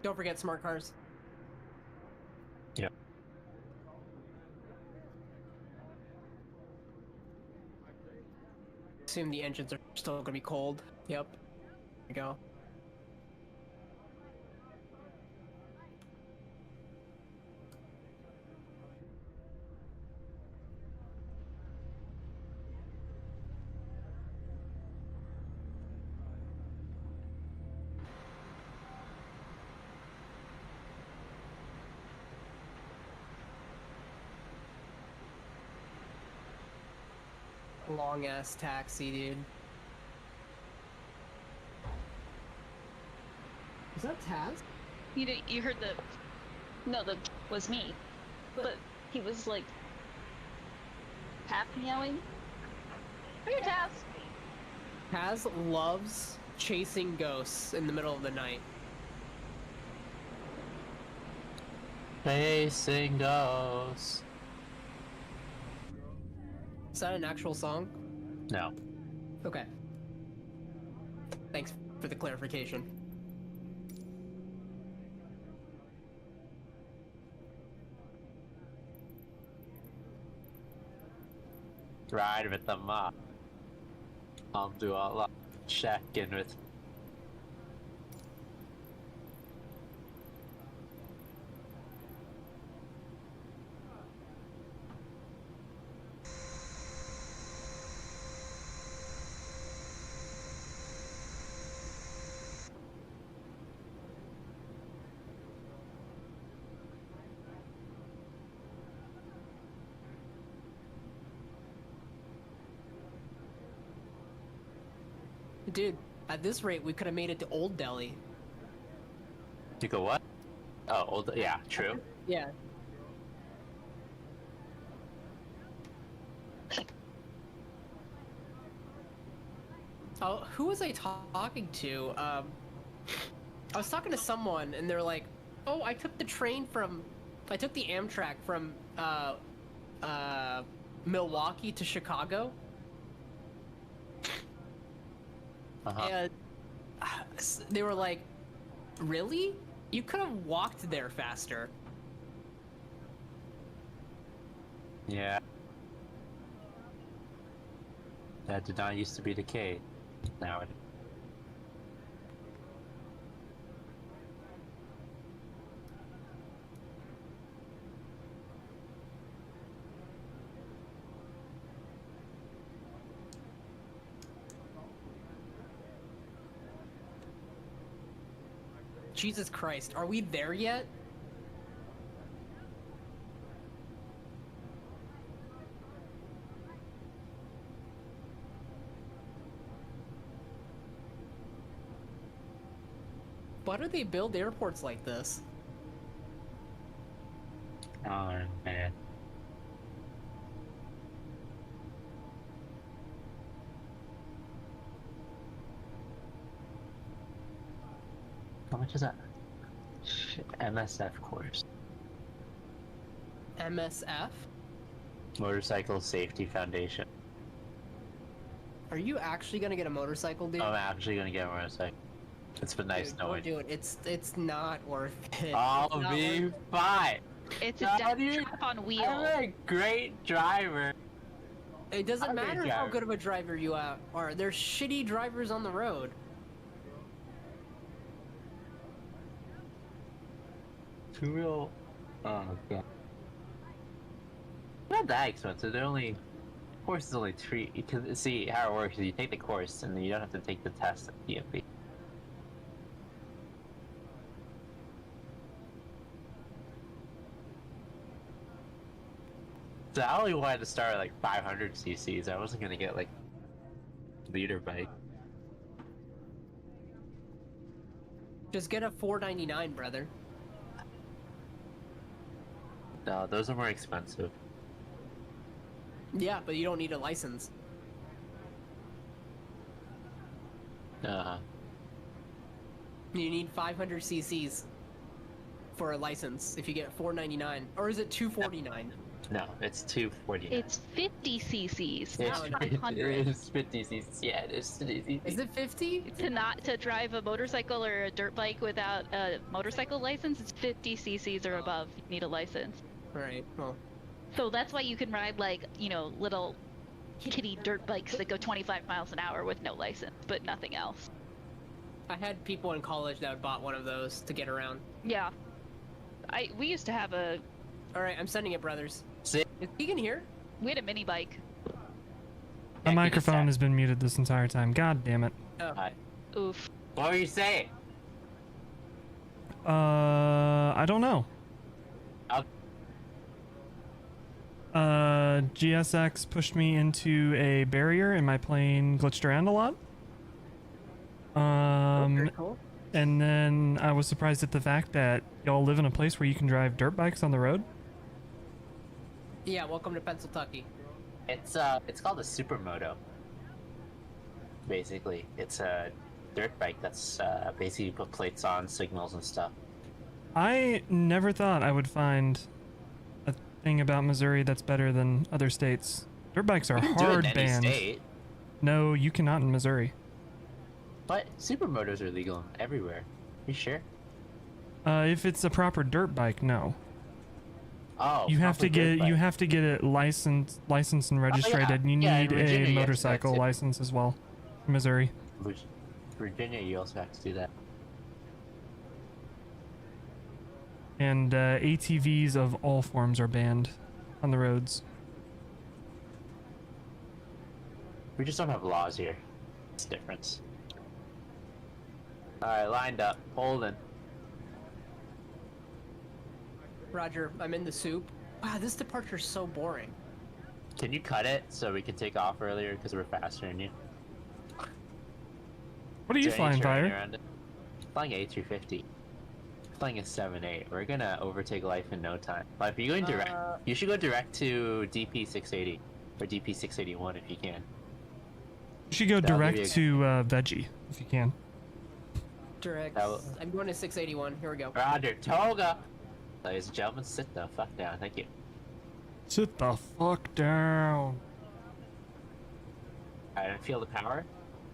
Don't forget smart cars. Yep. Assume the engines are still gonna be cold. Yep. There we go. Long ass taxi, dude. Is that Taz? You heard the... No, the was me. But he was like... half meowing. Here, Taz! Taz loves chasing ghosts in the middle of the night. Facing ghosts. Is that an actual song? No. Okay. Thanks for the clarification. Ride with the mob. I'll do a lot. Check in with. Dude, at this rate, we could have made it to Old Delhi. You go what? Oh, old. Yeah, true. Yeah. Oh, who was I talking to? I was talking to someone, and they're like, "Oh, I took the Amtrak from Milwaukee to Chicago." Uh-huh. And they were like, "Really? You could have walked there faster." Yeah. That did not used to be the case. Now it. Jesus Christ, are we there yet? Why do they build airports like this? Oh man. How much is that? Shit, MSF course. MSF? Motorcycle Safety Foundation. Are you actually gonna get a motorcycle, dude? I'm actually gonna get a motorcycle. It's been nice Dude, knowing. don't do it. It's not worth it. I'll It's not be worth- fine. It's a No, death dude, trap on I'm wheels. a great driver. It doesn't I'm a matter great how driver. good of a driver you are. There's shitty drivers on the road. Two real. Oh god. Not that expensive. They're only. Course is only 3. You can see how it works. Is you take the course and then you don't have to take the test at DMV. So I only wanted to start at like 500 cc's. I wasn't gonna get like leader bike. Just get a $4.99, brother. No, those are more expensive. Yeah, but you don't need a license. You need 500 cc's for a license if you get $4.99, or is it $2.49? No, it's 249. It's 50 cc's, It's, not 500. it's 50 cc's. Yeah, it is 50 cc's. Is it 50? To drive a motorcycle or a dirt bike without a motorcycle license, it's 50 cc's or above. You need a license. Alright, well. So that's why you can ride like, little kitty dirt bikes that go 25 miles an hour with no license, but nothing else. I had people in college that bought one of those to get around. Yeah. We used to have Alright, I'm sending it, brothers. See? Is Keegan here? we had a mini bike. My microphone has been muted this entire time. God damn it. Oh. Hi. Oof. What were you saying? I don't know. GSX pushed me into a barrier and my plane glitched around a lot. Okay, cool. And then I was surprised at the fact that y'all live in a place where you can drive dirt bikes on the road. Yeah, welcome to Pennsylvania. It's called a supermoto. Basically, it's a dirt bike that's basically you put plates on, signals and stuff. I never thought I would find a thing about Missouri that's better than other states. Dirt bikes are You can do it hard in any banned. state, No, you cannot in Missouri. but supermotos are legal everywhere. You sure? If it's a proper dirt bike, no. Oh, You have to proper dirt get you bike. have to get it licensed and registered, and you Yeah, in need Virginia, a you have to do that motorcycle too. license as well. In Missouri. Virginia, you also have to do that. And ATVs of all forms are banned on the roads. We just don't have laws here. It's the difference. Alright, lined up. Holding. Roger, I'm in the soup. Wow, this departure's so boring. Can you cut it so we can take off earlier because we're faster than you? What are you Is there any flying, terrain Fire? around it? Flying A350. Flying a 7.8. We're gonna overtake life in no time. Life, are you going direct? You should go direct to DP680 or DP681 if you can. You should go That'll give direct you to Veggie if you can. Direct. That I'm going to 681. Here we go. Roger, toga! Ladies and gentlemen, sit the fuck down. Thank you. Sit the fuck down. Alright, feel the power?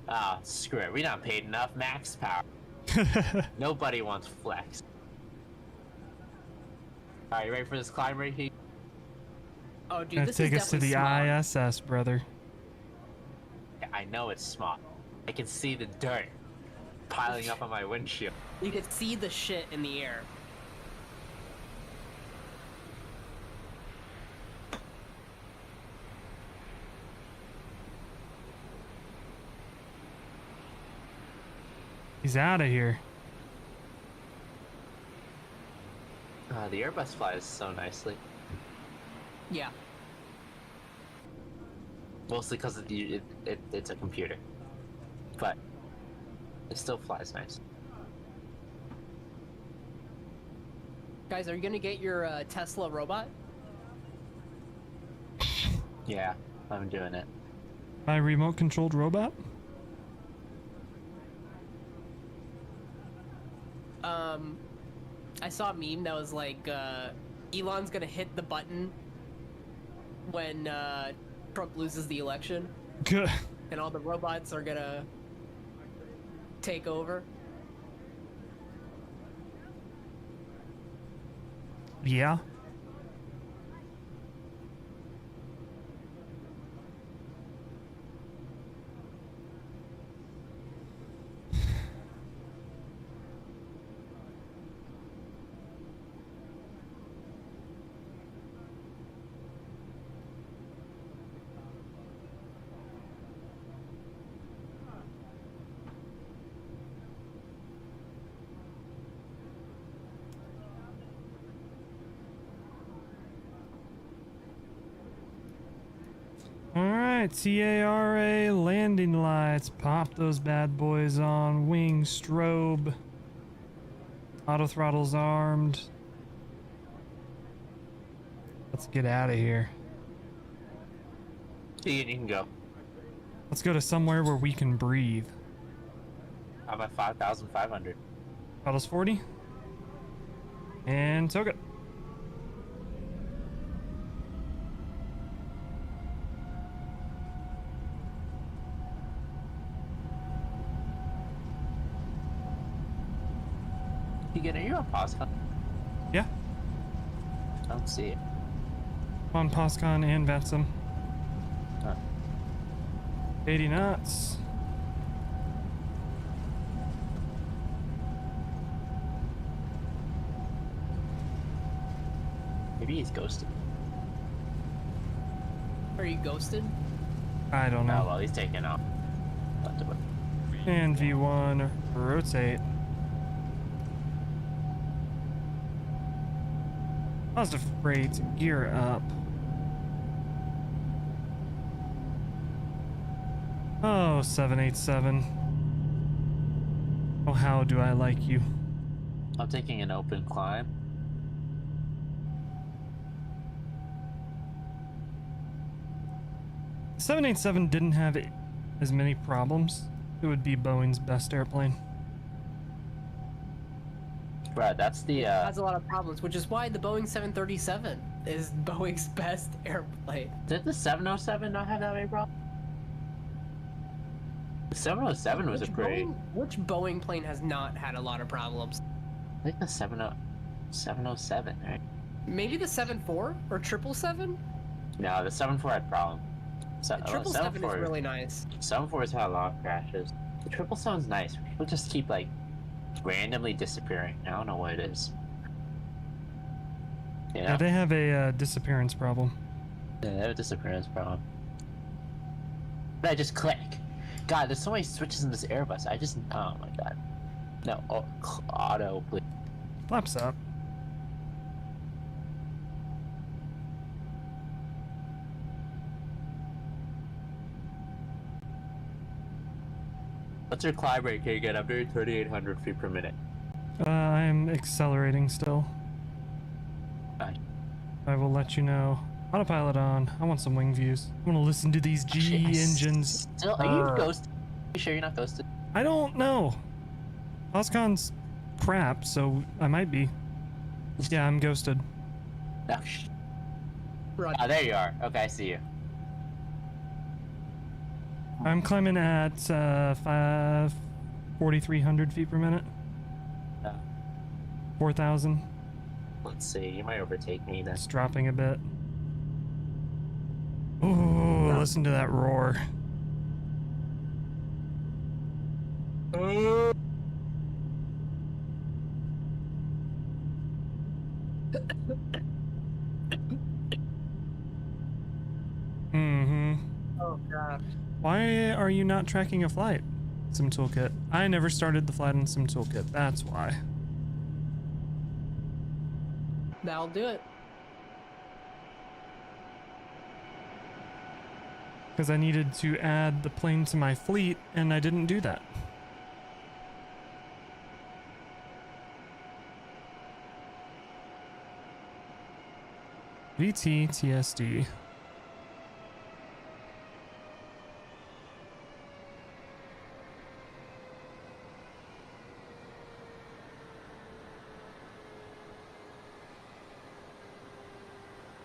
Ah, screw it. We're not paid enough. Max power. Nobody wants flex. Alright, you ready for this climb right here? Oh, dude, Gonna this take is us to the definitely smog. ISS, brother. Yeah, I know it's small. I can see the dirt piling up on my windshield. You can see the shit in the air. He's out of here. The Airbus flies so nicely. Yeah. Mostly because it's a computer. But it still flies nice. Guys, are you gonna get your Tesla robot? Yeah, I'm doing it. My remote controlled robot? I saw a meme that was like, Elon's gonna hit the button when Trump loses the election, Good. and all the robots are gonna take over. Yeah. Alright, TARA landing lights. Pop those bad boys on. Wing strobe. Auto throttle's armed. Let's get out of here. You can go. Let's go to somewhere where we can breathe. I'm at 5,500. Throttle's 40. And toga. Are you on pause? Yeah. I don't see it. On POSCON and VATSIM. Huh. 80 knots. Maybe he's ghosted. Are you ghosted? I don't Oh know. well, he's taking off. Left of it. And V1 rotate. Positive freight, gear up. Oh, 787. Oh, how do I like you? I'm taking an open climb. The 787 didn't have as many problems. It would be Boeing's best airplane. Right, that's the Has a lot of problems, which is why the Boeing 737 is Boeing's best airplane. Did the 707 not have that many problems? The 707 was a pretty. Which Boeing plane has not had a lot of problems? I think the 707, right? Maybe the 74 or 777? No, the 74 had problems. The 777 is really nice. 74's had a lot of crashes. The 777's nice. People just keep like randomly disappearing. I don't know what it is. Yeah, they have a disappearance problem. Yeah, they have a disappearance problem. But I just click. God, there's so many switches in this Airbus. Oh my god. No, auto, please. Flaps up. What's your climb rate, Kagan? I'm doing 3,800 feet per minute. I'm accelerating still. Fine. I will let you know. Autopilot on. I want some wing views. I want to listen to these G engines. Still, are you ghosted? Are you sure you're not ghosted? I don't know. OSCON's crap, so I might be. Yeah, I'm ghosted. No. Roger. Oh, there you are. Okay, I see you. I'm climbing at 4,300 feet per minute. 4,000. Let's see. You might overtake me then. It's dropping a bit. Ooh, listen to that roar. Mm-hmm. Oh god. Why are you not tracking a flight? Sim Toolkit. I never started the flight in Sim Toolkit. That's why. That'll do it. Because I needed to add the plane to my fleet, and I didn't do that. VTTSD.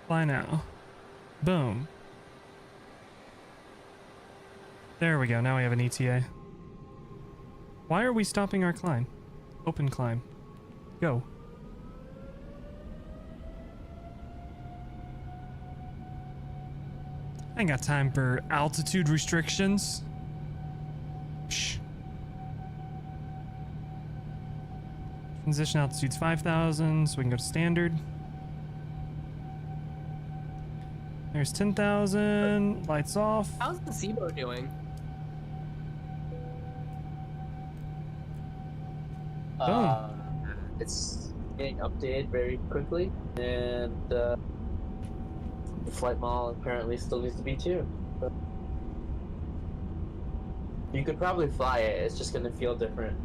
Fly now. Boom. There we go. Now we have an ETA. Why are we stopping our climb? Open climb. Go. I ain't got time for altitude restrictions. Psh. Transition altitude's 5,000, so we can go to standard. There's 10,000. Lights off. How's the SIBO doing? It's getting updated very quickly, and the flight model apparently still needs to be tuned. But you could probably fly it. It's just going to feel different.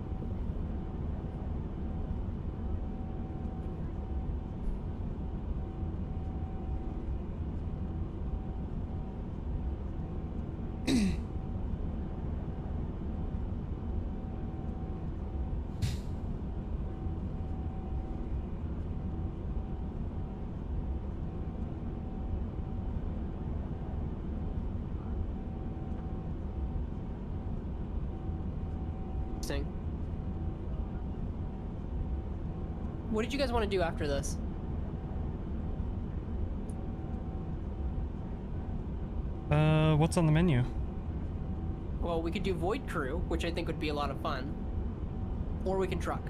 What did you guys want to do after this? What's on the menu? Well, we could do Void Crew, which I think would be a lot of fun. Or we can truck.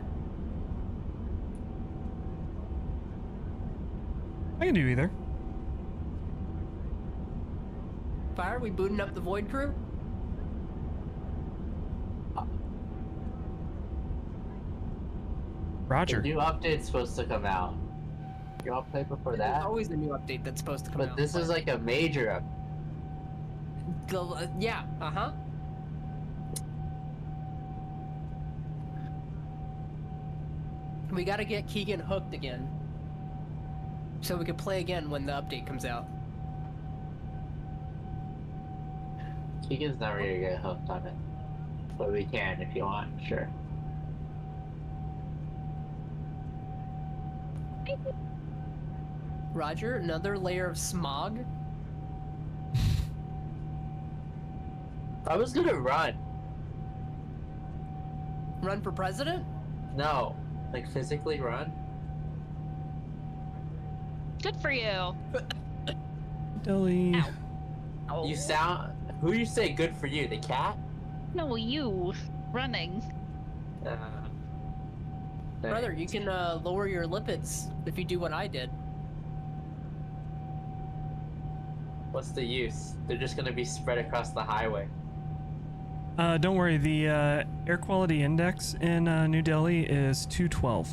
I can do either. Fire, are we booting up the Void Crew? Roger. The new update's supposed to come out. You all play before that? There's always a new update that's supposed to come out. But this is like a major update. Yeah, uh-huh. We gotta get Keegan hooked again. So we can play again when the update comes out. Keegan's never gonna get hooked on it. But we can if you want, sure. Roger, another layer of smog. I was gonna run. Run for president? No. Like physically run? Good for you. Delhi. Ow. Oh. You sound. Who you say good for you? The cat? No, you running. Brother, you can lower your lipids if you do what I did. What's the use? They're just gonna be spread across the highway. Don't worry, the air quality index in New Delhi is 212.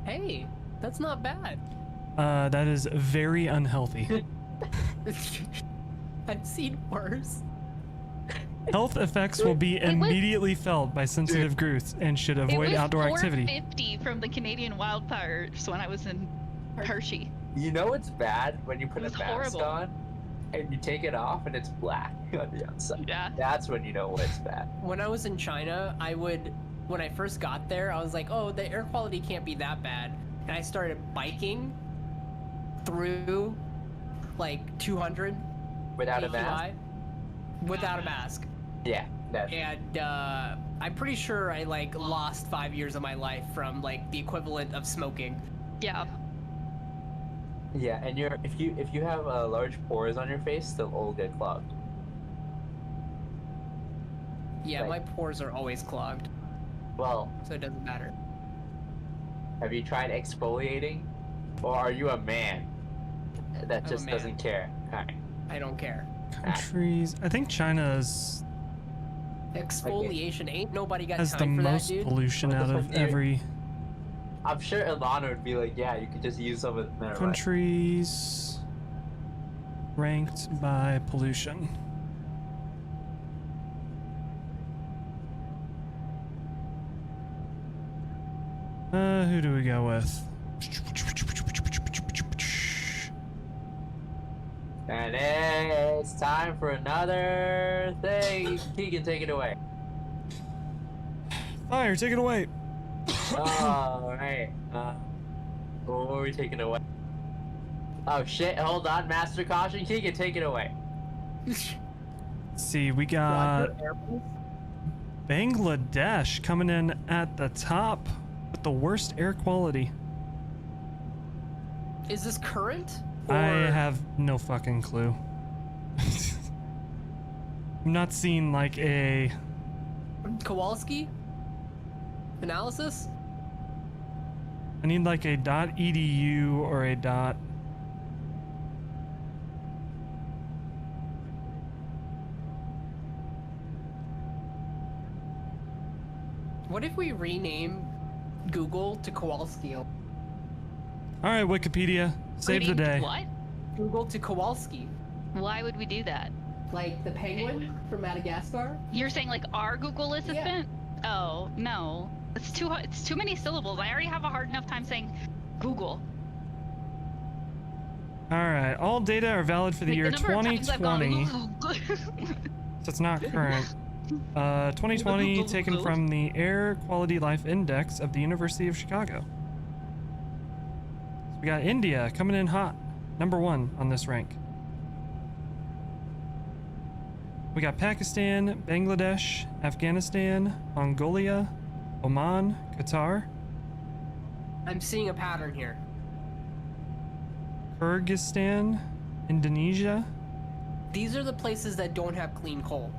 Hey, that's not bad. That is very unhealthy. I've seen worse. Health effects will be immediately felt by sensitive groups and should avoid outdoor activity. It was 450 from the Canadian wildfires when I was in Hershey. You know what's bad when you put It a was mask horrible. on and you take it off and it's black on the outside. Yeah. That's when you know it's bad. When I was in China, when I first got there, I was like, oh, the air quality can't be that bad. And I started biking through like 200 Without a AQI mask? without a mask. Yeah. That's And I'm pretty sure I like lost 5 years of my life from like the equivalent of smoking. Yeah. yeah, and if you have large pores on your face, they'll all get clogged. Yeah, Right. my pores are always clogged, Well, so it doesn't matter. have you tried exfoliating? Or are you a man that I'm a just man. doesn't care? Alright. I don't care. Countries. I think China's Exfoliation ain't nobody got has the time for that, most dude. pollution What out the of fuck, dude? every I'm sure Ilana would be like, yeah, you could just use some of the never mind. countries ranked by pollution. Who do we go with? And it's time for another thing. Keegan, take it away. Fire, take it away. Alright. What were we taking away? Oh shit, hold on. Master caution. Keegan, take it away. Let's see, we got Bangladesh coming in at the top with the worst air quality. Is this current? I Or- have no fucking clue. I'm not seeing like a Kowalski analysis. I need like a .edu or a dot. What if we rename Google to Kowalski? All right, Wikipedia, save the Reading day. What? Google to Kowalski, Why would we do that? like the penguin from Madagascar. You're saying like our Google Assistant? Oh no, it's too many syllables. I already have a hard enough time saying Google. All right, all data are valid for the Like, year number of times I've gone, 2020, so it's not current. 2020 taken from the Air Quality Life Index of the University of Chicago. So we got India coming in hot, #1 on this rank. We got Pakistan, Bangladesh, Afghanistan, Mongolia, Oman, Qatar, I'm seeing a pattern here. Kyrgyzstan, Indonesia. These are the places that don't have clean coal,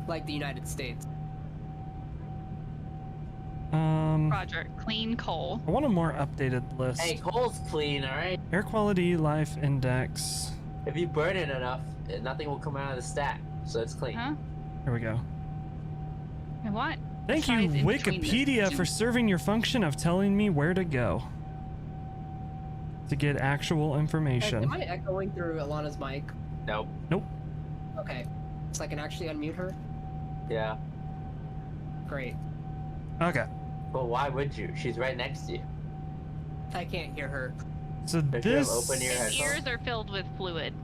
like the United States. Roger, clean coal. I want a more updated list. Hey, coal's clean, alright? Air Quality Life Index. If you burn it enough, nothing will come out of the stack, so it's clean. Huh? Here we go. And what? Thank you, Besides in between the Wikipedia, two- for serving your function of telling me where to go to get actual Am information. I echoing through Alana's mic? Nope. Nope. Okay, so I can actually unmute her. Yeah. Great. Okay. But why would you? She's right next to you. I can't hear her. So Don't you have this open ear His headphones? ears are filled with fluid.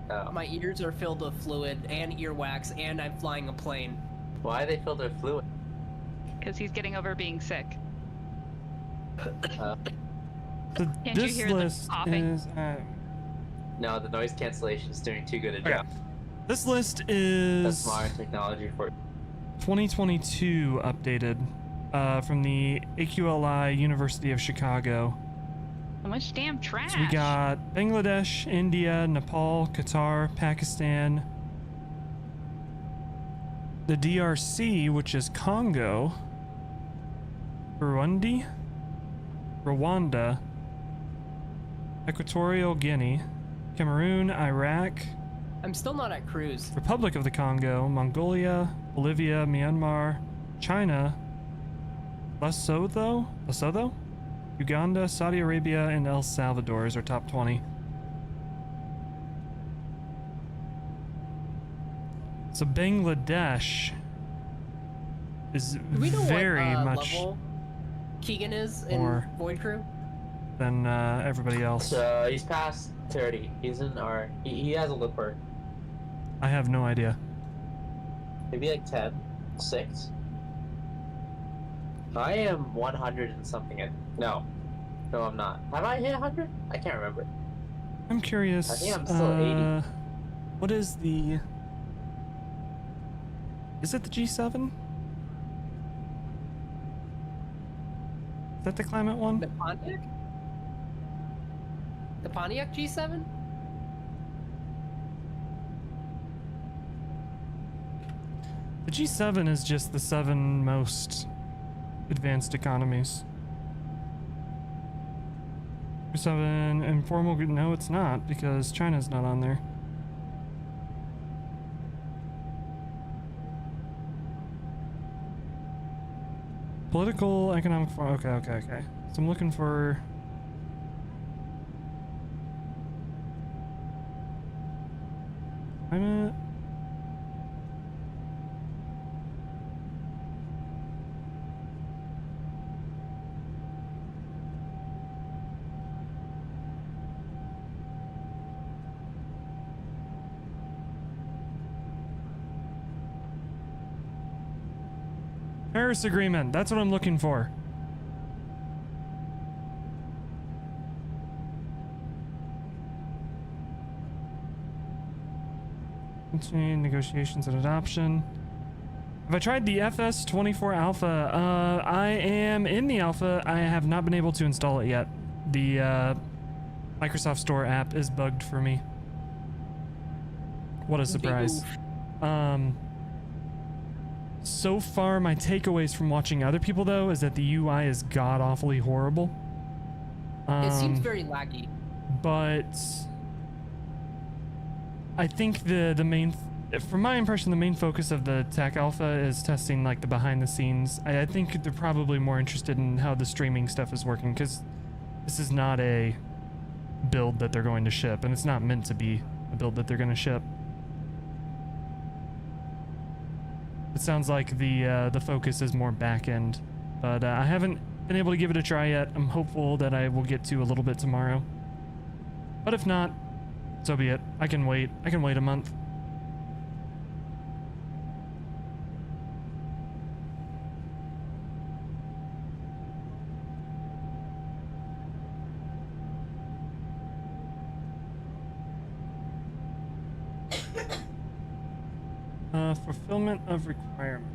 Oh. My ears are filled with fluid and earwax, and I'm flying a plane. Why are they filled with fluid? Because he's getting over being sick. so Can't you this hear the list coughing? is No, the noise cancellation is doing too good a okay. job. This list That's is modern technology for 2022 updated from the AQLI University of Chicago. So much damn trash. So we got Bangladesh, India, Nepal, Qatar, Pakistan, the DRC, which is Congo, Burundi, Rwanda, Equatorial Guinea, Cameroon, Iraq, I'm still not at cruise. Republic of the Congo, Mongolia, Bolivia, Myanmar, China, Lesotho, Uganda, Saudi Arabia, and El Salvador is our top 20. So Bangladesh is Do we know very what much level Keegan is in more- Void Crew? than everybody else. So he's past 30. He's in our. He has a looper. I have no idea. Maybe like 10, 6. I am 100 and something. No, I'm not. Have I hit 100? I can't remember. I'm curious. I think I'm still 80. What is the? Is it the G7? Is that the climate one? The Pontiac? The Pontiac G7? The G7 is just the 7 most advanced economies. G7 informal. No, it's not because China's not on there. Political, economic. Okay. So I'm looking for. Climate. Paris Agreement, that's what I'm looking for. Continuing negotiations and adoption. Have I tried the FS24 Alpha? I am in the Alpha. I have not been able to install it yet. The Microsoft Store app is bugged for me. What a surprise. So far, my takeaways from watching other people, though, is that the UI is god-awfully horrible. It seems very laggy. But I think the main, from my impression, the main focus of the tech alpha is testing like the behind-the-scenes. I think they're probably more interested in how the streaming stuff is working, because this is not a build that they're going to ship, and it's not meant to be a build that they're going to ship. It sounds like the focus is more back end, but I haven't been able to give it a try yet. I'm hopeful that I will get to a little bit tomorrow. But if not, so be it. I can wait. I can wait a month. Fulfillment of requirements.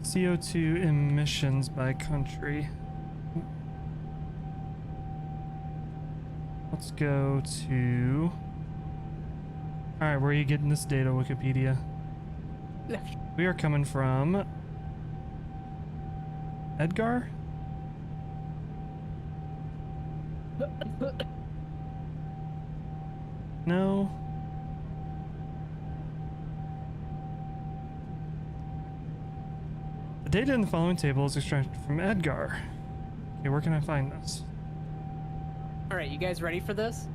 CO2 emissions by country. Let's go to... Alright, where are you getting this data, Wikipedia? We are coming from... Edgar? No. The data in the following table is extracted from Edgar. Okay, where can I find this? All right, you guys ready for this?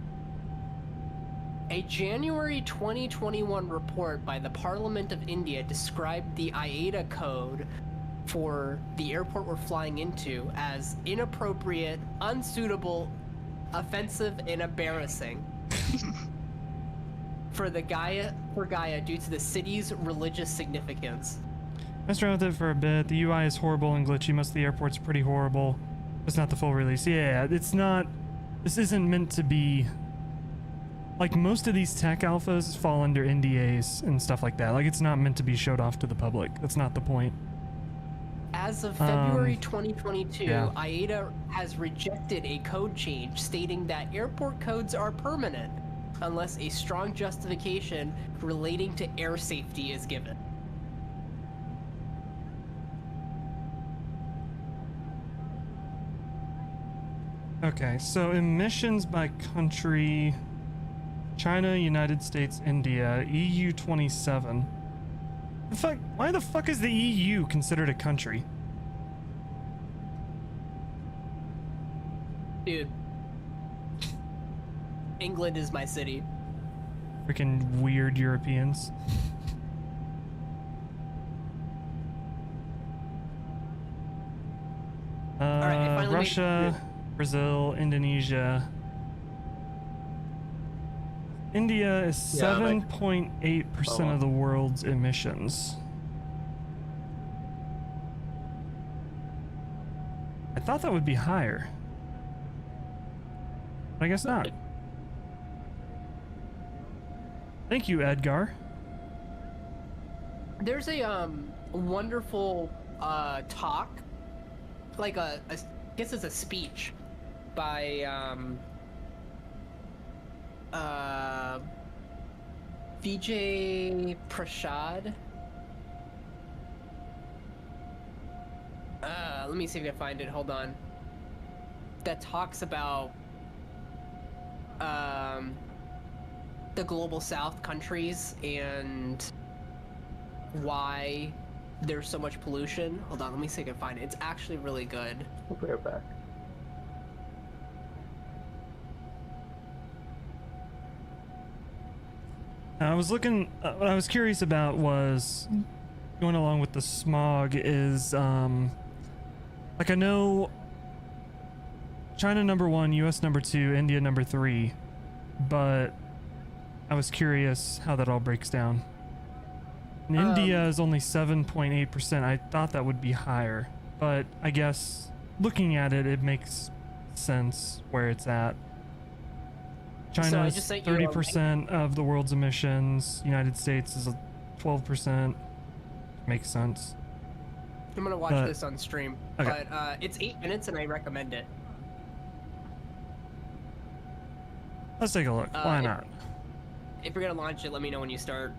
A January 2021 report by the Parliament of India described the IATA code for the airport we're flying into as inappropriate, unsuitable, offensive, and embarrassing for Gaia due to the city's religious significance. Messed around with it for a bit. The UI is horrible and glitchy. Most of the airport's pretty horrible. It's not the full release. Yeah, it's not. This isn't meant to be. Like, most of these tech alphas fall under NDAs and stuff like that. Like, it's not meant to be showed off to the public. That's not the point. As of February 2022, yeah. IATA has rejected a code change stating that airport codes are permanent unless a strong justification relating to air safety is given. Okay, so emissions by country: China, United States, India, EU 27. The fuck? Why the fuck is the EU considered a country? Dude, England is my city. Freaking weird Europeans. Alright, I finally made Russia, Brazil, Indonesia. India is 7.8% of the world's emissions. I thought that would be higher. But I guess not. Thank you, Edgar. There's a wonderful talk, like I guess it's a speech by Vijay Prashad. Let me see if I can find it. Hold on. That talks about the global south countries and why there's so much pollution. Hold on, let me see if I can find it. It's actually really good. We'll be right back. I was looking, what I was curious about was going along with the smog is, like, I know China #1, US #2, India #3, but I was curious how that all breaks down. And India is only 7.8%. I thought that would be higher, but I guess looking at it, it makes sense where it's at. China is 30% of the world's emissions. United States is 12%. Makes sense. I'm gonna watch this on stream, okay. But it's 8 minutes and I recommend it. Let's take a look. Why not? If you're gonna launch it, let me know when you start.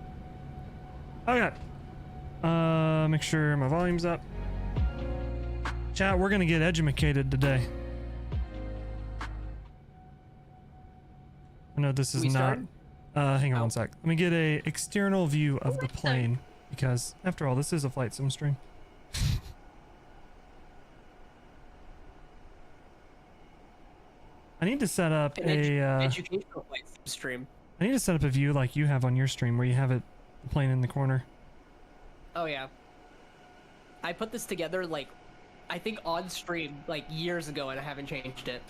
Okay. Make sure my volume's up. Chat, we're gonna get edumacated today. I know this is not. Hang on one sec. Let me get a external view of the plane because, after all, this is a flight sim stream. I need to set up educational flight sim stream. I need to set up a view like you have on your stream where you have it the plane in the corner. Oh yeah. I put this together like I think on stream like years ago and I haven't changed it.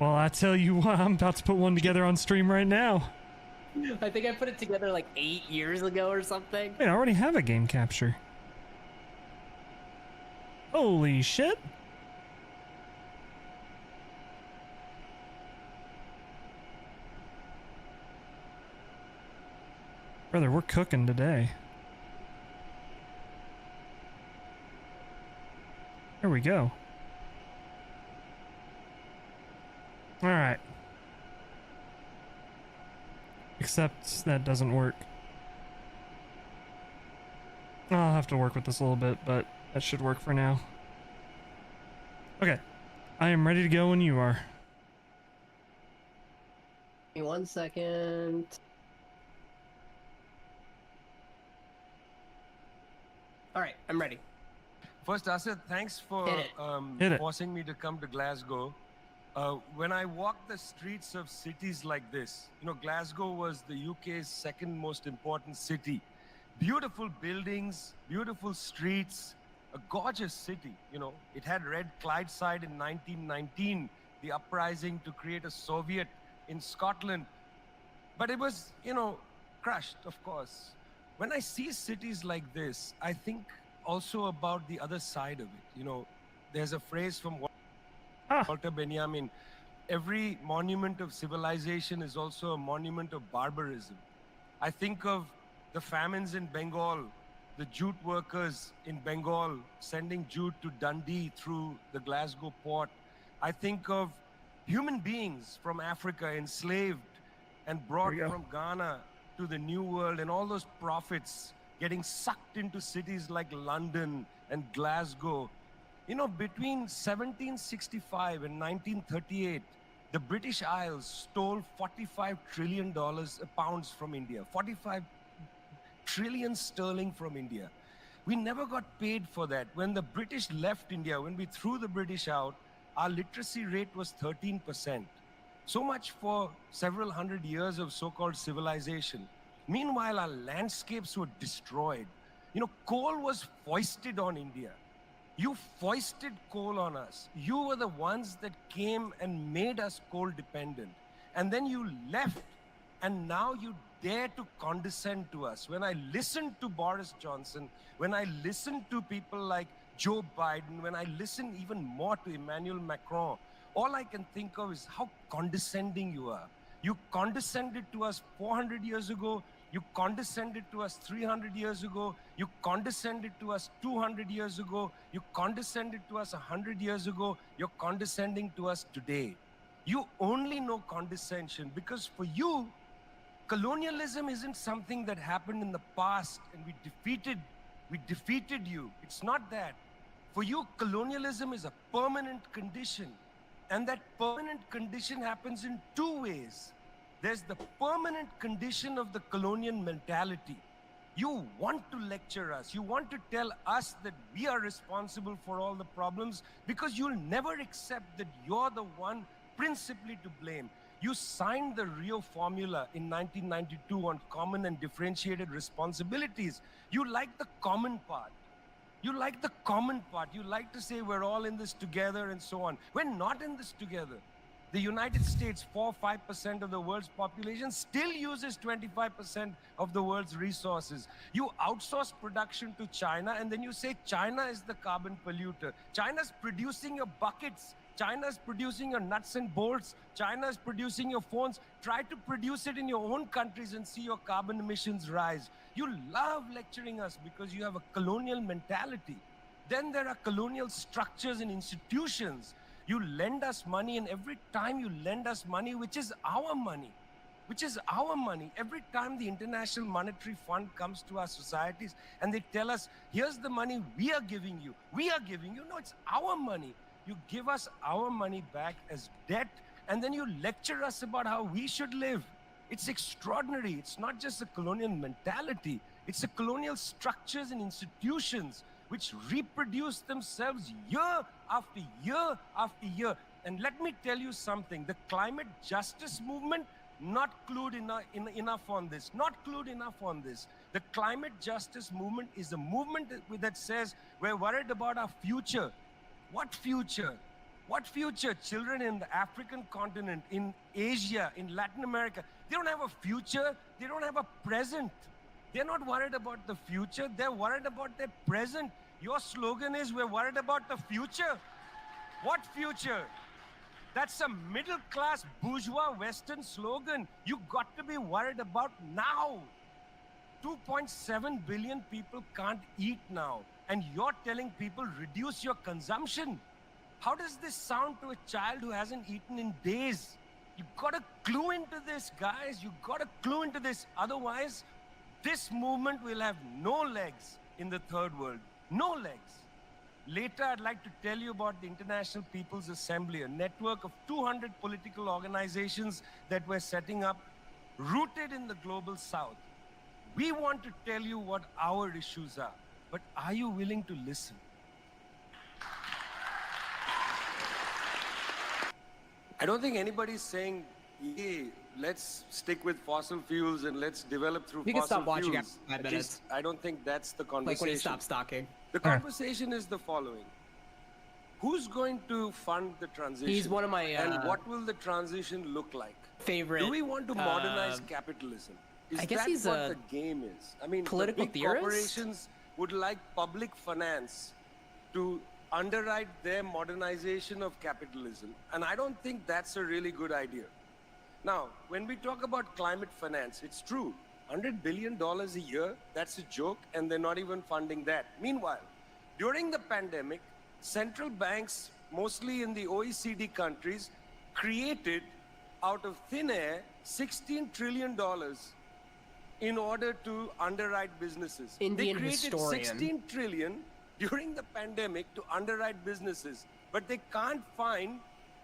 Well, I tell you what, I'm about to put one together on stream right now. I think I put it together like 8 years ago or something. Wait, I already have a game capture. Holy shit. Brother, we're cooking today. There we go. All right. Except that doesn't work. I'll have to work with this a little bit, but that should work for now. Okay. I am ready to go when you are. Give me 1 second. All right, I'm ready. First, Asad, thanks for Hit it. Hit it. forcing me to come to Glasgow. When I walk the streets of cities like this, you know, Glasgow was the UK's second most important city. Beautiful buildings, beautiful streets, a gorgeous city, you know. It had Red Clydeside in 1919, the uprising to create a Soviet in Scotland. But it was, you know, crushed, of course. When I see cities like this, I think also about the other side of it. You know, there's a phrase from Walter Benjamin, every monument of civilization is also a monument of barbarism. I think of the famines in Bengal, the jute workers in Bengal sending jute to Dundee through the Glasgow port. I think of human beings from Africa enslaved and brought from Ghana to the New World, and all those prophets getting sucked into cities like London and Glasgow. You know, between 1765 and 1938, the British Isles stole $45 trillion pounds from India, 45 trillion sterling from India. We never got paid for that. When the British left India, when we threw the British out, our literacy rate was 13%. So much for several hundred years of so-called civilization. Meanwhile, our landscapes were destroyed. You know, coal was foisted on India. You foisted coal on us. You were the ones that came and made us coal dependent. And then you left, and now you dare to condescend to us. When I listen to Boris Johnson, when I listen to people like Joe Biden, when I listen even more to Emmanuel Macron, all I can think of is how condescending you are. You condescended to us 400 years ago. You condescended to us 300 years ago. You condescended to us 200 years ago. You condescended to us 100 years ago. You're condescending to us today. You only know condescension because for you, colonialism isn't something that happened in the past and we defeated you. It's not that. For you, colonialism is a permanent condition. And that permanent condition happens in two ways. There's the permanent condition of the colonial mentality. You want to lecture us. You want to tell us that we are responsible for all the problems because you'll never accept that you're the one principally to blame. You signed the Rio Formula in 1992 on common and differentiated responsibilities. You like the common part. You like the common part. You like to say we're all in this together and so on. We're not in this together. The United States, 4-5% of the world's population, still uses 25% of the world's resources. You outsource production to China, and then you say China is the carbon polluter. China's producing your buckets. China's producing your nuts and bolts. China's producing your phones. Try to produce it in your own countries and see your carbon emissions rise. You love lecturing us because you have a colonial mentality. Then there are colonial structures and institutions. You lend us money, and every time you lend us money, which is our money, every time the International Monetary Fund comes to our societies and they tell us, here's the money we are giving you. No, it's our money. You give us our money back as debt, and then you lecture us about how we should live. It's extraordinary. It's not just a colonial mentality. It's a colonial structures and institutions which reproduce themselves year after year after year. And let me tell you something, the climate justice movement, not clued enough on this, The climate justice movement is a movement that says we're worried about our future. What future? What future? Children in the African continent, in Asia, in Latin America, they don't have a future, they don't have a present. They're not worried about the future, they're worried about their present. Your slogan is, we're worried about the future. What future? That's a middle-class bourgeois Western slogan. You got to be worried about now. 2.7 billion people can't eat now, and you're telling people reduce your consumption. How does this sound to a child who hasn't eaten in days? You gotta clue into this, guys. You gotta clue into this. Otherwise, this movement will have no legs in the third world. No legs. Later, I'd like to tell you about the International People's Assembly, a network of 200 political organizations that we're setting up, rooted in the global south. We want to tell you what our issues are, but are you willing to listen? I don't think anybody's saying, hey, let's stick with fossil fuels and let's develop through You can fossil stop watching fuels. after 5 At minutes. least I don't think that's the conversation. Like when he stops stalking. The conversation is the following. Who's going to fund the transition? He's one of my and what will the transition look like? favorite. Do we want to modernize capitalism? Is I guess that he's what a the game is? I mean, political the big theorist? corporations would like public finance to underwrite their modernization of capitalism. And I don't think that's a really good idea. Now, when we talk about climate finance, it's true. $100 billion a year, that's a joke, and they're not even funding that. Meanwhile, during the pandemic, central banks, mostly in the OECD countries, created out of thin air $16 trillion in order to underwrite businesses. Indian they created historian. 16 trillion during the pandemic to underwrite businesses, but they can't find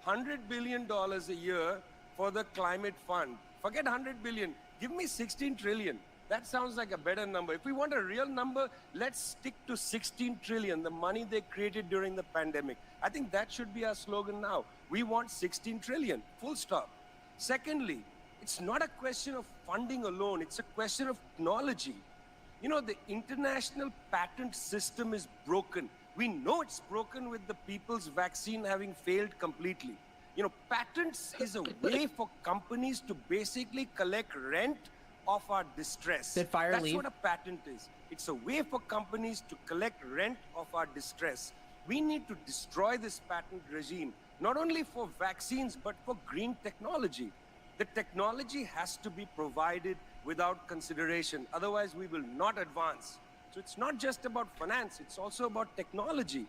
$100 billion a year for the climate fund. Forget 100 billion, give me 16 trillion. That sounds like a better number. If we want a real number, let's stick to 16 trillion, the money they created during the pandemic. I think that should be our slogan now. We want 16 trillion, full stop. Secondly, it's not a question of funding alone, it's a question of technology. You know, the international patent system is broken. We know it's broken with the people's vaccine having failed completely. You know, patents is a way for companies to basically collect rent of our distress. Did fire That's leave? what a patent is. It's a way for companies to collect rent of our distress. We need to destroy this patent regime, not only for vaccines, but for green technology. The technology has to be provided without consideration. Otherwise, we will not advance. So it's not just about finance, it's also about technology.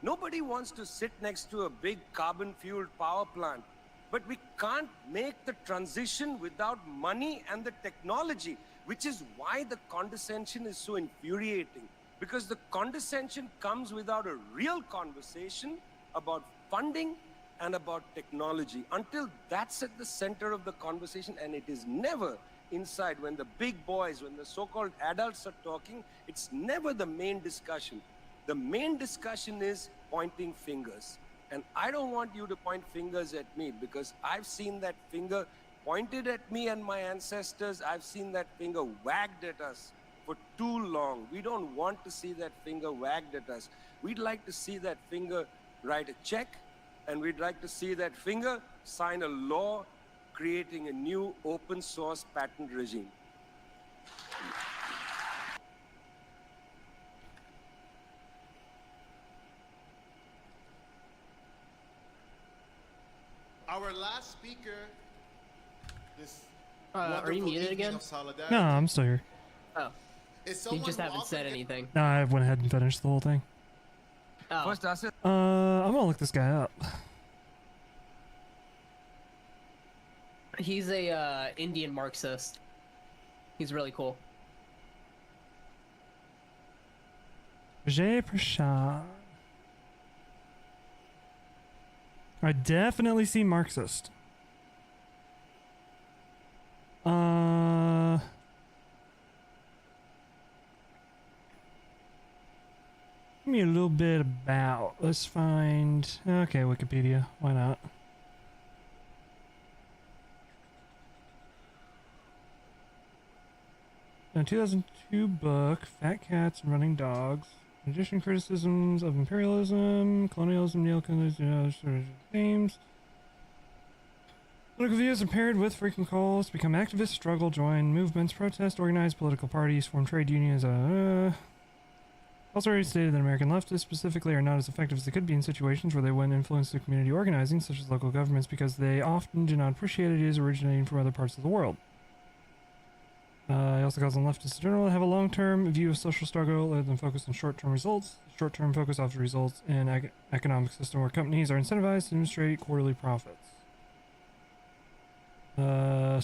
Nobody wants to sit next to a big carbon-fueled power plant. But we can't make the transition without money and the technology, which is why the condescension is so infuriating. Because the condescension comes without a real conversation about funding and about technology. Until that's at the center of the conversation, and it is never inside. When the big boys, when the so-called adults are talking, it's never the main discussion. The main discussion is pointing fingers. And I don't want you to point fingers at me, because I've seen that finger pointed at me and my ancestors. I've seen that finger wagged at us for too long. We don't want to see that finger wagged at us. We'd like to see that finger write a check, and we'd like to see that finger sign a law creating a new open source patent regime. Our last speaker, this Are you wonderful muted evening again? of solidarity, No, I'm still here. Oh, is you someone just who haven't also said gets- anything. No, I went ahead and finished the whole thing. Oh, First, ask it. I'm gonna look this guy up. he's a Indian Marxist. He's really cool. Vijay Prashad. I definitely see Marxist. Give me a little bit about. Let's find. Okay, Wikipedia. Why not? A 2002 book, Fat Cats and Running Dogs. In addition, criticisms of imperialism, colonialism, neocolonialism, themes. Political views are paired with frequent calls to become activists, struggle, join movements, protest, organize political parties, form trade unions. Also already stated that American leftists specifically are not as effective as they could be in situations where they wouldn't influence their community organizing, such as local governments, because they often do not appreciate ideas originating from other parts of the world. He also calls on leftists in general to have a long-term view of social struggle rather than focus on short-term results. Short-term focus often results in an economic system where companies are incentivized to demonstrate quarterly profits.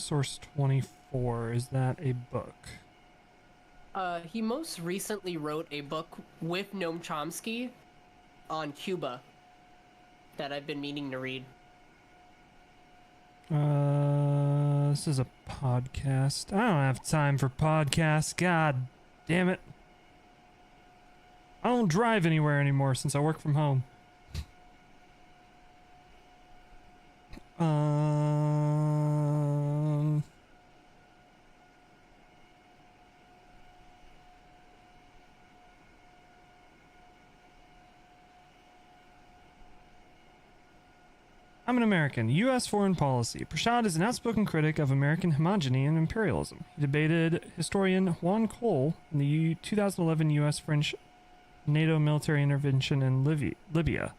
Source 24, is that a book? He most recently wrote a book with Noam Chomsky on Cuba that I've been meaning to read. This is a podcast. I don't have time for podcasts. God damn it. I don't drive anywhere anymore since I work from home. I'm an American. U.S. foreign policy. Prashad is an outspoken critic of American homogeny and imperialism. He debated historian Juan Cole in the 2011 U.S.-French NATO military intervention in Libya.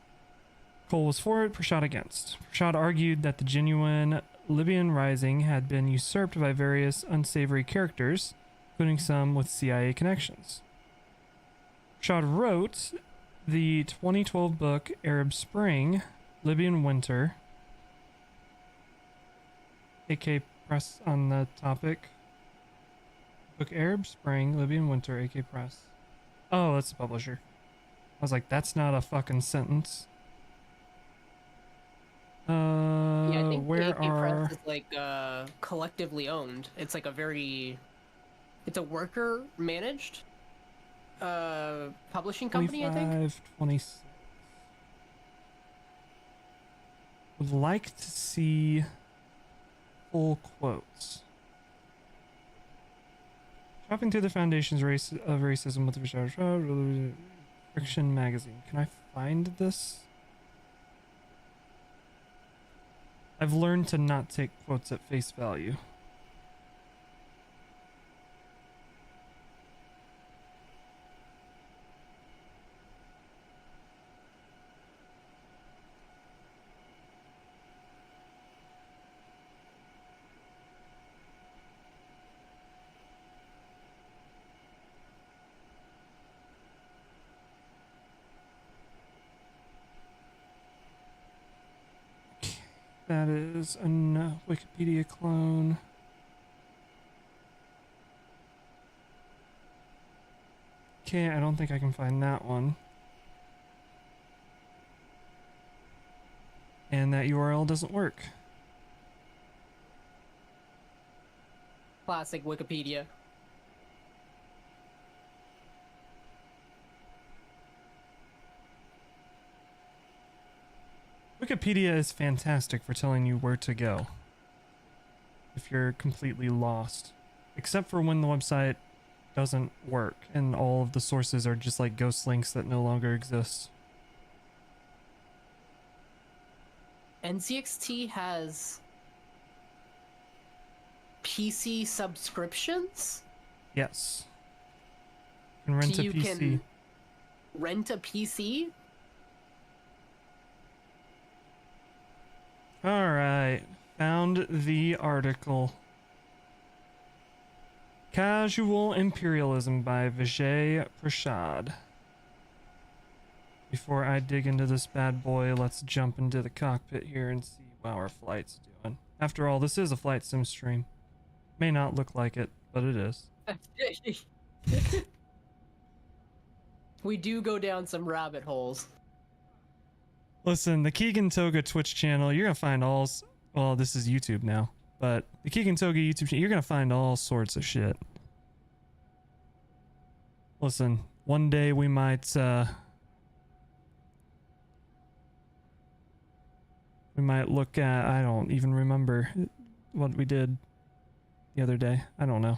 Cole was for it, Prashad against. Prashad argued that the genuine Libyan rising had been usurped by various unsavory characters, including some with CIA connections. Prashad wrote the 2012 book Arab Spring, Libyan Winter. AK Press on the topic. Book Arab Spring, Libyan Winter, AK Press. Oh, that's the publisher. I was like, that's not a fucking sentence. Yeah, I think where AK are... Press is like collectively owned. It's like it's a worker managed publishing company, I think. 26. Would like to see full quotes. Chopping through the foundations of racism with the Friction magazine. Can I find this? I've learned to not take quotes at face value. That is a Wikipedia clone. Okay, I don't think I can find that one. And that URL doesn't work. Classic Wikipedia. Wikipedia is fantastic for telling you where to go if you're completely lost, except for when the website doesn't work and all of the sources are just like ghost links that no longer exist. NZXT has PC subscriptions? Yes. You can rent So a you PC. can rent a PC? All right, found the article. Casual Imperialism by Vijay Prashad. Before I dig into this bad boy, let's jump into the cockpit here and see how our flight's doing. After all, this is a flight sim stream. May not look like it, but it is. We do go down some rabbit holes. Listen, the Keegan Toga Twitch channel, you're gonna find all... Well, this is YouTube now, but the Keegan Toga YouTube channel, you're gonna find all sorts of shit. Listen, one day we might, we might look at... I don't even remember what we did the other day. I don't know.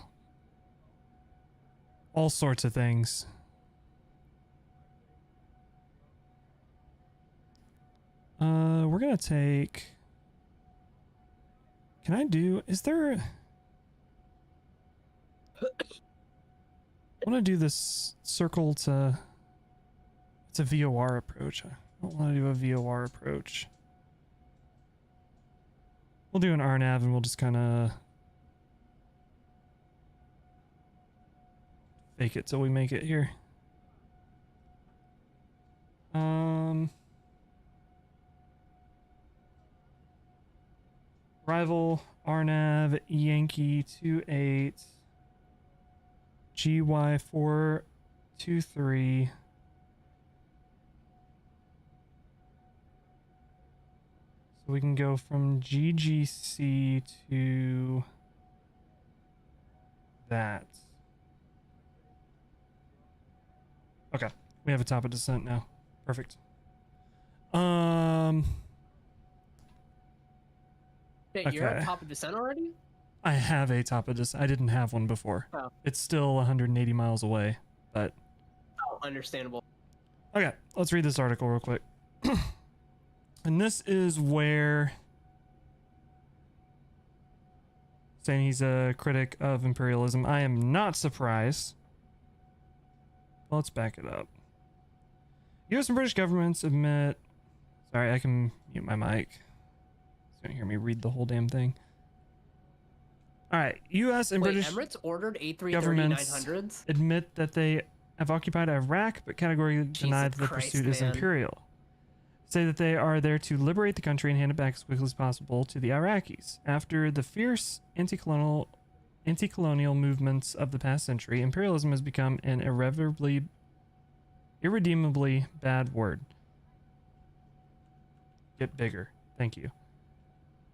All sorts of things. We're gonna take... Can I do... Is there... I want to do this circle to... It's a VOR approach. I don't want to do a VOR approach. We'll do an RNAV and we'll just kind of... fake it till we make it here. Rival RNAV Yankee 28 GY 423. So we can go from GGC to that. Okay, we have a top of descent now. Perfect. Wait, you're Okay. at top of descent already? I have a top of descent. I didn't have one before. Oh. It's still 180 miles away, but... Oh, understandable. Okay, let's read this article real quick. And this is where saying he's a critic of imperialism. I am not surprised. Let's back it up. U.S. and British governments admit... Sorry, I can mute my mic. It's gonna hear me read the whole damn thing. Alright, U.S. and Wait, British Emirates ordered A330 governments 900s? admit that they have occupied Iraq, but categorically deny that the Christ, pursuit is man. imperial. Say that they are there to liberate the country and hand it back as quickly as possible to the Iraqis. After the fierce anti-colonial movements of the past century, imperialism has become an irredeemably bad word. Get bigger. Thank you.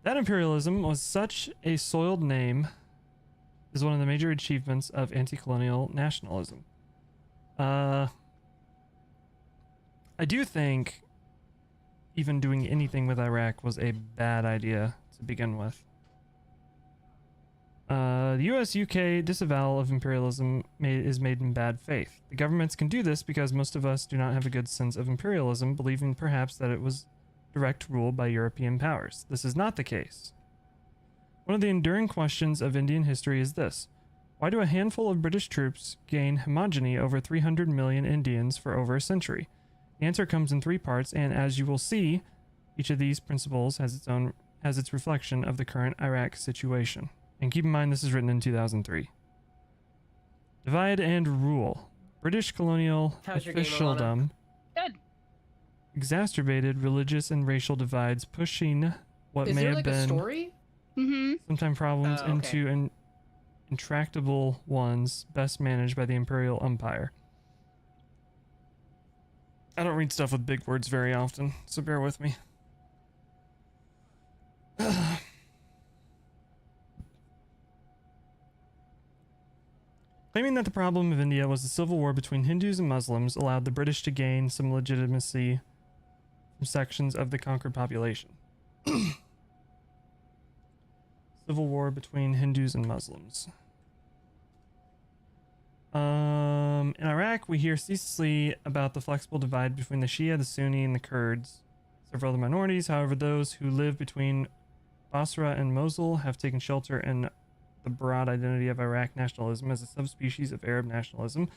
That imperialism was such a soiled name is one of the major achievements of anti-colonial nationalism. I do think even doing anything with Iraq was a bad idea to begin with. The US-UK disavowal of imperialism is made in bad faith. The governments can do this because most of us do not have a good sense of imperialism, believing perhaps that it was direct rule by European powers. This is not the case. One of the enduring questions of Indian history is this: why do a handful of British troops gain hegemony over 300 million Indians for over a century? The answer comes in three parts, and as you will see, each of these principles has its reflection of the current Iraq situation. And keep in mind, this is written in 2003. Divide and rule. British colonial How's your game, officialdom Good. exacerbated religious and racial divides, pushing what Is may there have like a been story? Mm-hmm. sometimes problems Oh, okay. into intractable ones best managed by the imperial empire. I don't read stuff with big words very often, so bear with me. Claiming that the problem of India was the civil war between Hindus and Muslims allowed the British to gain some legitimacy from sections of the conquered population. Civil war between Hindus and Muslims. In Iraq, we hear ceaselessly about the flexible divide between the Shia, the Sunni, and the Kurds. Several other minorities, however, those who live between Basra and Mosul have taken shelter in the broad identity of Iraq nationalism as a subspecies of Arab nationalism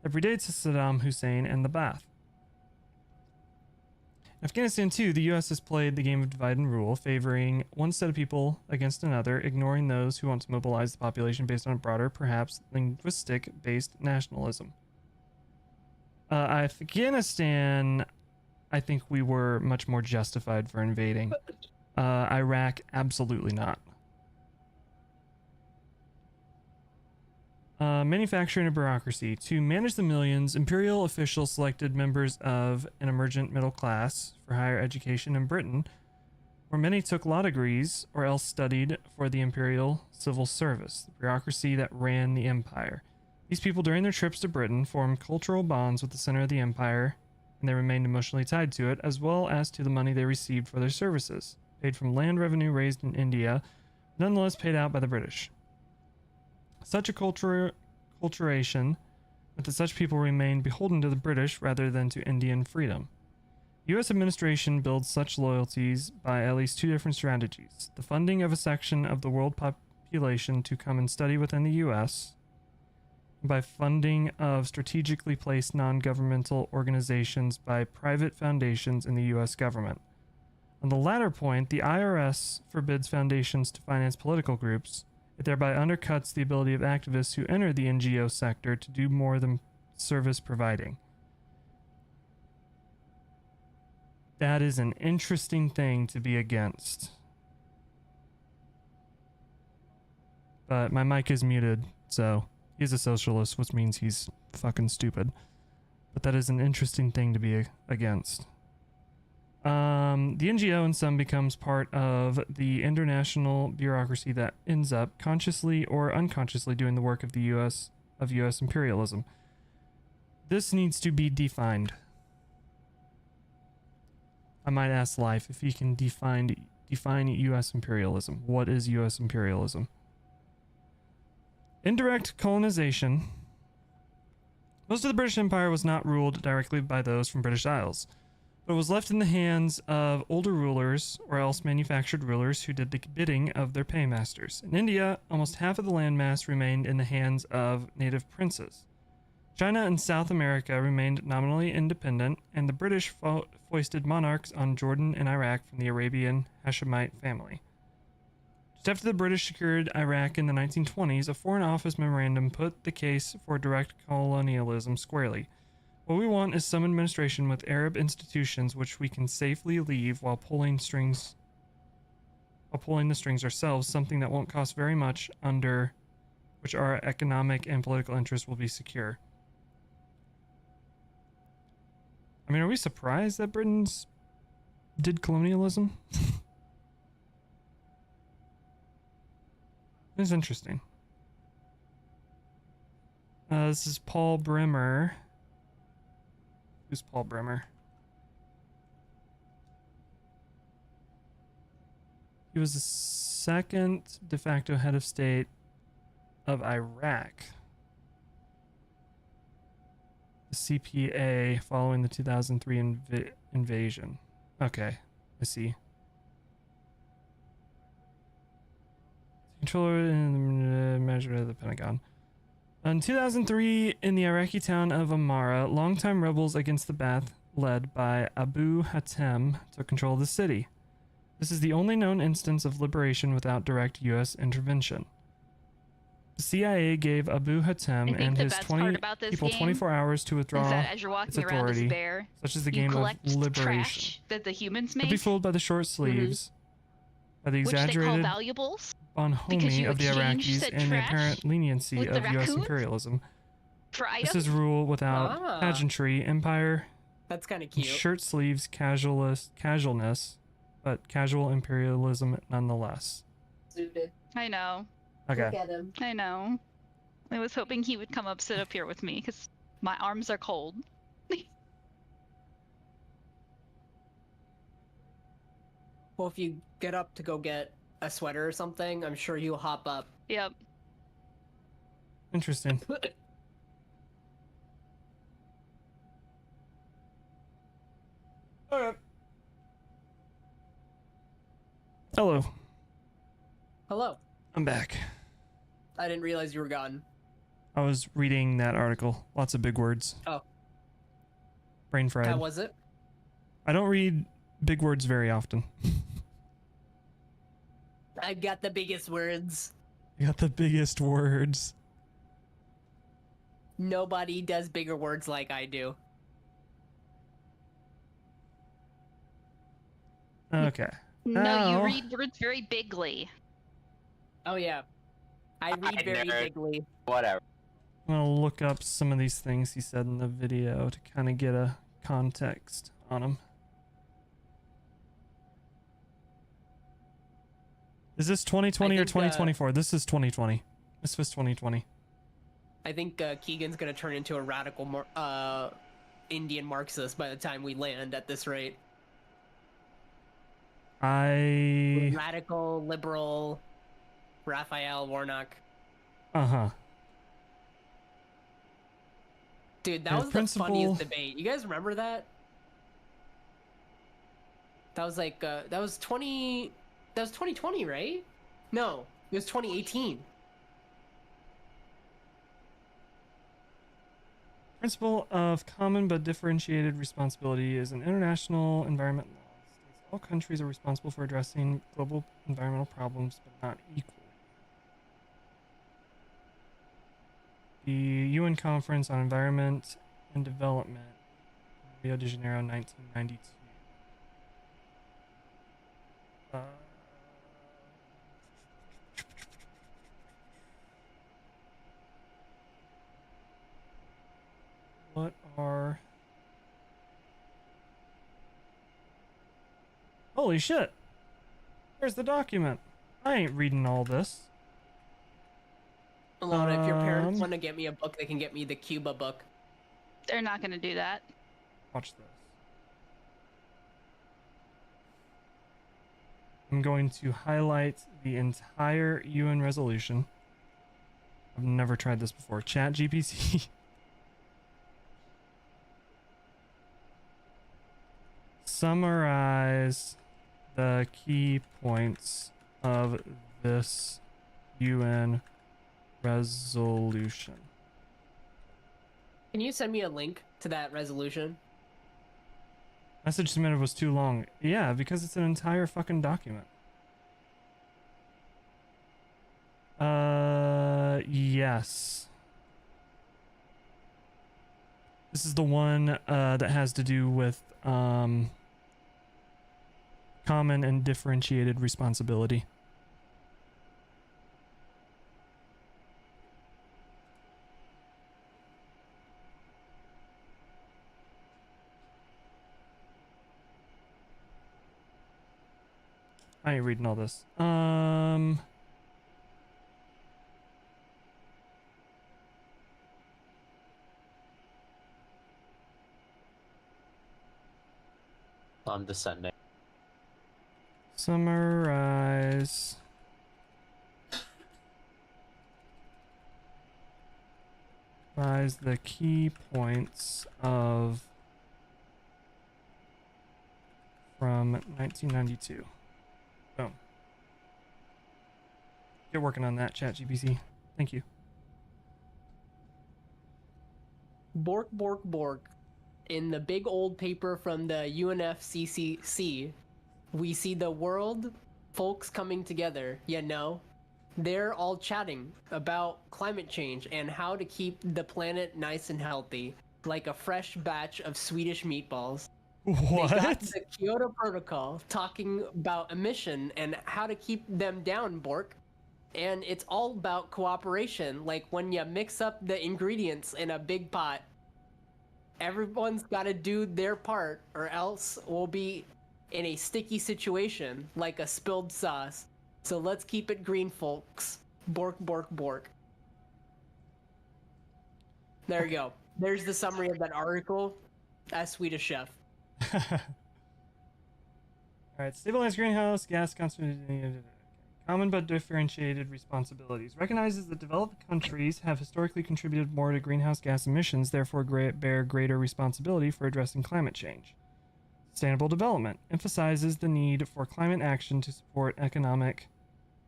that predates Saddam Hussein and the Ba'ath. In Afghanistan, too, the U.S. has played the game of divide and rule, favoring one set of people against another, ignoring those who want to mobilize the population based on a broader, perhaps linguistic-based nationalism. Afghanistan, I think we were much more justified for invading. Iraq, absolutely not. Manufacturing and bureaucracy. To manage the millions, imperial officials selected members of an emergent middle class for higher education in Britain, where many took law degrees or else studied for the imperial civil service, the bureaucracy that ran the empire. These people, during their trips to Britain, formed cultural bonds with the center of the empire, and they remained emotionally tied to it, as well as to the money they received for their services, paid from land revenue raised in India, nonetheless paid out by the British. Such a culturation meant that such people remained beholden to the British rather than to Indian freedom. The U.S. administration builds such loyalties by at least two different strategies: the funding of a section of the world population to come and study within the U.S., and by funding of strategically placed non-governmental organizations by private foundations in the U.S. government. On the latter point, the IRS forbids foundations to finance political groups. It thereby undercuts the ability of activists who enter the NGO sector to do more than service providing. That is an interesting thing to be against. But my mic is muted, so he's a socialist, which means he's fucking stupid. But that is an interesting thing to be against. The NGO in sum becomes part of the international bureaucracy that ends up consciously or unconsciously doing the work of the U.S. imperialism. This needs to be defined. I might ask Life if he can define U.S. imperialism. What is U.S. imperialism? Indirect colonization. Most of the British Empire was not ruled directly by those from British Isles, but it was left in the hands of older rulers or else manufactured rulers who did the bidding of their paymasters. In India, almost half of the landmass remained in the hands of native princes. China and South America remained nominally independent, and the British foisted monarchs on Jordan and Iraq from the Arabian Hashemite family. Just after the British secured Iraq in the 1920s, a Foreign Office memorandum put the case for direct colonialism squarely. What we want is some administration with Arab institutions which we can safely leave while pulling the strings ourselves, something that won't cost very much, under which our economic and political interests will be secure. I mean, are we surprised that Britain's did colonialism? It's interesting. This is Paul Bremer. Who's Paul Bremer? He was the second de facto head of state of Iraq. The CPA following the 2003 invasion. Okay, I see. Controller and measure of the Pentagon. In 2003, in the Iraqi town of Amara, longtime rebels against the Ba'ath, led by Abu Hatem, took control of the city. This is the only known instance of liberation without direct U.S. intervention. The CIA gave Abu Hatem and his 20 people 24 hours to withdraw is that as you're walking its around this authority, bear, such as the you game of collect liberation. trash that the humans Don't make, be fooled by the short sleeves, by the which they call exaggerated valuables, bonhomie you of the exchange Iraqis said and the trash apparent leniency with of the U.S. raccoons imperialism. for This items. is rule without Ah. pageantry, empire, That's kind of and cute. shirt sleeves casualness, but casual imperialism nonetheless. Suited. I know. Okay. Look at him. I know. I was hoping he would come up, sit up here with me, because my arms are cold. Well, if you get up to go get a sweater or something, I'm sure you'll hop up. Yep. Interesting. Okay. Hello. Hello. I'm back. I didn't realize you were gone. I was reading that article. Lots of big words. Oh. Brain fried. How was it? I don't read big words very often. I got the biggest words. You got the biggest words. Nobody does bigger words like I do. Okay. No, Ow. you read words very bigly. Oh yeah. I read very nerd. bigly. Whatever. I'm gonna look up some of these things he said in the video to kind of get a context on them. Is this 2020 or I think, 2024? This is 2020. This was 2020. I think Keegan's gonna turn into a radical Indian Marxist by the time we land at this rate. Radical, liberal, Raphael Warnock. Uh-huh. Dude, that Yeah, was principal- the funniest debate. You guys remember that? That was like, that was 2020, right? No, it was 2018. Principle of common but differentiated responsibility is an international environment law. States all countries are responsible for addressing global environmental problems, but not equally. The UN Conference on Environment and Development, Rio de Janeiro, 1992. What are... Holy shit! Where's the document? I ain't reading all this. Alona, if your parents want to get me a book, they can get me the Cuba book. They're not going to do that. Watch this. I'm going to highlight the entire UN resolution. I've never tried this before. Chat GPT. Summarize the key points of this UN resolution. Can you send me a link to that resolution? Message submitted was too long. Yeah, because it's an entire fucking document. Yes. This is the one that has to do with common and differentiated responsibility. I ain't reading all this. I'm descending. Summarize the key points of from 1992. Boom. Get working on that, ChatGPT. Thank you. Bork, bork, bork. In the big old paper from the UNFCCC, we see the world folks coming together, you know? They're all chatting about climate change and how to keep the planet nice and healthy, like a fresh batch of Swedish meatballs. What? They got the Kyoto Protocol talking about emission and how to keep them down, Bork. And it's all about cooperation, like when you mix up the ingredients in a big pot. Everyone's got to do their part, or else we'll be in a sticky situation, like a spilled sauce. So let's keep it green, folks. Bork, bork, bork. There you go. There's the summary of that article. As Swedish Chef. Alright, stabilize greenhouse gas concentration. Common but differentiated responsibilities. Recognizes that developed countries have historically contributed more to greenhouse gas emissions, therefore bear greater responsibility for addressing climate change. Sustainable development. Emphasizes the need for climate action to support economic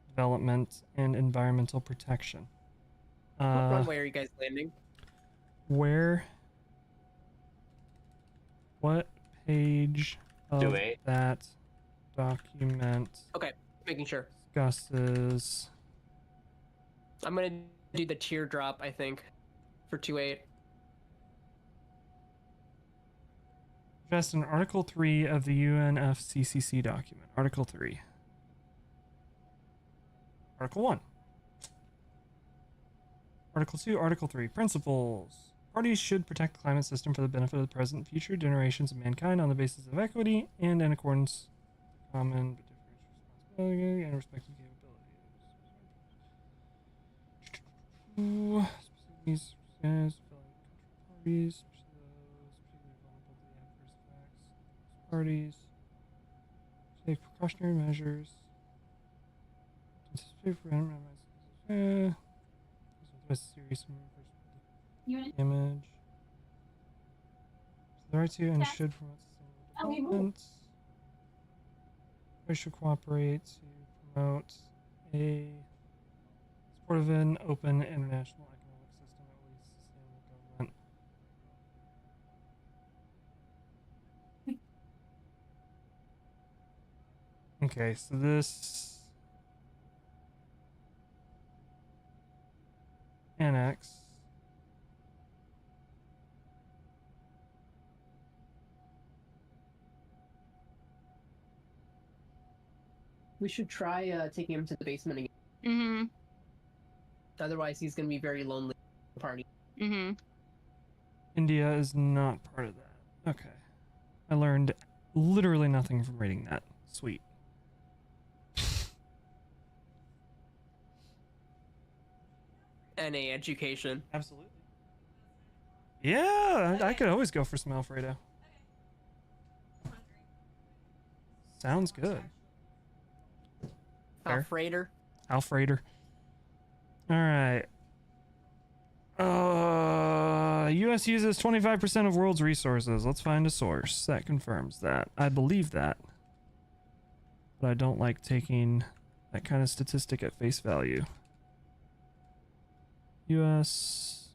development and environmental protection. What runway are you guys landing? Where? What page of 28. that document Okay, making sure. discusses I'm gonna do the teardrop, I think, for 2.8. just in Article 3 of the UNFCCC document? Article 3. Article 1. Article 2, Article 3. Principles. Parties should protect the climate system for the benefit of the present and future generations of mankind on the basis of equity and in accordance with common but different responsibility and respective capabilities. These parties, parties take precautionary measures. Anticipate for serious damage. The right to and should promote sustainable development. We should cooperate to promote a supportive and open international economic system that leads to sustainable government. Okay, so this annex We should try taking him to the basement again. Mm-hmm. Otherwise, he's gonna be very lonely at the party. Mm-hmm. India is not part of that. Okay. I learned literally nothing from reading that. Sweet. NA education. Absolutely. Yeah, I could always go for some Alfredo. Sounds good. Fair. Alfredo. Alfredo. All right. U.S. uses 25% of world's resources. Let's find a source that confirms that. I believe that. But I don't like taking that kind of statistic at face value. U.S.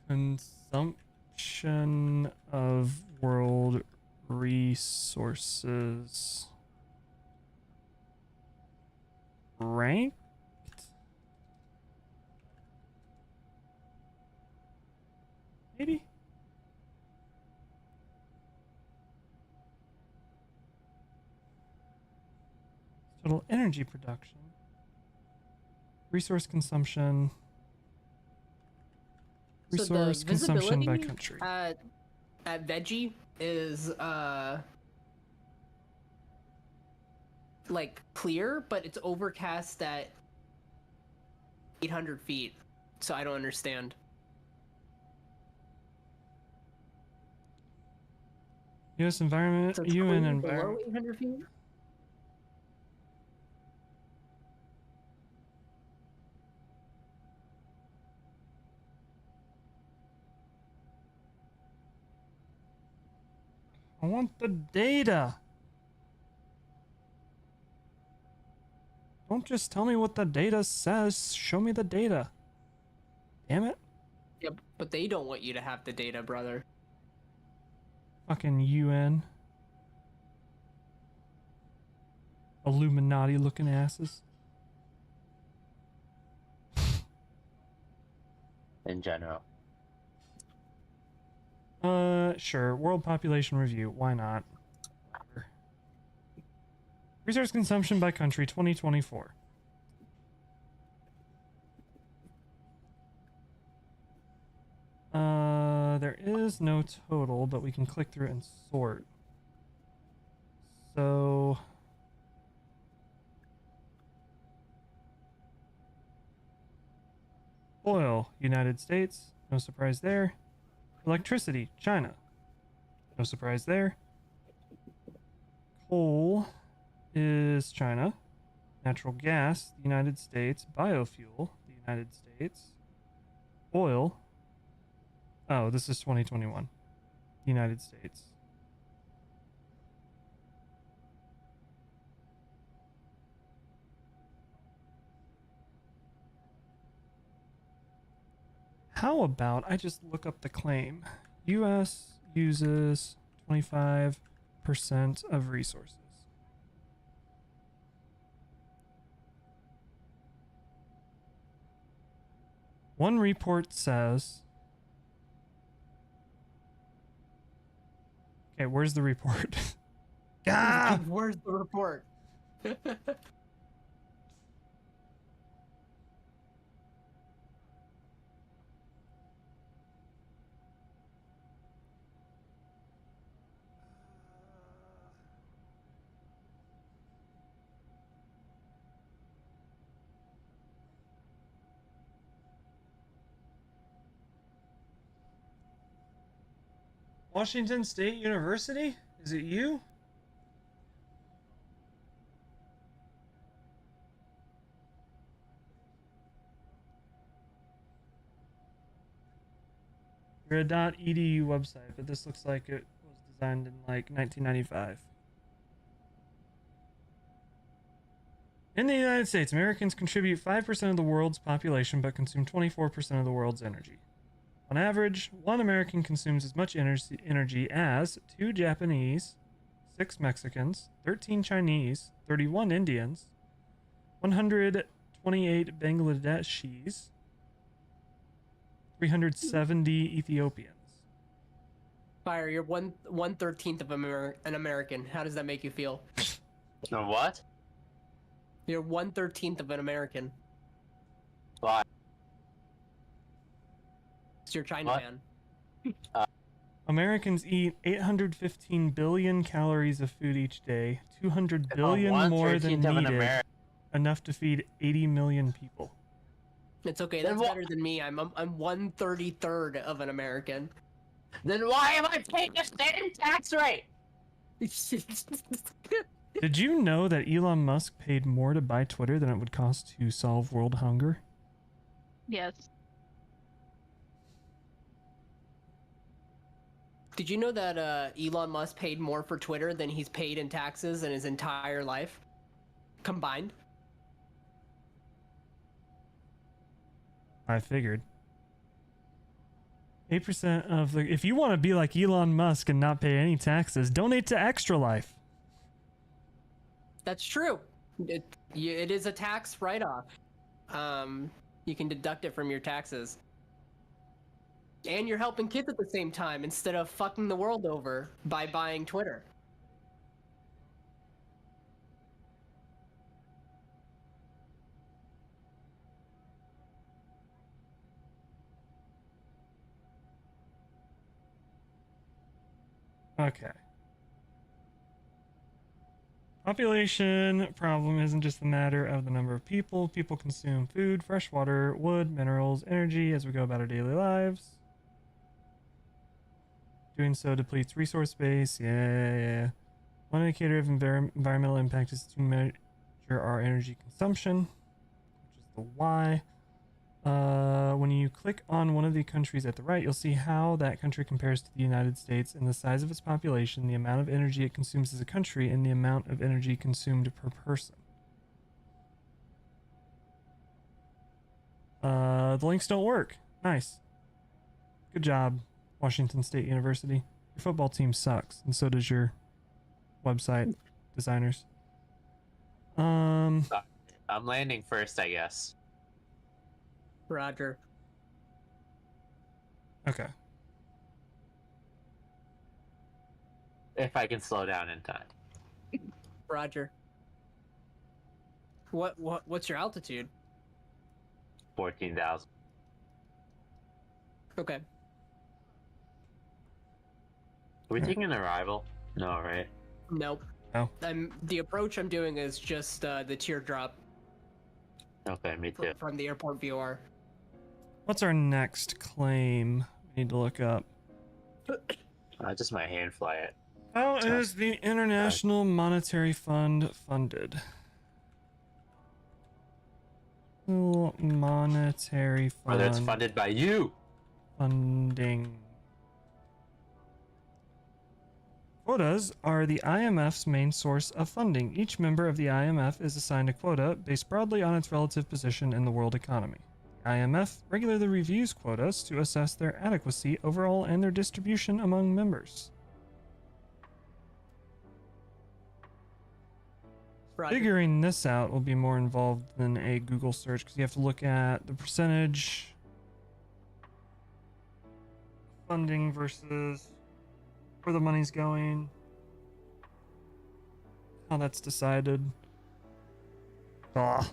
Consumption of world resources. Ranked? Maybe? Total energy production. Resource consumption. Resource so the consumption by visibility country. at Veggie is like clear, but it's overcast at 800 feet. So I don't understand. U.S. environment, So it's UN clear environment. below 800 feet. I want the data. Don't just tell me what the data says. Show me the data. Damn it. Yep, but they don't want you to have the data, brother. Fucking UN. Illuminati looking asses. In general. Sure. World population review. Why not? Resource consumption by country 2024. There is no total, but we can click through and sort. So oil, United States, no surprise there. Electricity, China, no surprise there. Coal is China. Natural gas, the United States. Biofuel, the United States. Oil. Oh, this is 2021. United States. How about I just look up the claim? U.S. uses 25% of resources. One report says... Okay, where's the report? Ah! Where's the report? Washington State University? Is it you? You're a .edu website, but this looks like it was designed in like 1995. In the United States, Americans contribute 5% of the world's population but consume 24% of the world's energy. On average, one American consumes as much energy as 2 Japanese, 6 Mexicans, 13 Chinese, 31 Indians, 128 Bangladeshis, 370 Ethiopians. Fire, you're 1/13 of an American. How does that make you feel? No, what? You're 1/13 of an American. Why? It's your China What? man. Americans eat 815 billion calories of food each day, 200 If billion I'm more than 1/13 of an needed, Ameri- enough to feed 80 million people. It's okay. Then That's what- better than me. I'm 1/33 of an American. Then why am I paying the same tax rate? Did you know that Elon Musk paid more to buy Twitter than it would cost to solve world hunger? Yes. Did you know that Elon Musk paid more for Twitter than he's paid in taxes in his entire life combined? I figured. 8% of the... If you want to be like Elon Musk and not pay any taxes, donate to Extra Life. That's true. It is a tax write-off. You can deduct it from your taxes. And you're helping kids at the same time instead of fucking the world over by buying Twitter. Okay. Population problem isn't just a matter of the number of people. People consume food, fresh water, wood, minerals, energy as we go about our daily lives. Doing so depletes resource base. Yeah. One indicator of environmental impact is to measure our energy consumption, which is the Y. When you click on one of the countries at the right, you'll see how that country compares to the United States in the size of its population, the amount of energy it consumes as a country, and the amount of energy consumed per person. The links don't work. Nice. Good job, Washington State University. Your football team sucks, and so does your website designers. I'm landing first, I guess. Roger. Okay. If I can slow down in time. Roger. What's your altitude? 14,000. Okay. Are we taking an arrival? No, right? Nope. No. The approach I'm doing is just the teardrop Okay, me too. from the airport VOR. What's our next claim? We need to look up. Just my hand fly it. How is the International Monetary Fund funded? Monetary Fund. Whether it's funded by you. Funding. Quotas are the IMF's main source of funding. Each member of the IMF is assigned a quota based broadly on its relative position in the world economy. The IMF regularly reviews quotas to assess their adequacy overall and their distribution among members. Roger. Figuring this out will be more involved than a Google search because you have to look at the percentage funding versus where the money's going, how that's decided. Ah.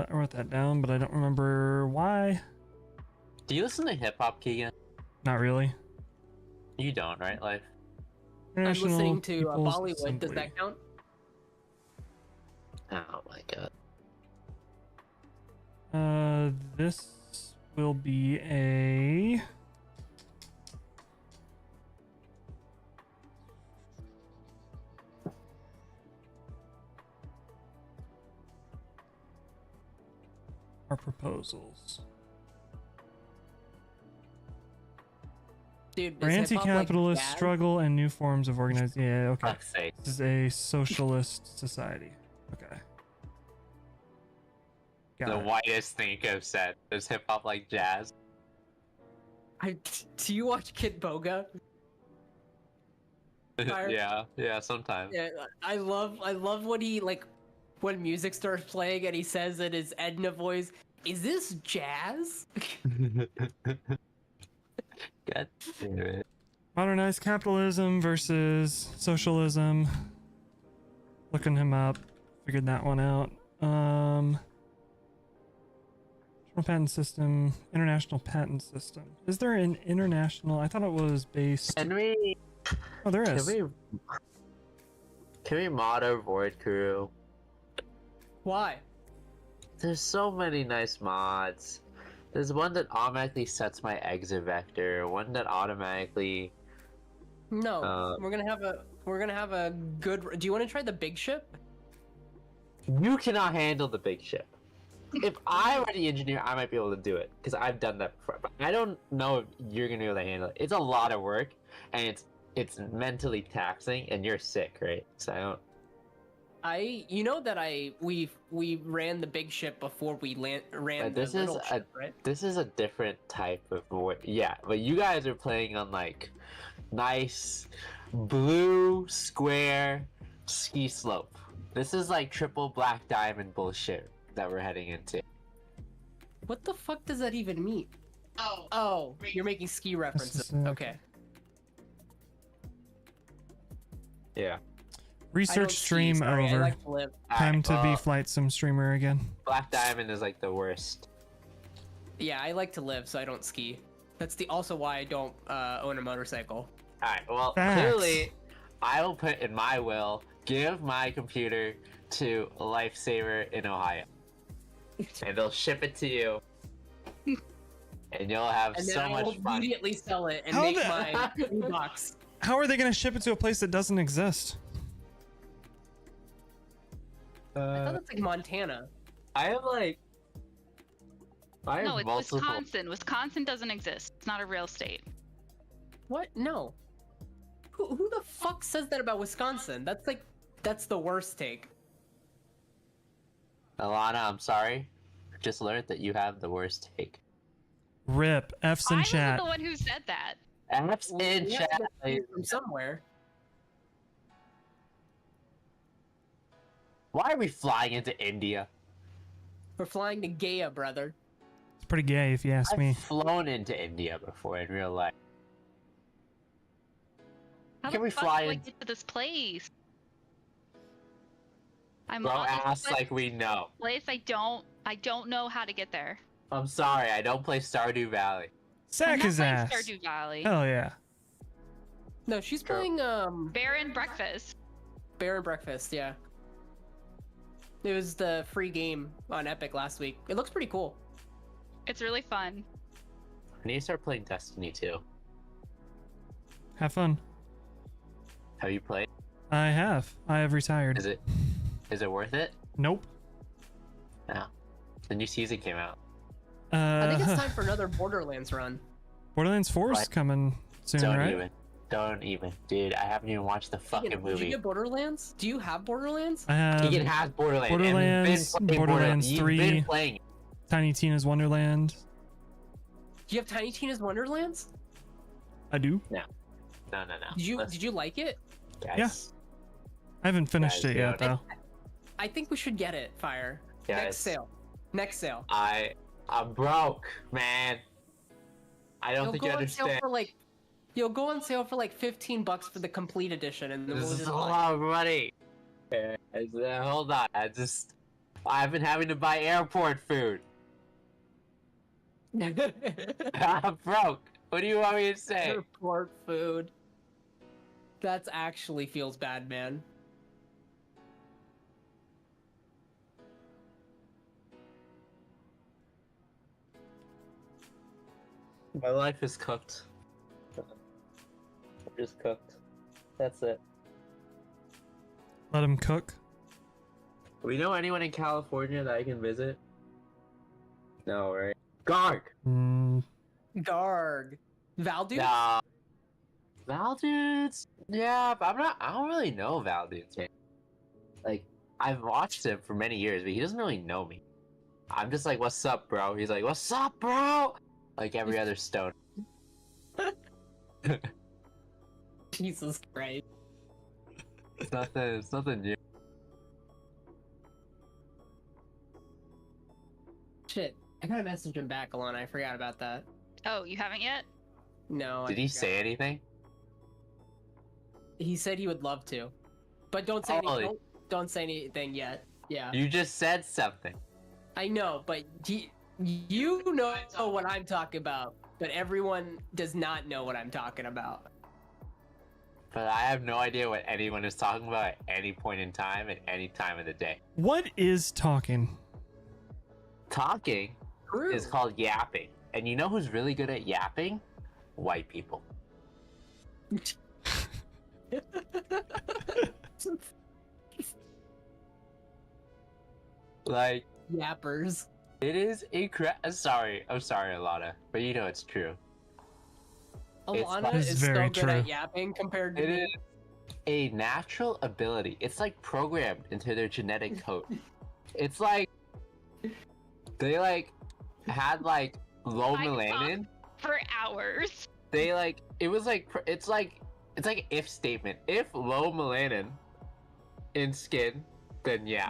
I wrote that down, but I don't remember why. Do you listen to hip hop, Keegan? Not really. You don't, right? Like, I'm International listening to People's Bollywood. Does Assembly. that count? oh my god. This will be a... Our proposals. Dude, For is hip-hop like anti-capitalist jazz? struggle and new forms of organizing. Yeah, okay. Fuck's sake. This is a socialist society. Okay. Got The it. whitest thing you could have said. Is hip hop like jazz? Do you watch Kid Boga? Fire. yeah, sometimes. Yeah, I love when he when music starts playing and he says in his Edna voice, "Is this jazz?" God damn it. Modernized capitalism versus socialism. Looking him up. Figured that one out. Patent system, international patent system. Is there an international? I thought it was based. Can we? Oh, there Can is. we mod our void crew? Why? There's so many nice mods. There's one that automatically sets my exit vector. One that automatically. No, we're gonna have a good. Do you want to try the big ship? You cannot handle the big ship. If I were the engineer, I might be able to do it because I've done that before. But I don't know if you're gonna be able to handle it. It's a lot of work, and it's mentally taxing, and you're sick, right? So I don't. You know that we ran the big ship before we ran the little ship, right? This is a different type of void. Yeah, but you guys are playing on like nice blue square ski slope. This is like triple black diamond bullshit that we're heading into. What the fuck does that even mean? Oh, you're making ski references. Okay. Yeah. Research stream I over. like to live. Time to be well, flight sim streamer again. Black diamond is like the worst. Yeah, I like to live, so I don't ski. That's also why I don't own a motorcycle. Alright, well, Facts. clearly, I will put in my will, give my computer to a Lifesaver in Ohio. And they'll ship it to you. And you'll have And then so I will much fun. immediately sell it and How make the- my $3. How are they going to ship it to a place that doesn't exist? I thought that's like Montana. I have like... I have No, it's multiple... Wisconsin. Wisconsin doesn't exist. It's not a real state. What? No. Who the fuck says that about Wisconsin? That's the worst take. Alana, I'm sorry. Just learned that you have the worst take. Rip. F's in I chat. was the one who said that. F's in We have chat. to get it from somewhere. Why are we flying into India? We're flying to Gaia, brother. It's pretty gay if you ask I've me. flown into India before in real life. How Can the we fuck fly do I in- get to this place? I'm Bro, on this ass like we know. place. I don't know how to get there. I'm sorry, I don't play Stardew Valley. Sack I'm not his playing ass. Stardew Valley. Hell yeah. No, she's True. playing Bear and breakfast. Bear and Breakfast, yeah. It was the free game on Epic last week. It looks pretty cool. It's really fun. I need to start playing Destiny 2. Have fun. Have you played? I have. I have retired. Is it worth it? Nope. No. The new season came out. I think it's time for another Borderlands run. Borderlands 4 is What? coming soon, Don't right? even. Don't even. Dude, I haven't even watched the fucking Did you movie. get Borderlands? Do you have Borderlands? I have Keegan has Borderlands. and Borderlands, been playing Borderlands You've 3. been playing it. Tiny Tina's Wonderland. Do you have Tiny Tina's Wonderlands? I do. No. Did you like it? Guys, I haven't finished Guys, it yet, yeah. though. I think we should get it, Fire. Guys. Next sale. Next sale. I'm broke, man. I don't think you understand. You'll go on sale for like 15 bucks for the complete edition, and then This we'll is just a buy lot of money. Hold on. I've been having to buy airport food. it. I'm broke. What do you want me to say? Airport food. That's actually feels bad, man. My life is cooked. I'm just cooked. That's it. Let him cook. Do we know anyone in California that I can visit? No, right? Garg! Garg. Valdude? Nah. Valdudes? Yeah, but I don't really know Valdudes, man. Like, I've watched him for many years, but he doesn't really know me. I'm just like, what's up, bro? He's like, what's up, bro? Like every other stone. Jesus Christ. It's nothing new. Shit. I gotta message him back, Alana. I forgot about that. Oh, you haven't yet? No. I Did he forgot. say anything? He said he would love to. But don't say don't say anything yet. Yeah. You just said something. I know, but You know what I'm talking about, but everyone does not know what I'm talking about. But I have no idea what anyone is talking about at any point in time, at any time of the day. What is talking? Talking True. is called yapping. And you know who's really good at yapping? White people. Like, Yappers. it is incredible. I'm sorry, Alana, but you know it's true. Alana It's is so very good true. at yapping compared to It me. is a natural ability. It's like programmed into their genetic code. It's like they like had like low I can melanin. For hours. They like it was like it's like an if statement. If low melanin in skin, then yeah.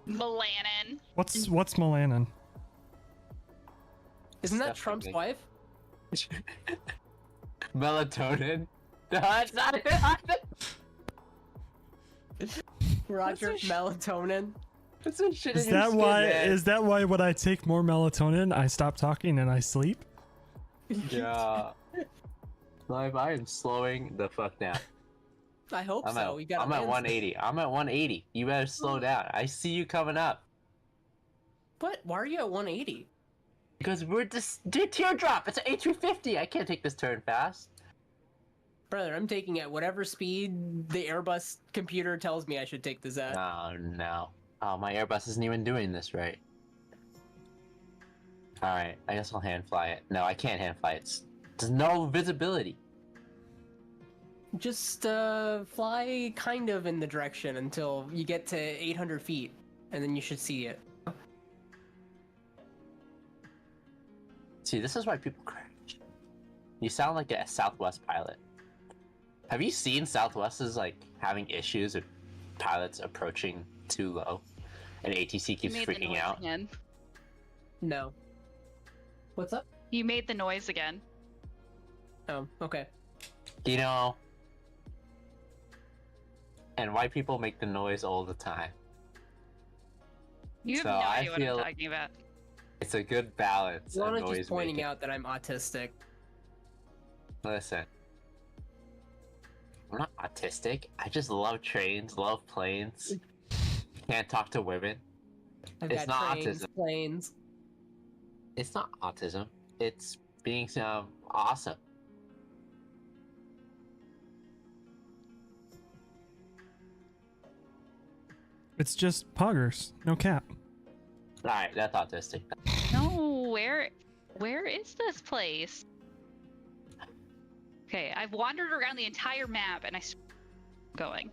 Melanin. What's melanin? Isn't that Stuff Trump's like wife? Melatonin. No, that's not it. Roger What's a melatonin. That's some shit Is in your that skin, why? man. Is that why when I take more melatonin, I stop talking and I sleep? Yeah. Live, I am slowing the fuck down. I hope so. We got. I'm at 180. I'm at 180. You better slow down. I see you coming up. But why are you at 180? Because we're just teardrop. It's an A350. I can't take this turn fast. Brother, I'm taking at whatever speed the Airbus computer tells me I should take this at. Oh no. Oh, my Airbus isn't even doing this right. Alright, I guess I'll hand fly it. No, I can't hand fly it. There's no visibility. Just fly kind of in the direction until you get to 800 feet, and then you should see it. See, this is why people crash. You sound like a Southwest pilot. Have you seen Southwest is like having issues with pilots approaching too low, and ATC You keeps made the freaking noise out? again. No. What's up? You made the noise again. Oh, okay. You know, and white people make the noise all the time. You have So no I idea what feel- I'm talking about. It's a good balance of Lana's noise just pointing making. out that I'm autistic. Listen, I'm not autistic. I just love trains, love planes. Can't talk to women. I've It's got not trains, autism. planes. It's not autism. It's being awesome. It's just poggers, no cap. All right, that's autistic. No, where is this place? Okay, I've wandered around the entire map and going.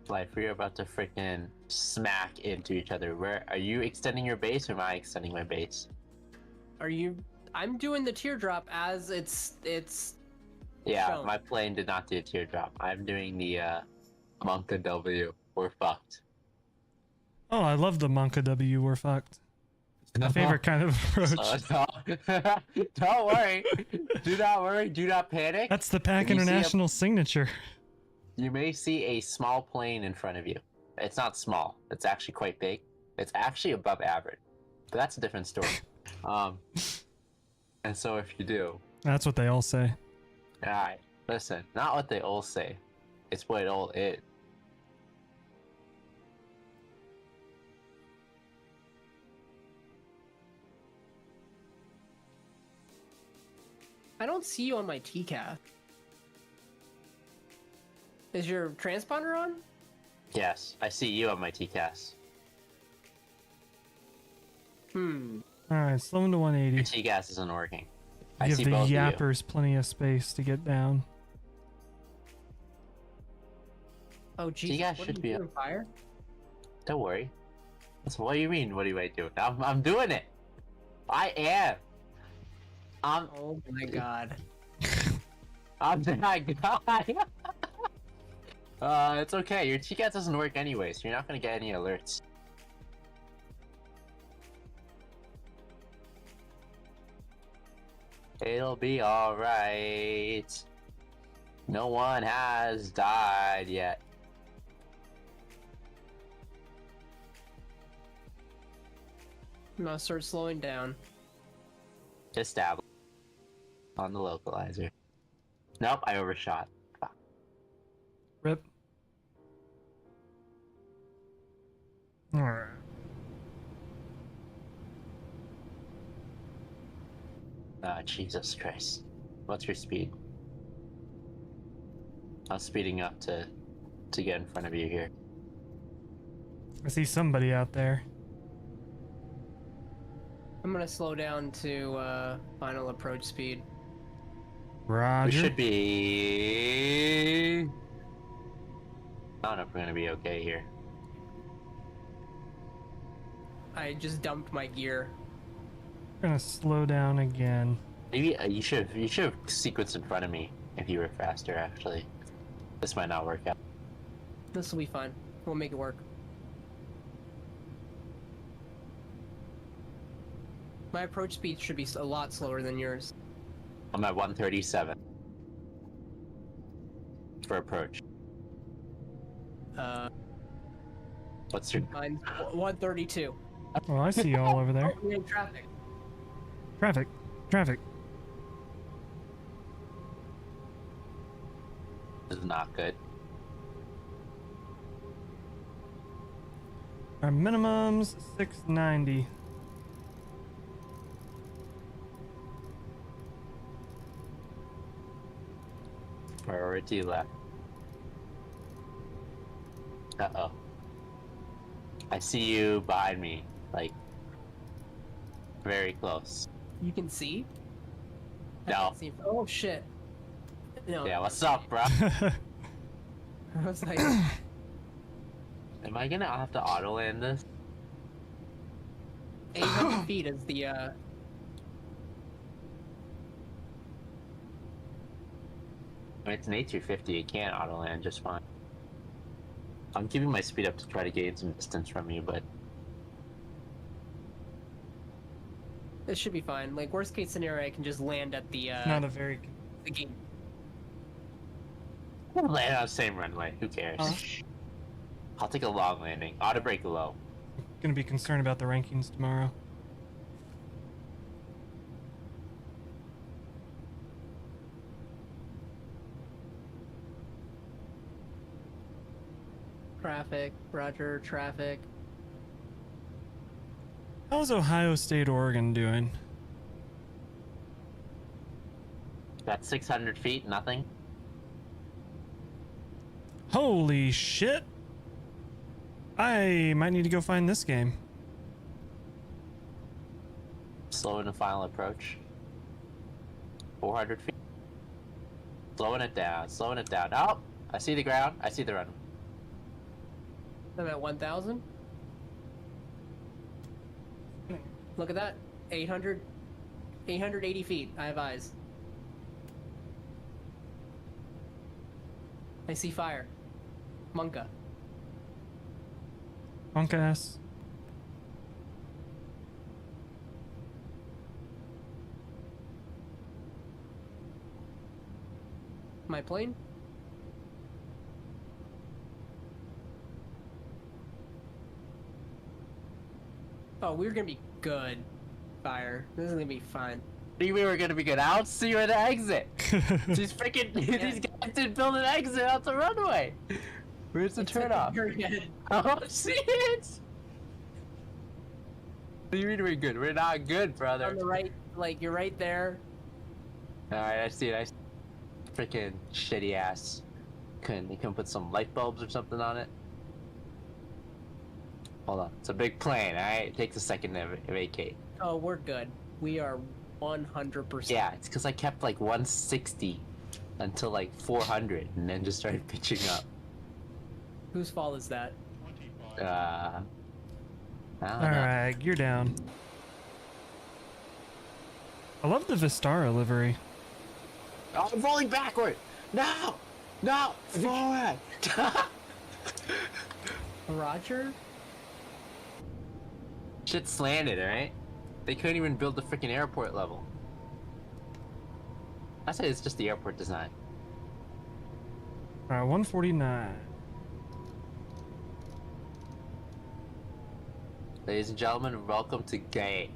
Like we're about to freaking smack into each other. Where are you extending your base, or am I extending my base? Are you? I'm doing the teardrop as it's. Yeah, shown. my plane did not do a teardrop. I'm doing the Monka W. We're fucked. Oh, I love the Monka W. We're fucked. My favorite kind of approach. Don't worry. Do not worry. Do not panic. That's the PAC If you see a- International signature. You may see a small plane in front of you. It's not small. It's actually quite big. It's actually above average. But that's a different story. And so if you do, That's what they all say. alright, listen, not what they all say. It's what it all is. I don't see you on my TCAF. Is your transponder on? Yes, I see you on my TCAS. Alright, slow into 180. Your TCAS isn't working. I Give see the both of you. yappers plenty of space to get down. Oh, Jesus. TCAS What should are be you up. doing, fire? Don't worry. So what do you mean? What do I do? I'm doing it. I am. Oh my god. I'm that guy. It's okay. Your TCAS doesn't work anyway, so you're not gonna get any alerts. It'll be alright. No one has died yet. I'm gonna start slowing down. Just dabble on the localizer. Nope, I overshot. Fuck. Rip. Alright. Jesus Christ. What's your speed? I'm speeding up to get in front of you here. I see somebody out there. I'm gonna slow down to final approach speed. Roger. We should be... I don't know if we're gonna be okay here. I just dumped my gear. Gonna slow down again. Maybe you should have sequenced in front of me if you were faster. Actually, this might not work out. This will be fine. We'll make it work. My approach speed should be a lot slower than yours. I'm at 137 for approach. What's your? Mine's 132. Oh, I see you all over there. Oh, we're in traffic. Traffic. Traffic. This is not good. Our minimum's 690. Priority left. Uh-oh. I see you behind me, like, very close. You can see? I No. can't see. Oh shit. No. Yeah, what's up, bro? I was like, Am I gonna have to auto land this? 800 feet is the I mean, it's an A350, it can't auto land just fine. I'm keeping my speed up to try to gain some distance from you, but This should be fine. Like, worst case scenario, I can just land at the Not a very. the gate. we'll land on the same runway. Who cares? I'll take a long landing. Auto brake low. Gonna be concerned about the rankings tomorrow. Traffic, Roger, traffic. How's Ohio State, Oregon doing? Got 600 feet, nothing. Holy shit! I might need to go find this game. Slowing the final approach. 400 feet. Slowing it down, slowing it down. Oh, I see the ground, I see the runway. I'm at 1,000. Look at that. 880 feet. I have eyes. I see fire. Monka. Punk ass. My plane? Oh, we're gonna be good. Fire. This is gonna be fine. We were gonna be good. I don't see you at the exit. These freaking these guys didn't build an exit out the runway. Where's the turnoff? You're good. I don't see it. What do you mean we're good? We're not good, brother. On the right, like, you're right there. Alright, I see it. I see. Freaking shitty ass. You couldn't put some light bulbs or something on it? Hold on. It's a big plane, alright? It takes a second to vacate. Oh, we're good. We are 100%. Yeah, it's because I kept like 160 until like 400 and then just started pitching up. Whose fault is that? I don't know. Alright, you're down. I love the Vistara livery. Oh, I'm falling backward! No! No! Forward! Roger? Shit slanted, alright? They couldn't even build the freaking airport level. I say it's just the airport design. All right, 149. Ladies and gentlemen, welcome to Gay.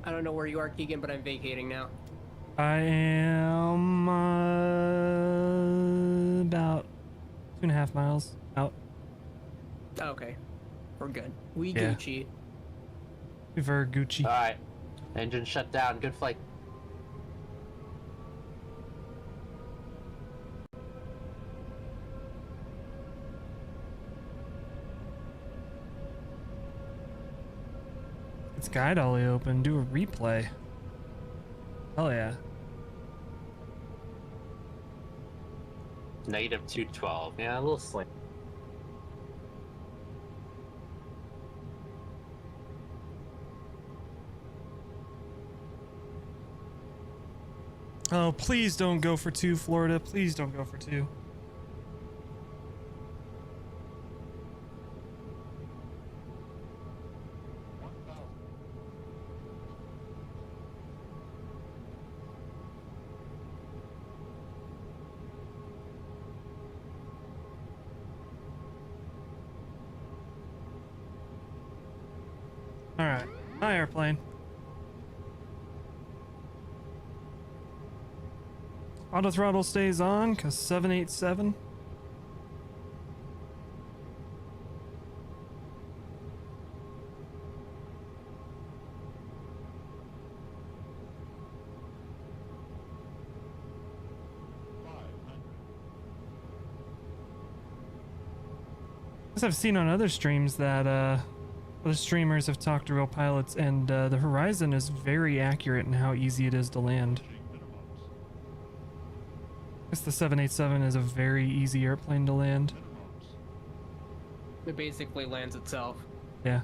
I don't know where you are, Keegan, but I'm vacating now. I am about 2.5 miles out. Okay. We're good. We Yeah. Gucci. We're Gucci. Alright. Engine shut down. Good flight. It's guide ollie open. Do a replay. Hell yeah. Negative 212. Yeah, a little slight. Oh, please don't go for 2, Florida. Please don't go for 2. All right, hi airplane. Auto throttle stays on, cause 787. As I've seen on other streams that other streamers have talked to real pilots, and the Horizon is very accurate in how easy it is to land. I guess the 787 is a very easy airplane to land. It basically lands itself. Yeah.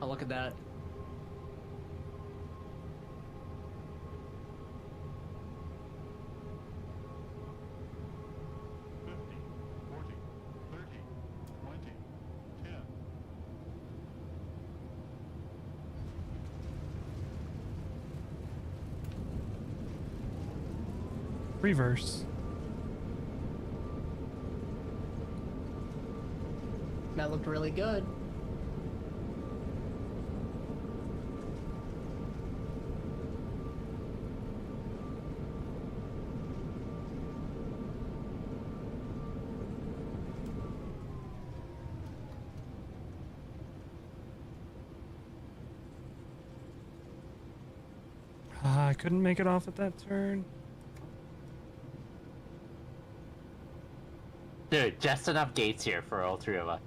Oh, look at that. Reverse. That looked really good. I couldn't make it off at that turn. Dude, just enough gates here for all three of us.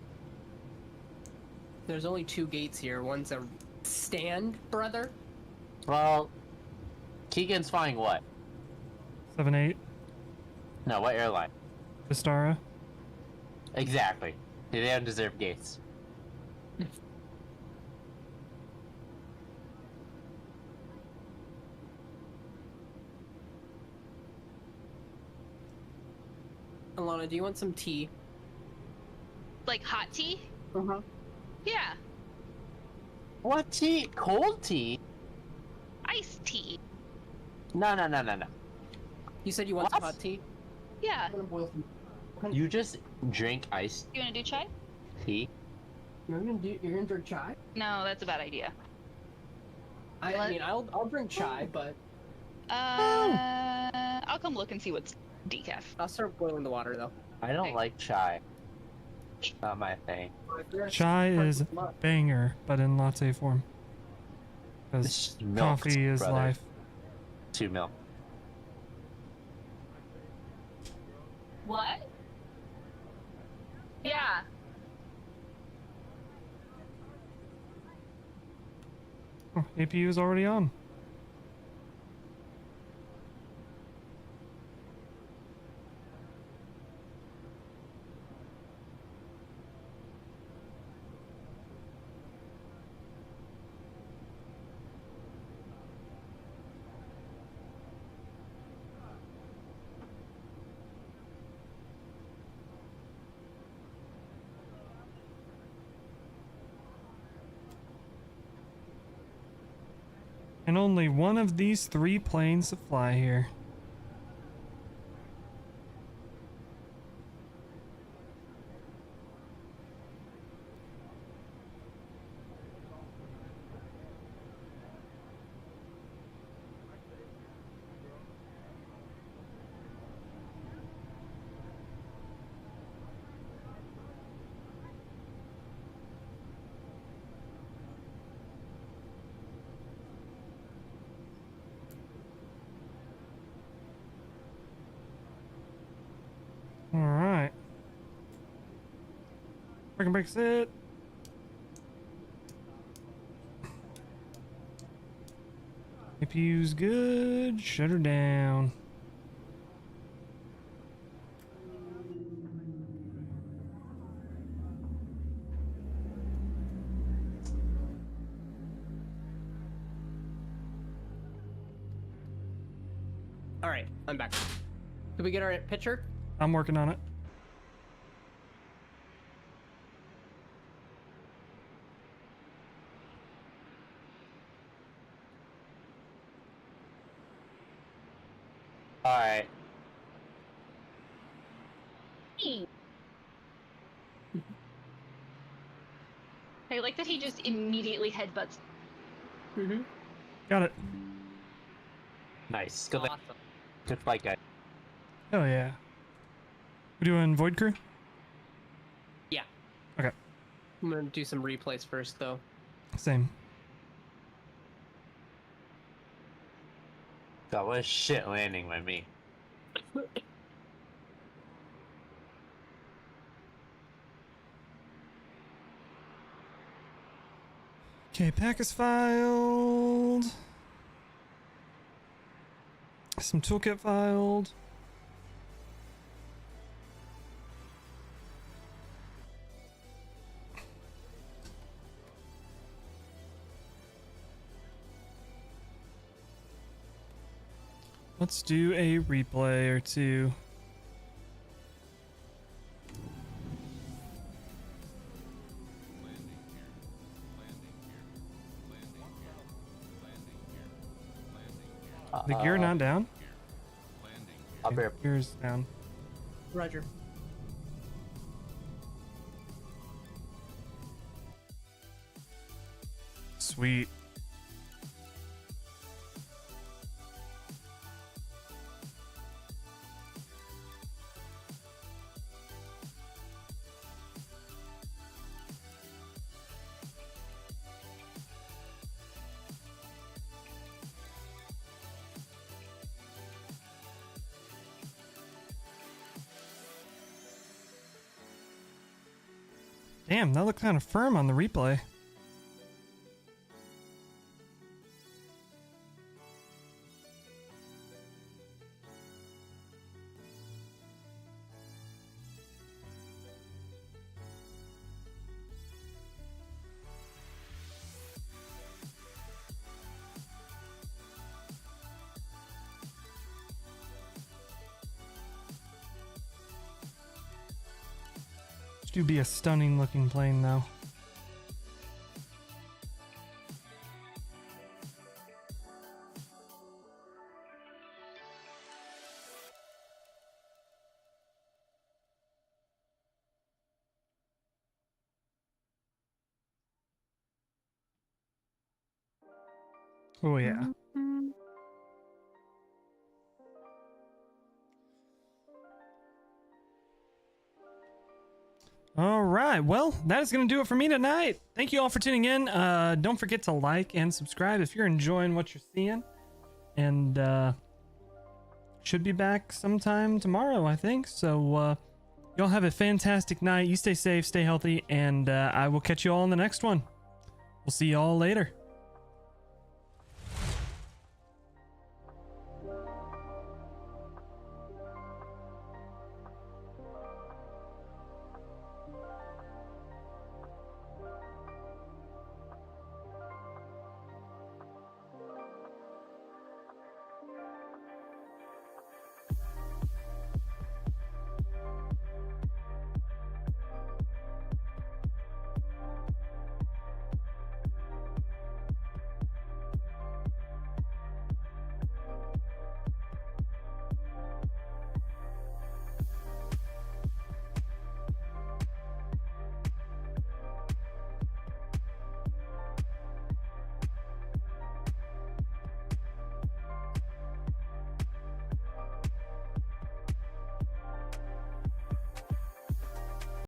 There's only 2 gates here. One's a stand, brother. Well, Keegan's flying what? 78. No, what airline? Vistara. Exactly. They don't deserve gates. Alana, do you want some tea? Like hot tea? Uh-huh. Yeah. What tea? Cold tea? Iced tea. No. You said you want some What? hot tea? Yeah. I'm gonna boil some. You just drink iced You wanna do chai? tea? You're gonna drink chai? No, that's a bad idea. I What? mean, I'll drink chai, but I'll come look and see what's decaf. I'll start boiling the water though. I don't Okay. like chai. Not my thing. Chai is banger, but in latte form. It's Because just milk, coffee is brother. life. 2 milk. What? Yeah. Oh, APU is already on. And only one of these 3 planes to fly here. Alright. Parking brake set. APU's good. Shut her down. All right, I'm back. Did we get our picture? I'm working on it. Alright. I like that he just immediately headbutts. Mm-hmm. Got it. Nice. Good, Awesome. good flight, guys. Oh yeah. We doing Void Crew? Yeah. Okay. I'm gonna do some replays first, though. Same. God, what a shit landing by me. Okay, PAC is filed. Some toolkit filed. Let's do a replay or two. The gear not down? Up here. Gear's down. Roger. Sweet. Damn, that looked kind of firm on the replay. Do be a stunning looking plane though. Oh yeah. All right, well, that is going to do it for me tonight. Thank you all for tuning in. Don't forget to like and subscribe if you're enjoying what you're seeing. And should be back sometime tomorrow, I think. So y'all have a fantastic night. You stay safe, stay healthy, and I will catch you all in the next one. We'll see you all later.